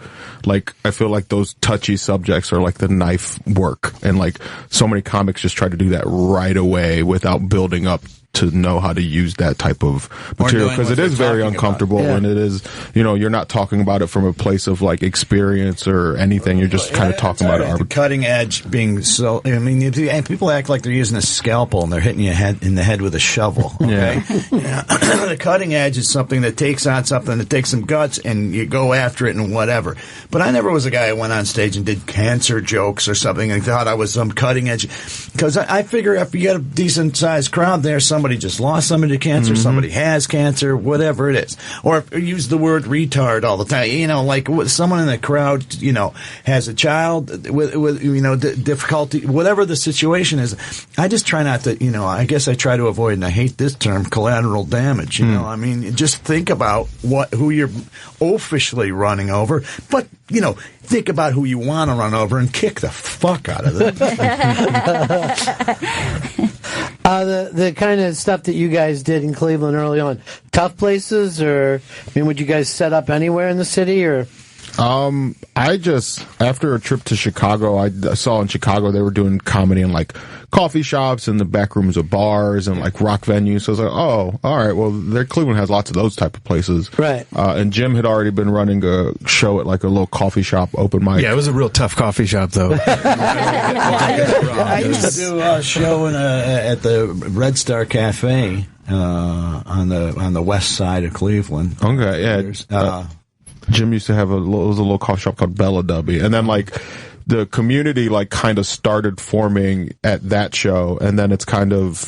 I feel like those touchy subjects are the knife work, and so many comics just try to do that right away without building up to know how to use that type of material, because it is very uncomfortable and it is, you're not talking about it from a place of like experience or anything. You're just kind of talking about it. The cutting edge being so, people act like they're using a scalpel and they're hitting you in the head with a shovel. Okay? The cutting edge is something that takes on something that takes some guts and you go after it and whatever. But I never was a guy who went on stage and did cancer jokes or something and thought I was some cutting edge. Because I figure if you got a decent sized crowd there, somebody just lost somebody to cancer, somebody has cancer, whatever it is. Or use the word retard all the time. Like someone in the crowd, has a child with difficulty, whatever the situation is. I just try not to, I guess I try to avoid, and I hate this term, collateral damage. I mean, just think about who you're officially running over, but, think about who you want to run over and kick the fuck out of them. The kind of stuff that you guys did in Cleveland early on, tough places, or would you guys set up anywhere in the city, or? I just, after a trip to Chicago, I saw in Chicago they were doing comedy in like coffee shops and the back rooms of bars and like rock venues. So I was like, oh, all right, well, Cleveland has lots of those type of places. Right. And Jim had already been running a show at like a little coffee shop open mic. Yeah, it was a real tough coffee shop though. I used to do a show at the Red Star Cafe, on the west side of Cleveland. Okay, yeah. Jim used to have a little coffee shop called Bella Dubby, and then like the community like kind of started forming at that show, and then it's kind of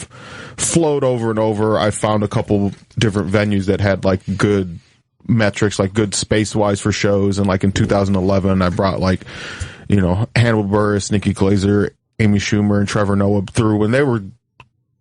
flowed over and over. I found a couple different venues that had like good metrics, like good space wise for shows, and like in 2011 I brought like Hannibal Buress, Nikki Glaser, Amy Schumer, and Trevor Noah through, and they were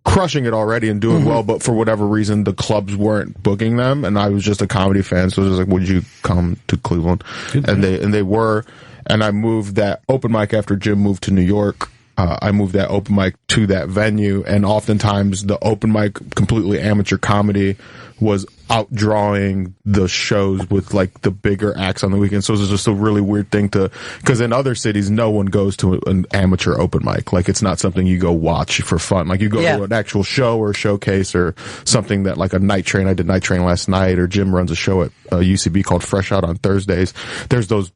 crushing it already and doing well, but for whatever reason the clubs weren't booking them, and I was just a comedy fan, so I was like, would you come to Cleveland? And they were, and I moved that open mic after Jim moved to New York. I moved that open mic to that venue, and oftentimes the open mic, completely amateur comedy, was outdrawing the shows with like the bigger acts on the weekend. So it was just a really weird thing because in other cities no one goes to an amateur open mic. Like it's not something you go watch for fun. Like you go to an actual show or showcase or something that like a Night Train. I did Night Train last night, or Jim runs a show at UCB called Fresh Out on Thursdays. There's those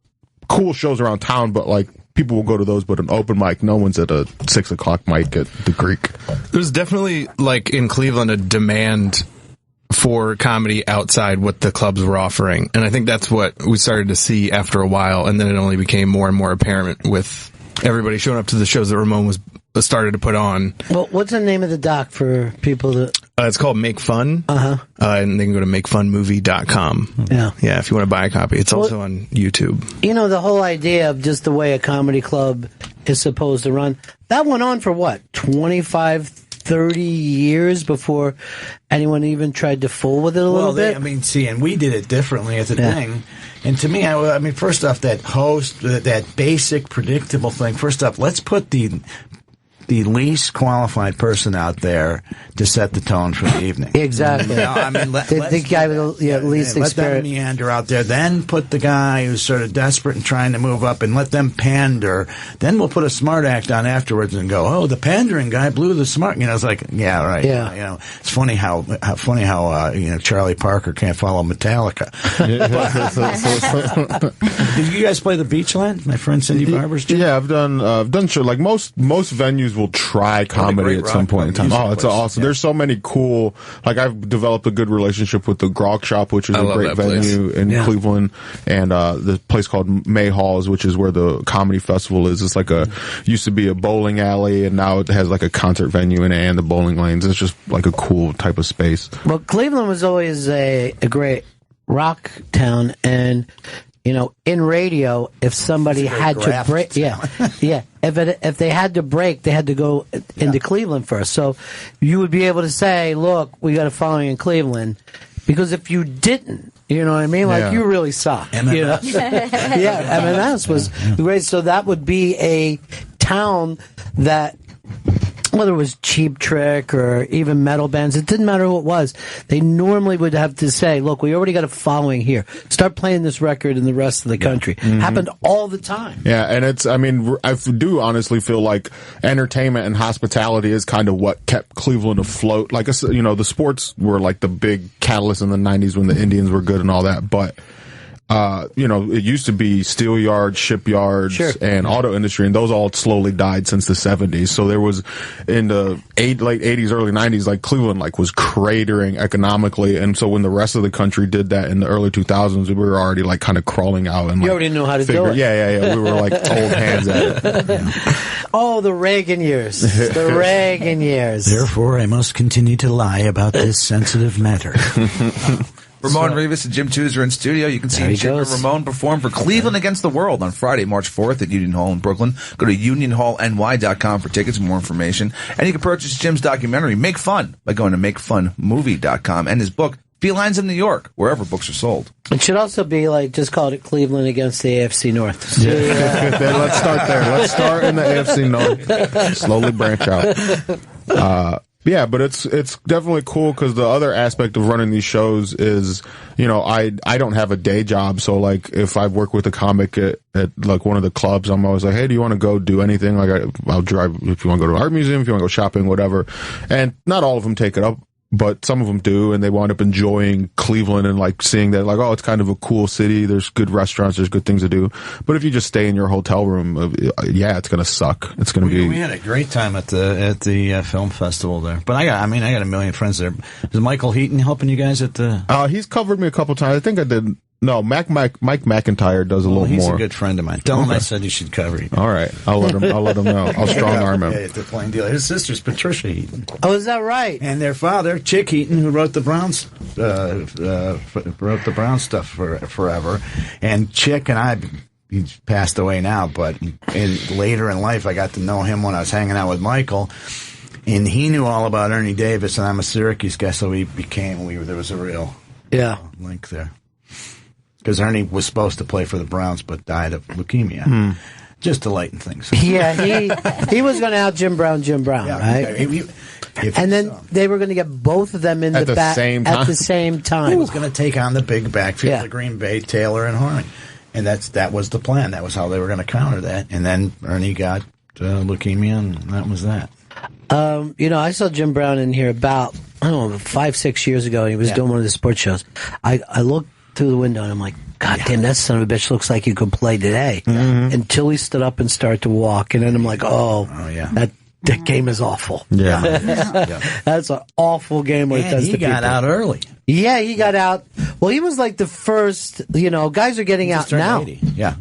cool shows around town, but like people will go to those, but an open mic, no one's at a 6 o'clock mic at the Greek. There's definitely like in Cleveland a demand for comedy outside what the clubs were offering. And I think that's what we started to see after a while, and then it only became more and more apparent with everybody showing up to the shows that Ramon was started to put on. Well, what's the name of the doc for people that... it's called Make Fun. And they can go to makefunmovie.com. Yeah, if you want to buy a copy. It's also on YouTube. The whole idea of just the way a comedy club is supposed to run, that went on for what, 25, 30 years before anyone even tried to fool with it a little bit? And we did it differently as a thing. And to me, I mean, first off, that host, that basic, predictable thing, first off, let's put the least qualified person out there to set the tone for the evening. Exactly. The guy with the least experience. Let them meander out there. Then put the guy who's sort of desperate and trying to move up, and let them pander. Then we'll put a smart act on afterwards and go, oh, the pandering guy blew the smart. It's like, yeah, right. Yeah. It's funny how Charlie Parker can't follow Metallica. Did you guys play the Beachland? My friend Cindy Barber's gym? Yeah, I've done show. Like most venues will try comedy at some point in time. Oh, it's awesome. There's so many cool, like I've developed a good relationship with the Grog Shop, which is a great venue in Cleveland, and the place called May Halls, which is where the comedy festival is. It's like used to be a bowling alley, and now it has like a concert venue in it and the bowling lanes. It's just like a cool type of space. Well, Cleveland was always a great rock town, and in radio, if somebody had to break, if they had to break, they had to go into Cleveland first. So you would be able to say, look, we got a following in Cleveland. Because if you didn't, you know what I mean? Like, you really suck. MMS. MMS was great. So that would be a town that whether it was Cheap Trick or even metal bands, it didn't matter who it was. They normally would have to say, look, we already got a following here. Start playing this record in the rest of the country. Happened all the time. Yeah, and I do honestly feel like entertainment and hospitality is kind of what kept Cleveland afloat. Like, the sports were like the big catalyst in the 90s when the Indians were good and all that, but it used to be steel yards, shipyards, and auto industry, and those all slowly died since the 70s. So there was, in the late 80s, early 90s, like Cleveland was cratering economically, and so when the rest of the country did that in the early 2000s, we were already kind of crawling out. And you already knew how to do it. Yeah. We were old hands at it. Oh, the Reagan years. The Reagan years. Therefore, I must continue to lie about this sensitive matter. Ramon Rivas and Jim Toozer in studio. You can see Jim and Ramon perform for Cleveland Against the World on Friday, March 4th at Union Hall in Brooklyn. Go to unionhallny.com for tickets and more information. And you can purchase Jim's documentary, Make Fun, by going to makefunmovie.com, and his book, Felines of New York, wherever books are sold. It should also be just call it Cleveland against the AFC North. Let's start there. Let's start in the AFC North. Slowly branch out. Yeah, but it's definitely cool because the other aspect of running these shows is, I don't have a day job. So if I work with a comic at one of the clubs, I'm always like, hey, do you want to go do anything? I'll drive if you want to go to an art museum, if you want to go shopping, whatever. And not all of them take it up, but some of them do, and they wind up enjoying Cleveland and seeing that it's kind of a cool city. There's good restaurants, there's good things to do. But if you just stay in your hotel room, it's going to suck. It's going to be. We had a great time at the film festival there. But I got a million friends there. Is Michael Heaton helping you guys at the? He's covered me a couple times. I think I did. No, Mike McIntyre does a little he's more. He's a good friend of mine. Tell him I said you should cover you. All right, I'll let him know. I'll strong arm him. It's a plain deal. His sister's Patricia Heaton. Oh, is that right? And their father, Chick Heaton, who wrote the Browns, stuff forever. And Chick and I, he's passed away now, but later in life, I got to know him when I was hanging out with Michael. And he knew all about Ernie Davis, and I'm a Syracuse guy, so there was a real link there. Because Ernie was supposed to play for the Browns, but died of leukemia. Just to lighten things. Yeah, he was going to out Jim Brown, right? And then they were going to get both of them in at the back at the same time. He was going to take on the big backfield of Green Bay, Taylor, and Horning. And that was the plan. That was how they were going to counter that. And then Ernie got leukemia, and that was that. I saw Jim Brown in here about, 5-6 years ago, and he was doing one of the sports shows. I looked through the window and I'm like, God damn, that son of a bitch looks like he could play today. Until he stood up and started to walk, and then I'm like, that game is awful. That's an awful game when it does to people. He got out early. Yeah, he got out. Well, he was like the first, guys are getting out now. 80. Yeah.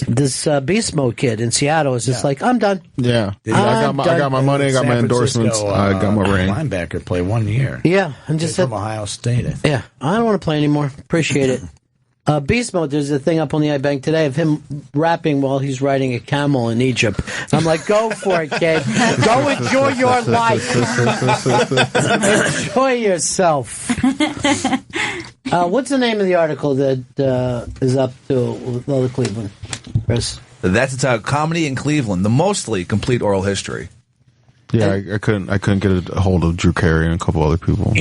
This Beast Mode kid in Seattle is just like, I'm done. Yeah. I got my money, I got my endorsements, I got my ring. Linebacker play 1 year. Yeah. And just from Ohio State. Yeah. I don't want to play anymore. Appreciate it. Beast Mode, there's a thing up on the iBank today of him rapping while he's riding a camel in Egypt. I'm like, go for it, kid. Go enjoy your life. Enjoy yourself. What's the name of the article that is up to the Cleveland, Chris? That's entitled Comedy in Cleveland, the mostly complete oral history. Yeah, I couldn't get a hold of Drew Carey and a couple other people.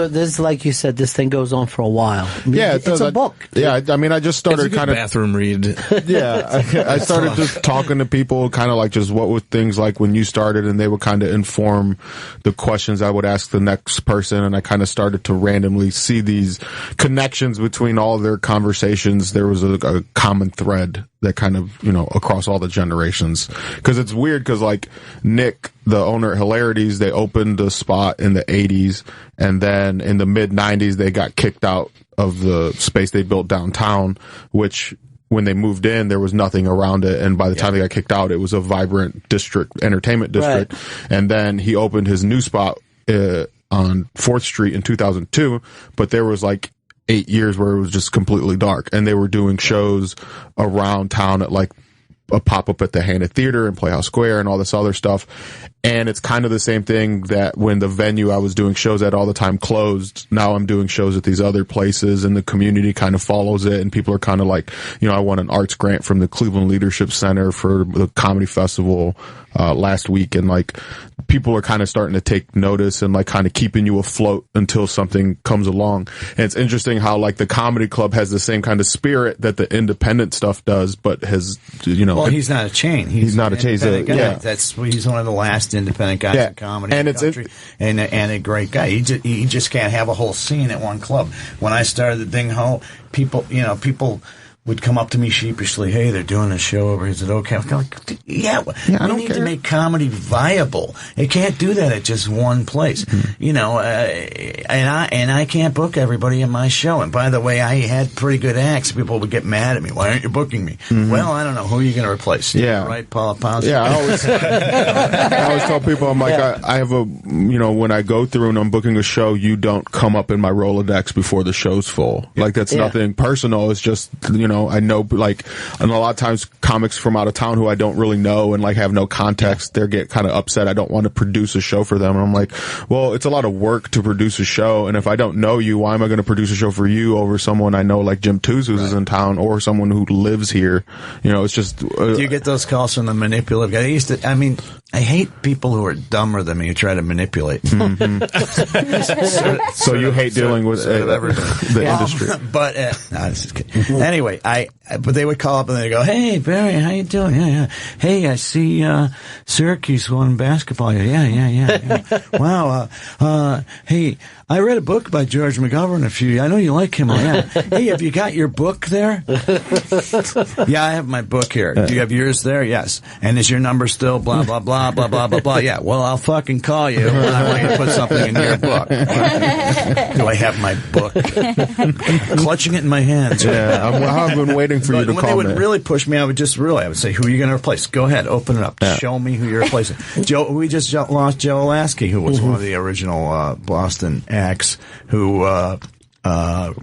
This, like you said, this thing goes on for a while. Yeah, it's a book. Yeah, I just started kind of bathroom read. Yeah, I started just talking to people, kind of like just what were things like when you started, and they would kind of inform the questions I would ask the next person, and I kind of started to randomly see these connections between all their conversations. There was a common thread that kind of, across all the generations. Because it's weird, because Nick, the owner at Hilarities, they opened the spot in the 80s, and then in the mid-90s, they got kicked out of the space they built downtown, which, when they moved in, there was nothing around it, and by the time they got kicked out, it was a vibrant entertainment district. Right. And then he opened his new spot on 4th Street in 2002, but there was 8 years where it was just completely dark, and they were doing shows around town at a pop-up at the Hannah Theater and Playhouse Square and all this other stuff. And it's kind of the same thing that when the venue I was doing shows at all the time closed, now I'm doing shows at these other places, and the community kind of follows it, and people are kind of like, I won an arts grant from the Cleveland Leadership Center for the comedy festival last week, and like people are kind of starting to take notice and like kind of keeping you afloat until something comes along. And it's interesting how like the comedy club has the same kind of spirit that the independent stuff does, but has, well, he's not a chain. He's not a chain. He's one of the last independent guys in comedy in the country, and a great guy. He just can't have a whole scene at one club. When I started the Ding Ho, people would come up to me sheepishly, hey, they're doing a show over here. Is it okay? I'm like, we need to make comedy viable. It can't do that at just one place. And I can't book everybody in my show. And by the way, I had pretty good acts. People would get mad at me. Why aren't you booking me? Well, I don't know. Who are you going to replace? Right, Paula Pounds? Yeah, I always tell people, I'm like, I have a, when I go through and I'm booking a show, you don't come up in my Rolodex before the show's full. Like, that's nothing personal. It's just, I know, like, and a lot of times comics from out of town who I don't really know and like have no context, they get kind of upset. I don't want to produce a show for them. And I'm like, well, it's a lot of work to produce a show. And if I don't know you, why am I going to produce a show for you over someone I know like Jim Tuzos is in town or someone who lives here? It's just. Do you get those calls from the manipulative guy? I hate people who are dumber than me who try to manipulate. So you hate dealing with the industry. But anyway, but they would call up and they go, "Hey Barry, how you doing? Yeah. Hey, I see Syracuse won basketball. Yeah. Wow. Hey, I read a book by George McGovern. I know you like him. Yeah. Hey, have you got your book there? Yeah, I have my book here. Do you have yours there? Yes. And is your number still blah blah blah? Blah, blah, blah, blah. Yeah, well, I'll fucking call you when I want you to put something in your book. Do I have my book? Clutching it in my hands. Yeah, I've been waiting for you to call me. When they would really push me, I would say, who are you going to replace? Go ahead, open it up. Yeah. Show me who you're replacing. We just lost Joe Lasky, who was one of the original Boston acts, who took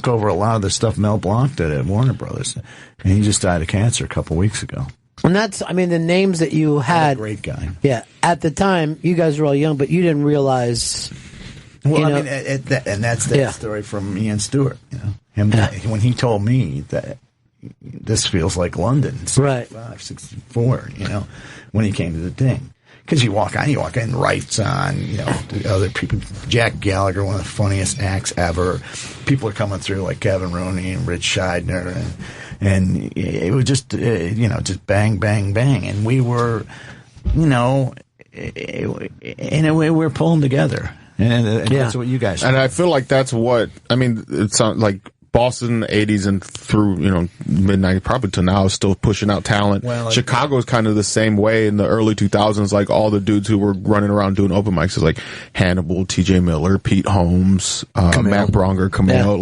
over a lot of the stuff Mel Blanc did at Warner Brothers. And he just died of cancer a couple weeks ago. And that's, the names that you had. Great guy. Yeah. At the time, you guys were all young, but you didn't realize. Well, and that's that story from Ian Stewart. When he told me that this feels like London, 65, 64, when he came to the Ding. Because you walk in, Wright's on, the other people, Jack Gallagher, one of the funniest acts ever. People are coming through like Kevin Rooney and Rich Scheidner, and it was just, just bang, bang, bang. And we were, in a way, we're pulling together. And that's what you guys do. And I feel like that's what, it sounds like Boston in the 80s and through, mid-90s, probably to now, is still pushing out talent. Well, Chicago's kind of the same way in the early 2000s. Like, all the dudes who were running around doing open mics is like Hannibal, TJ Miller, Pete Holmes, Matt Bronger, Camille.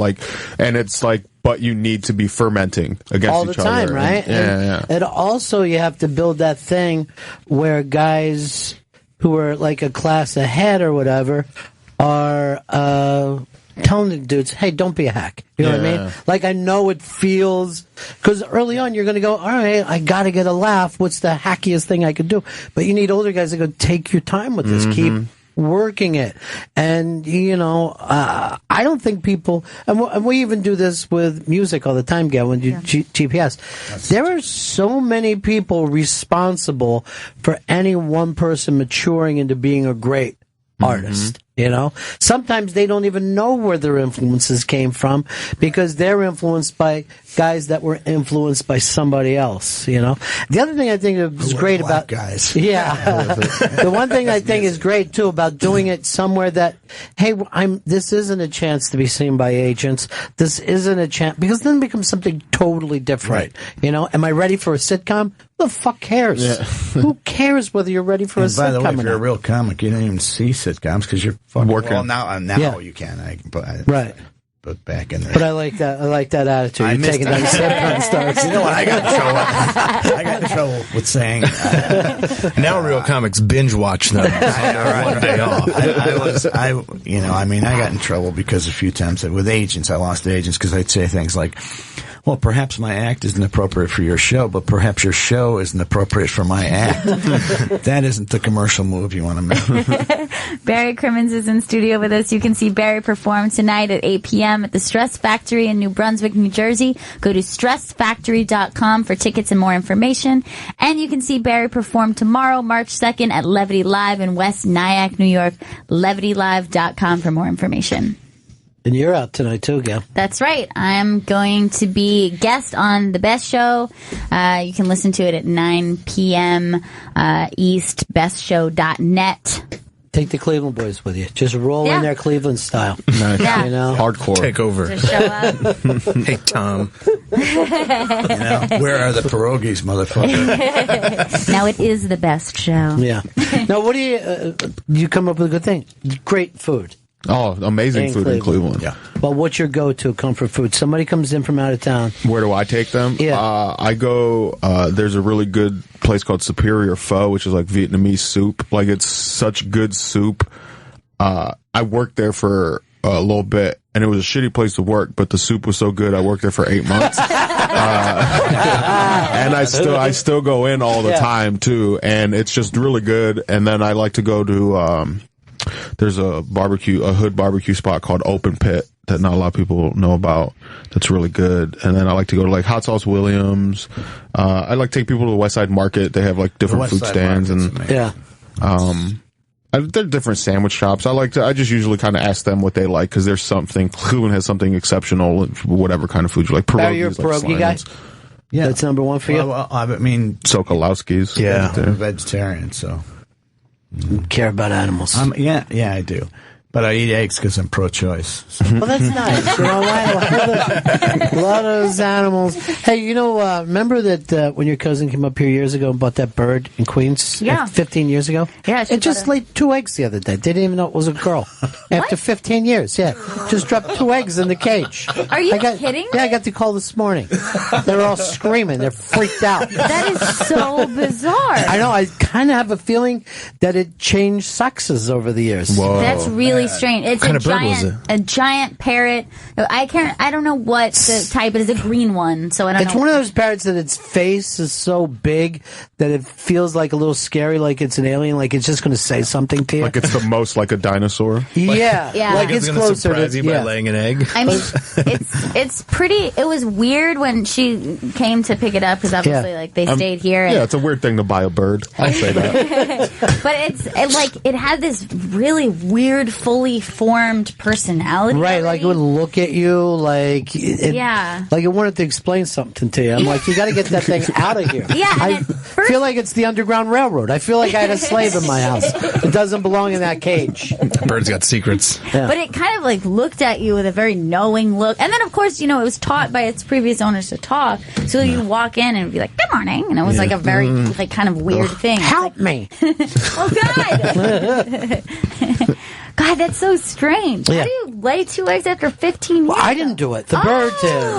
And it's like, but you need to be fermenting against all the each other. Time, right? And also, you have to build that thing where guys who are like a class ahead or whatever are telling the dudes, hey, don't be a hack. You know what I mean? Like, I know it feels, because early on you're going to go, all right, I got to get a laugh. What's the hackiest thing I could do? But you need older guys to go, take your time with this. Keep working it. And, I don't think people, and we even do this with music all the time, Gail, when you GPS. There are so many people responsible for any one person maturing into being a great artist. Sometimes they don't even know where their influences came from because they're influenced by guys that were influenced by somebody else, The other thing I think is great about guys. The one thing I think is great too about doing it somewhere that, hey, this isn't a chance to be seen by agents. This isn't a chance, because then it becomes something totally different. Right. Am I ready for a sitcom? Who the fuck cares? Yeah. Who cares whether you're ready for a sitcom? By the way, if you're a real comic, you don't even see sitcoms because you're fucking working. Well, now you can. Right. But back in there. But I like that. I like that attitude. You're taking that sitcom stars. You know what? I got in trouble with saying. Now real comics binge watch them. One day off. I got in trouble because a few times with agents, I lost agents because I'd say things like, Well, perhaps my act isn't appropriate for your show, but perhaps your show isn't appropriate for my act. That isn't the commercial move you want to make. Barry Crimmins is in studio with us. You can see Barry perform tonight at 8 p.m. at the Stress Factory in New Brunswick, New Jersey. Go to stressfactory.com for tickets and more information. And you can see Barry perform tomorrow, March 2nd at Levity Live in West Nyack, New York. levitylive.com for more information. And you're out tonight too, Gail. That's right. I'm going to be guest on The Best Show. You can listen to it at 9 p.m. East, bestshow.net. Take the Cleveland boys with you. Just roll in there Cleveland style. Nice. Yeah. You know? Hardcore. Take over. Just show up. Hey, Tom. Where are the pierogies, motherfucker? Now it is The Best Show. Yeah. Now, what do you come up with a good thing? Great food. Oh, amazing food in Cleveland. Yeah. Well, what's your go-to comfort food? Somebody comes in from out of town. Where do I take them? Yeah. I go, there's a really good place called Superior Pho, which is like Vietnamese soup. Like, it's such good soup. I worked there for a little bit, and it was a shitty place to work, but the soup was so good, I worked there for 8 months. And I still go in all the time, too, and it's just really good. And then I like to go to, there's a hood barbecue spot called Open Pit that not a lot of people know about. That's really good. And then I like to go to like Hot Sauce Williams. I like to take people to the West Side Market. They have like different food stands and yeah. They're different sandwich shops. I just usually kind of ask them what they like because there's something. Cleveland has something exceptional, whatever kind of food you like. Pierogies, you're a pierogi guy. Yeah, that's number one for you. Well, I mean, Sokolowski's. Yeah, I'm a vegetarian, so. You care about animals. Yeah, I do. But I eat eggs because I'm pro-choice. So. Well, that's nice. You know, a lot of those animals. Hey, you know, remember that when your cousin came up here years ago and bought that bird in Queens? Yeah. 15 years ago? Yeah. It just laid 2 eggs the other day. They didn't even know it was a girl. After 15 years, yeah. Just dropped 2 eggs in the cage. Are you kidding me? Yeah, I got the call this morning. They were all screaming. They're freaked out. That is so bizarre. I know. I kind of have a feeling that it changed sexes over the years. Whoa. That's really strange. It's what kind of bird was it? A giant parrot. I don't know what the type. It is a green one, so I don't know. It's one of those parrots that its face is so big that it feels like a little scary, like it's an alien, like it's just going to say something to you. Like it's the most like a dinosaur. Yeah, Yeah. like It's it's going to closer surprise to you by laying an egg. I mean, it's pretty. It was weird when she came to pick it up because obviously, like they stayed here. And, Yeah, it's a weird thing to buy a bird. I'll say that. but it had this really weird, fully formed personality. Right, already. like it would look at you like Yeah. like it wanted to explain something to you. I'm like, you got to get that thing out of here. Yeah, and I at first- feel like it's the Underground Railroad. I feel like I had a slave in my house. It doesn't belong in that cage. Birds got secrets. But it kind of like looked at you with a very knowing look. And then, of course, it was taught by its previous owners to talk. So you walk in and it'd be like, good morning. And it was like a very like kind of weird thing. Help me. Oh, God. God, that's so strange. Yeah. How do you lay 2 eggs after 15 years? Well, I didn't do it. The bird did.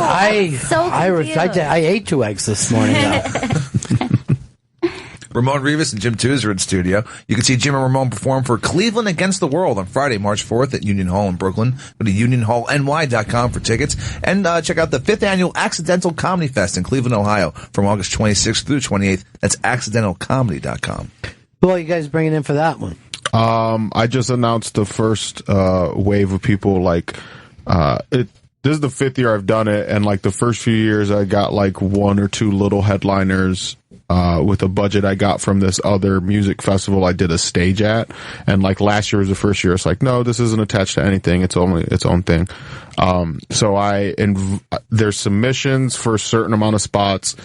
I ate 2 eggs this morning. Ramon Rivas and Jim Tooze are in studio. You can see Jim and Ramon perform for Cleveland Against the World on Friday, March 4th at Union Hall in Brooklyn. Go to unionhallny.com for tickets. And check out the 5th Annual Accidental Comedy Fest in Cleveland, Ohio from August 26th through 28th. That's accidentalcomedy.com. Who are you guys bringing in for that one? I just announced the first wave of people. This is the 5th year I've done it, and like the first few years, I got like 1 or 2 little headliners with a budget I got from this other music festival I did a stage at. And like last year was the first year. It's like, no, this isn't attached to anything. It's only its own thing. So there's submissions for a certain amount of spots.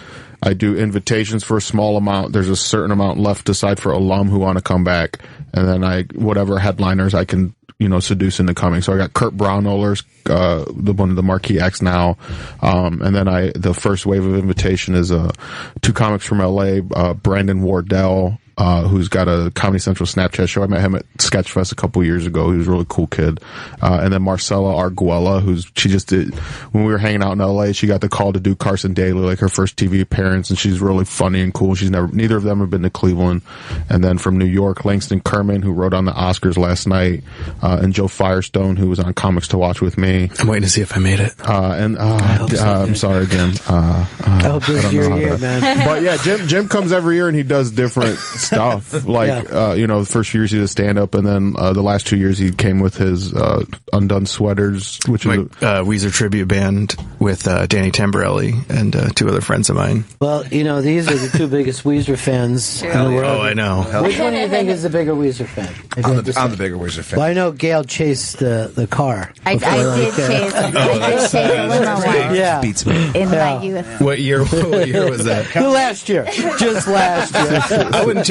I do invitations for a small amount. There's a certain amount left aside for alum who want to come back. And then whatever headliners I can, seduce into coming. So I got Kurt Braunohler's, one of the marquee acts now. And then the first wave of invitation is, 2 comics from LA, Brandon Wardell, who's got a Comedy Central Snapchat show. I met him at Sketchfest a couple years ago. He was a really cool kid. And then Marcella Arguella, she just did, when we were hanging out in LA, she got the call to do Carson Daly, like her first TV appearance, and she's really funny and cool. Neither of them have been to Cleveland. And then from New York, Langston Kerman, who wrote on the Oscars last night, and Joe Firestone, who was on Comics to Watch with me. I'm waiting to see if I made it. I'm sorry, Jim. I hope this year, man. But yeah, Jim comes every year and he does different stuff. Like, the first few years he did stand-up, and then the last 2 years he came with his Undone Sweaters, which is Weezer tribute band with Danny Tamborelli and 2 other friends of mine. Well, these are the 2 biggest Weezer fans in the world. Oh, I know. Which one do you think is the bigger Weezer fan? I'm the bigger Weezer fan. Well, I know Gail chased the car. I did chase a limo once. Yeah. Beats me. In my youth. What year was that? Last year. Just last year.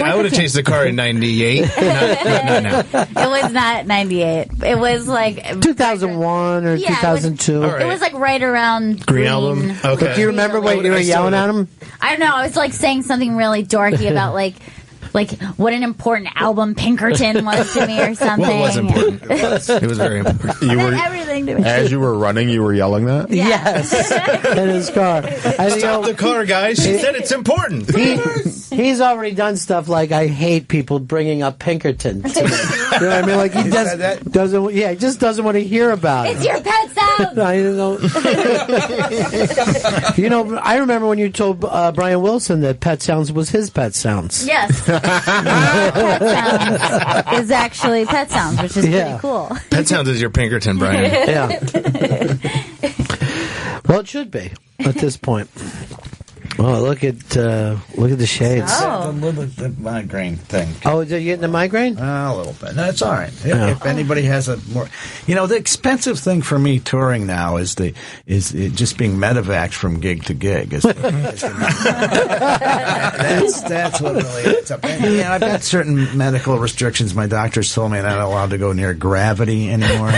I would have chased the car in 98. No. It was not 98. It was like 2001 or 2002. It was like right around Green Album. Okay. Do you remember when you were yelling at him? I don't know. I was like saying something really dorky about like what an important album Pinkerton was to me or something. Well, it was important. It was very important. Everything to me. As you were running, you were yelling that? Yes. In his car. Stop the car, guys. She said it's important. He's already done stuff like, I hate people bringing up Pinkerton to me. You know what I mean? Like, he just doesn't want to hear about it. It's your pet sound. I don't know. I remember when you told Brian Wilson that Pet Sounds was his Pet Sounds. Yes. Pet Sounds is actually Pet Sounds, which is pretty cool. Pet Sounds is your Pinkerton, Brian. Yeah. Well, it should be at this point. Oh, look at the shades. The migraine thing. Oh, are you getting the migraine? A little bit. No, it's all right. If anybody has a more, the expensive thing for me touring now is just being medevaced from gig to gig. That's what really it's up. I've got certain medical restrictions. My doctors told me I'm not allowed to go near gravity anymore.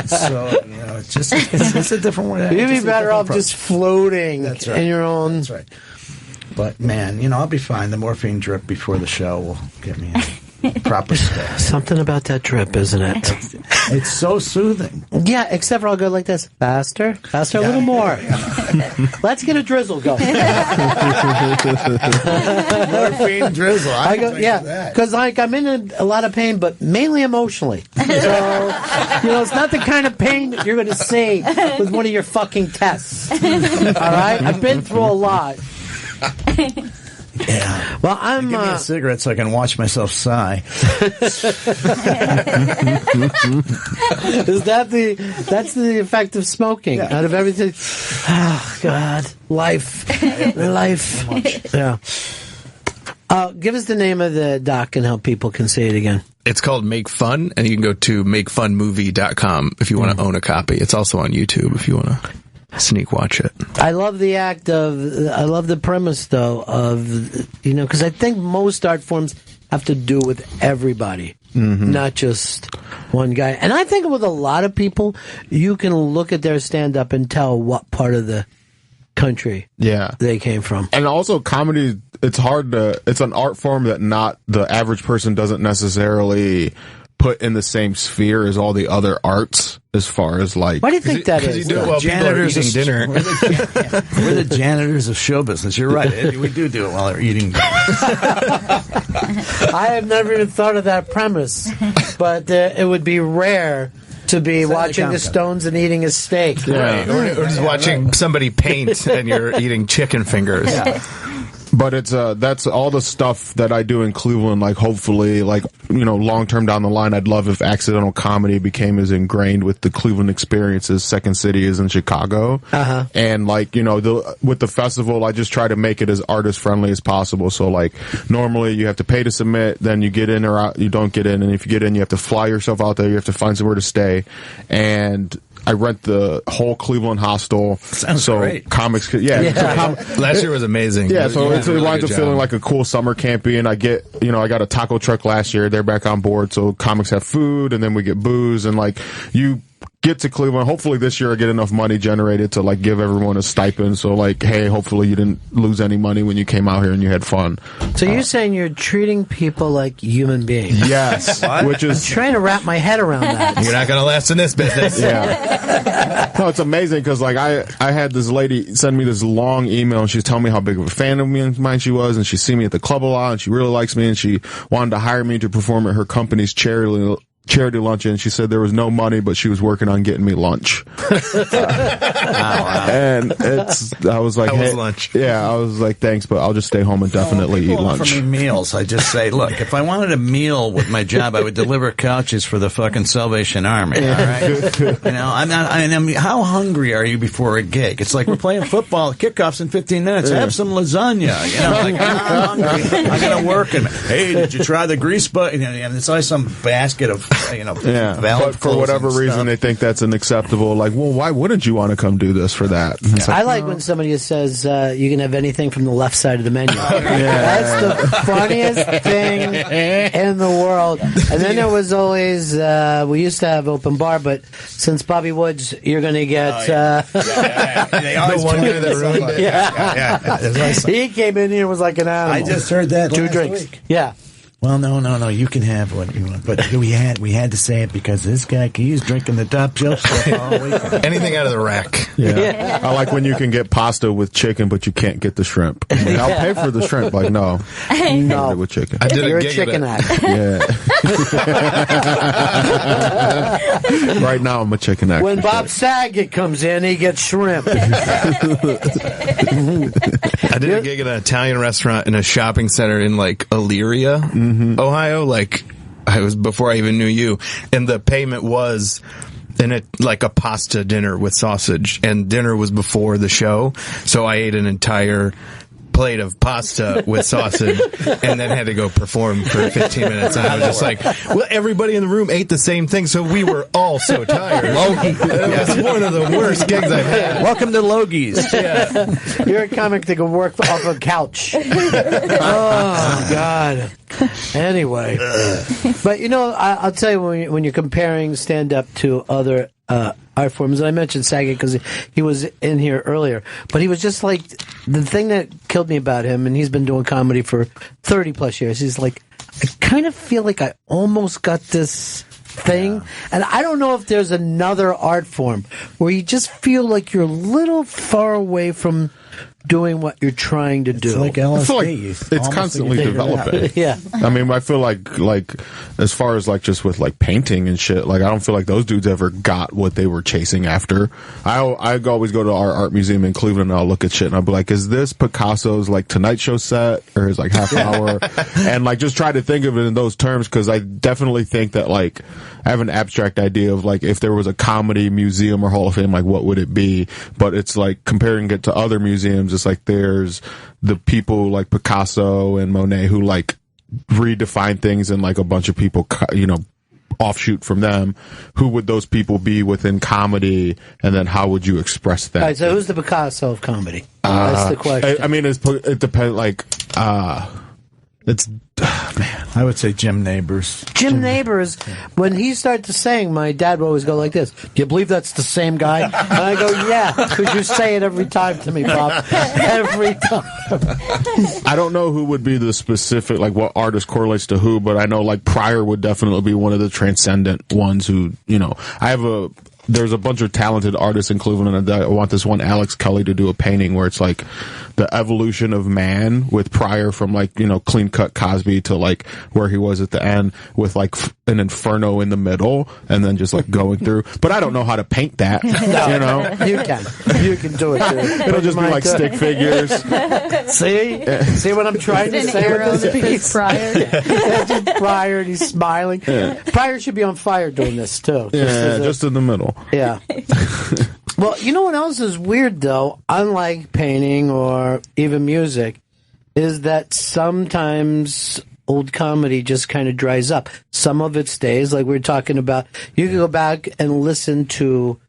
So it's a different way. You'd be better off just floating in your own. That's right. But man, I'll be fine. The morphine drip before the show will get me in proper state. Something about that drip, isn't it? It's so soothing. Yeah, except for I'll go like this. Faster, a little more. Let's get a drizzle going. Morphine drizzle. I go, because I'm in a lot of pain, but mainly emotionally. So, it's not the kind of pain that you're going to see with one of your fucking tests. All right? I've been through a lot. Yeah. Well, give me a cigarette so I can watch myself sigh. That's the effect of smoking. Yeah. Out of everything. Oh God, life. Yeah. Give us the name of the doc and how people can see it again. It's called Make Fun, and you can go to makefunmovie.com if you want to own a copy. It's also on YouTube if you want to sneak watch it. I love I love the premise though of, because I think most art forms have to do with everybody, not just one guy. And I think with a lot of people, you can look at their stand-up and tell what part of the country they came from. And also comedy, it's an art form that not the average person doesn't necessarily put in the same sphere as all the other arts, as far as like. Why do you think that is? Janitors eating dinner. We're the janitors of show business. You're right. We do it while they're eating dinner. I have never even thought of that premise, but it would be rare to be watching the Stones and eating a steak. Right. Or just watching somebody paint and you're eating chicken fingers. Yeah. But it's that's all the stuff that I do in Cleveland. Like, hopefully, long term down the line, I'd love if accidental comedy became as ingrained with the Cleveland experience as Second City is in Chicago. And with the festival, I just try to make it as artist friendly as possible. So normally you have to pay to submit, then you get in or out, you don't get in, and if you get in, you have to fly yourself out there. You have to find somewhere to stay, and I rent the whole Cleveland hostel. Sounds great. Comics could, last year was amazing. Yeah, so it winds up feeling like a cool summer campy, and I get, I got a taco truck last year. They're back on board, so comics have food, and then we get booze, and you get to Cleveland. Hopefully this year I get enough money generated to like give everyone a stipend. So like, hey, hopefully you didn't lose any money when you came out here and you had fun. So you're saying you're treating people like human beings? Yes. Which is I'm trying to wrap my head around that. You're not going to last in this business. Yeah. No, it's amazing because like I had this lady send me this long email and she's telling me how big of a fan of mine she was, and she's seen me at the club a lot and she really likes me and she wanted to hire me to perform at her company's charity luncheon. She said there was no money, but she was working on getting me lunch. And I was like, hey, lunch? Yeah, I was like, thanks, but I'll just stay home and definitely eat lunch. For me meals, I just say, look, if I wanted a meal with my job, I would deliver couches for the fucking Salvation Army. All right, you know, I'm not. I mean, how hungry are you before a gig? It's like we're playing football, kickoffs in 15 minutes. Have some lasagna. You know, like I'm hungry. I gotta work. And hey, did you try the grease button? And it's always some basket of. But for whatever reason they think that's unacceptable. Like, well, why wouldn't you want to come do this for that? Like, I like when somebody says you can have anything from the left side of the menu. That's the funniest thing in the world. And then there was always we used to have open bar, but since Bobby Woods, you're going to get the one guy that ruined it. Yeah. He came in here and was like an animal. I just heard that 2 last drinks. week. Yeah. Well, no. You can have what you want, but we had to say it because this guy, he's drinking the top shelf stuff all weekend. Anything out of the rack. Yeah. I like when you can get pasta with chicken, but you can't get the shrimp. Like, I'll pay for the shrimp. Like, no, with chicken. I did You're a a gig chicken of act. Yeah. Right now, I'm a chicken act. When Bob Saget comes in, he gets shrimp. I did a gig at an Italian restaurant in a shopping center in like Elyria, Ohio. Like I was before I even knew you, and the payment was like a pasta dinner with sausage, and dinner was before the show, so I ate an entire plate of pasta with sausage and then had to go perform for 15 minutes. And I was just like, well, everybody in the room ate the same thing, so we were all so tired. It was one of the worst gigs I've had. Welcome to Logie's. Yeah. You're a comic that can work off a couch. Oh, God. Anyway. But, you know, I'll tell you, when you're comparing stand-up to other art forms, and I mentioned Saget because he was in here earlier, but he was just like, the thing that killed me about him, and he's been doing comedy for 30 plus years, he's like, I kind of feel like I almost got this thing, and I don't know if there's another art form where you just feel like you're a little far away from doing what you're trying to do. It's like LSD. I feel like it's constantly developing. Yeah. I mean, I feel like as far as like just with like painting and shit, like I don't feel like those dudes ever got what they were chasing after. I always go to our art museum in Cleveland and I'll look at shit and I'll be like, is this Picasso's like Tonight Show set or his like half hour? And like just try to think of it in those terms, because I definitely think that like I have an abstract idea of like if there was a comedy museum or Hall of Fame, like what would it be? But it's like comparing it to other museums, it's like there's the people like Picasso and Monet who like redefine things, and like a bunch of people, you know, offshoot from them. Who would those people be within comedy, and then how would you express that? All right, so who's the Picasso of comedy? That's the question. I mean, it depends. Like, it's man. I would say Jim Neighbors. Jim Neighbors, when he started to sing, my dad would always go like this, do you believe that's the same guy? And I go, yeah, because you say it every time to me, Bob. Every time. I don't know who would be the specific, like what artist correlates to who, but I know like Pryor would definitely be one of the transcendent ones who, you know, there's a bunch of talented artists in Cleveland, and I want this one Alex Kelly to do a painting where it's like the evolution of man with Pryor from like, you know, clean cut Cosby to like where he was at the end with like an inferno in the middle and then just like going through. But I don't know how to paint that. No, you know, you can do it too. It'll just be like stick figures. See what I'm trying to say with this piece? Pryor. Pryor, and he's smiling. Yeah. Pryor should be on fire doing this too. Just in the middle. Yeah. Well, you know what else is weird, though, unlike painting or even music, is that sometimes old comedy just kind of dries up. Some of it stays, like we were talking about. You can go back and listen to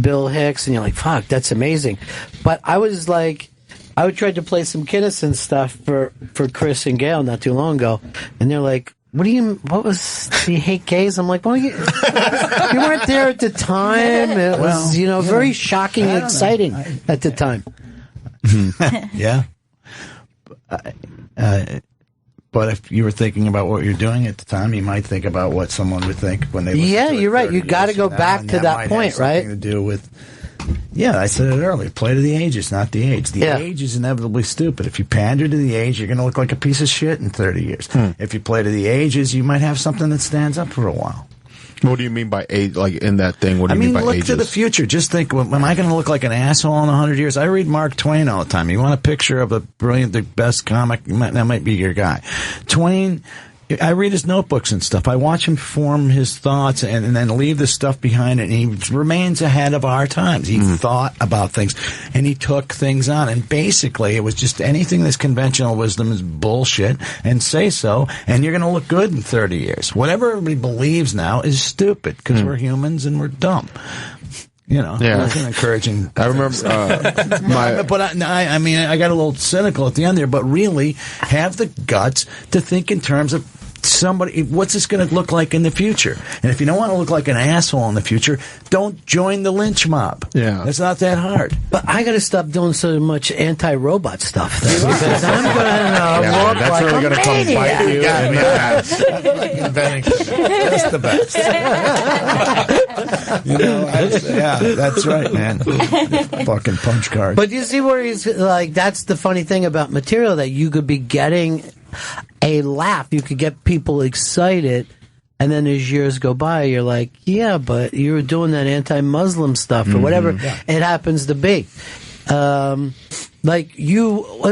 Bill Hicks, and you're like, fuck, that's amazing. But I tried to play some Kinnison stuff for Chris and Gail not too long ago, and they're like, what was, do you hate gays? I'm like, well, you weren't there at the time. It was, very shocking and exciting at the time. Yeah. But if you were thinking about what you're doing at the time, you might think about what someone would think when they listen to it. You're right. You got to go back to that point, right? To do with, I said it earlier. Play to the ages, not the age. The age is inevitably stupid. If you pander to the age, you're going to look like a piece of shit in 30 years. If you play to the ages, you might have something that stands up for a while. What do you mean by age? Like in that thing, what do you mean by look ages? to the future. Just think, am I going to look like an asshole in 100 years? I read Mark Twain all the time. You want a picture of the best comic? That might be your guy. Twain, I read his notebooks and stuff. I watch him form his thoughts and then leave the stuff behind it. And he remains ahead of our times. He thought about things and he took things on. And basically, it was just anything that's conventional wisdom is bullshit and say so. And you're going to look good in 30 years. Whatever everybody believes now is stupid because we're humans and we're dumb. That's an encouraging. I remember I got a little cynical at the end there, but really have the guts to think in terms of somebody, what's this going to look like in the future? And if you don't want to look like an asshole in the future, don't join the lynch mob. Yeah. It's not that hard. But I got to stop doing so much anti-robot stuff. Because I'm going to look that's like really going to come bite you in the ass. That's the best. That's right, man. Fucking punch card. But you see where he's like, that's the funny thing about material, that you could be getting a laugh. You could get people excited. And then as years go by, you're like, yeah, but you were doing that anti-Muslim stuff or whatever it happens to be. It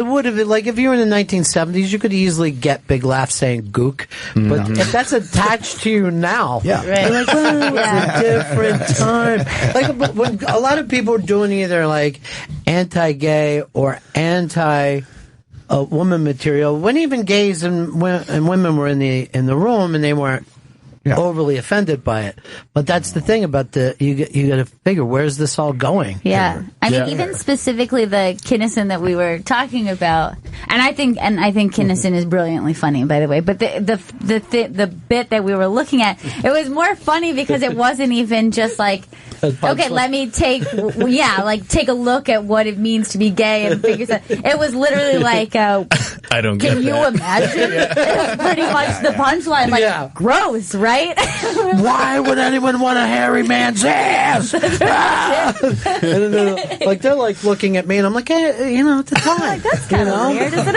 would have been like if you were in the 1970s, you could easily get big laughs saying "gook," but if that's attached to you now, you're like, well, it's a different time. Like when a lot of people are doing either like anti-gay or anti-woman material, when even gays and women were in the room and they weren't overly offended by it. But that's the thing about you got to figure, where's this all going? Yeah. I mean, even specifically the Kinnison that we were talking about, and I think Kinnison is brilliantly funny, by the way, but the bit that we were looking at, it was more funny because it wasn't even just like, okay, let me take a look at what it means to be gay and figure that. It was literally like, I don't get can you imagine? It was pretty much the punchline, like, gross, right? Why would anyone want a hairy man's ass? And they're like looking at me, and I'm like, at the time. Like, that's kind of weird, isn't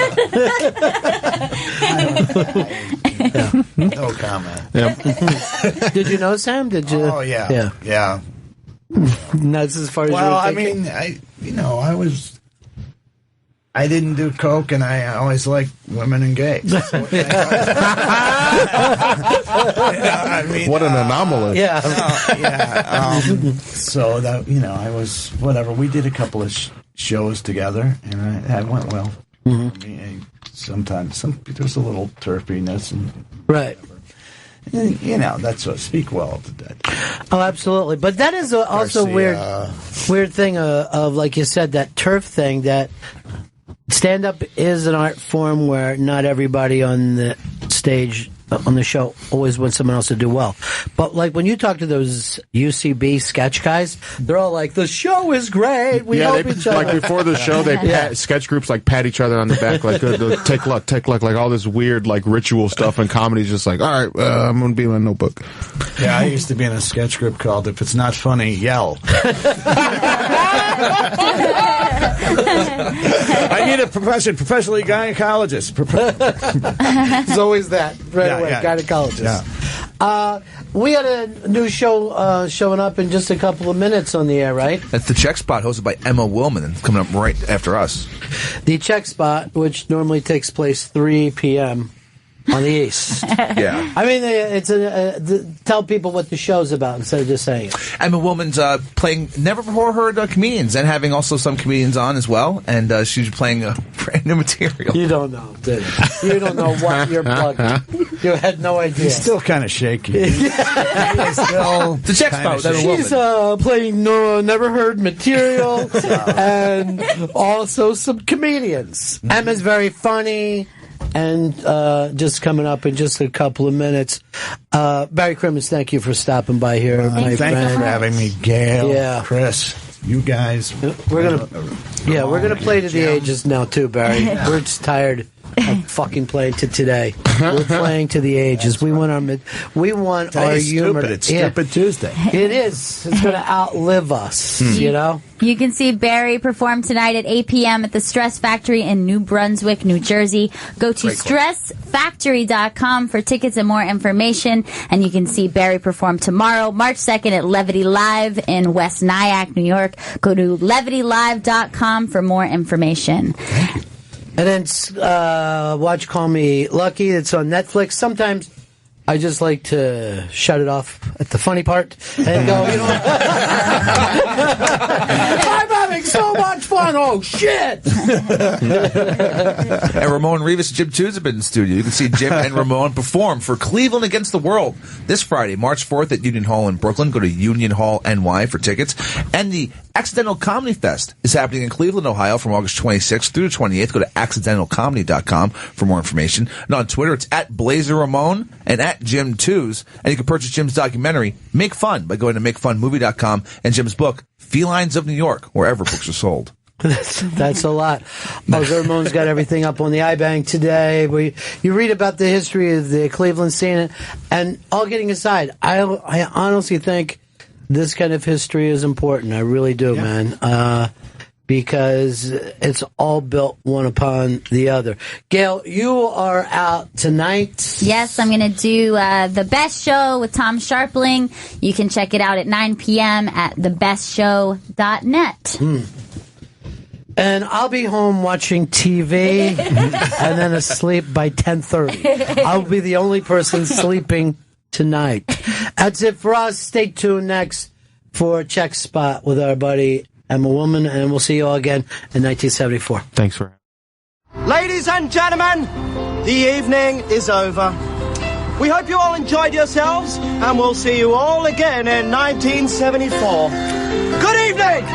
it? No comment. Did you know, Sam? Did you? Oh, yeah. Yeah. That's as far as you were thinking? I didn't do coke, and I always liked women and gays. What an anomaly! So that I was whatever. We did a couple of shows together, and that went well. Sometimes there's a little turfiness, and right. And, that's what speak well of the dead. Oh, absolutely. But that is also weird thing of, like you said, that turf thing, that stand-up is an art form where not everybody on the stage, on the show, always wants someone else to do well. But like when you talk to those UCB sketch guys, they're all like, the show is great. We help each other. Like before the show, sketch groups like pat each other on the back, like take luck, like all this weird like ritual stuff. And comedy's just like, all right, I'm going to be in my notebook. Yeah, I used to be in a sketch group called "If It's Not Funny, Yell." I need a professionally gynecologist. It's always that right away, gynecologist. Yeah. We had a new show showing up in just a couple of minutes on the air, right? That's The Check Spot, hosted by Emma Willman, coming up right after us. The Check Spot, which normally takes place 3 p.m. on the East. Yeah. I mean, it's tell people what the show's about instead of just saying it. Emma Willman's playing never before heard comedians, and having also some comedians on as well, and she's playing brand new material. You don't know, dude. You don't know what you're plugging. You had no idea. He's still kind of shaky. The Check Spot. She's playing never heard material, and also some comedians. Emma's very funny. And just coming up in just a couple of minutes, Barry Crimmins, thank you for stopping by here, my Thank you friend. for having me, Gail, Yeah. Chris, you guys. We're gonna play to the ages now too, Barry. We're just tired of fucking playing to today. We're playing to the ages. We want our humor. Stupid. It's Stupid Tuesday. It is. It's going to outlive us. You know. You can see Barry perform tonight at 8 p.m. at the Stress Factory in New Brunswick, New Jersey. Go to stressfactory.com for tickets and more information. And you can see Barry perform tomorrow, March 2nd at Levity Live in West Nyack, New York. Go to levitylive.com for more information. And then watch Call Me Lucky. It's on Netflix. Sometimes I just like to shut it off at the funny part and go, you know, I'm having so much fun. Oh, shit. And Ramon Rivas and Jim Tooze have been in the studio. You can see Jim and Ramon perform for Cleveland Against the World this Friday, March 4th at Union Hall in Brooklyn. Go to Union Hall NY for tickets. And the Accidental Comedy Fest is happening in Cleveland, Ohio from August 26th through the 28th. Go to accidentalcomedy.com for more information. And on Twitter, it's at Blazer Ramon and at Jim Tooze. And you can purchase Jim's documentary, Make Fun, by going to makefunmovie.com, and Jim's book, Felines of New York, wherever books are sold. That's a lot. Ramon's got everything up on the iBank today. You read about the history of the Cleveland scene, and all kidding aside, I honestly think this kind of history is important. I really do, man. Because it's all built one upon the other. Gail, you are out tonight. Yes, I'm going to do The Best Show with Tom Sharpling. You can check it out at 9 p.m. at thebestshow.net. And I'll be home watching TV and then asleep by 10:30. I'll be the only person sleeping tonight. That's it for us. Stay tuned next for Check Spot with our buddy Emma Woman, and we'll see you all again in 1974. Thanks for Ladies and gentlemen, the evening is over. We hope you all enjoyed yourselves, and we'll see you all again in 1974. Good evening!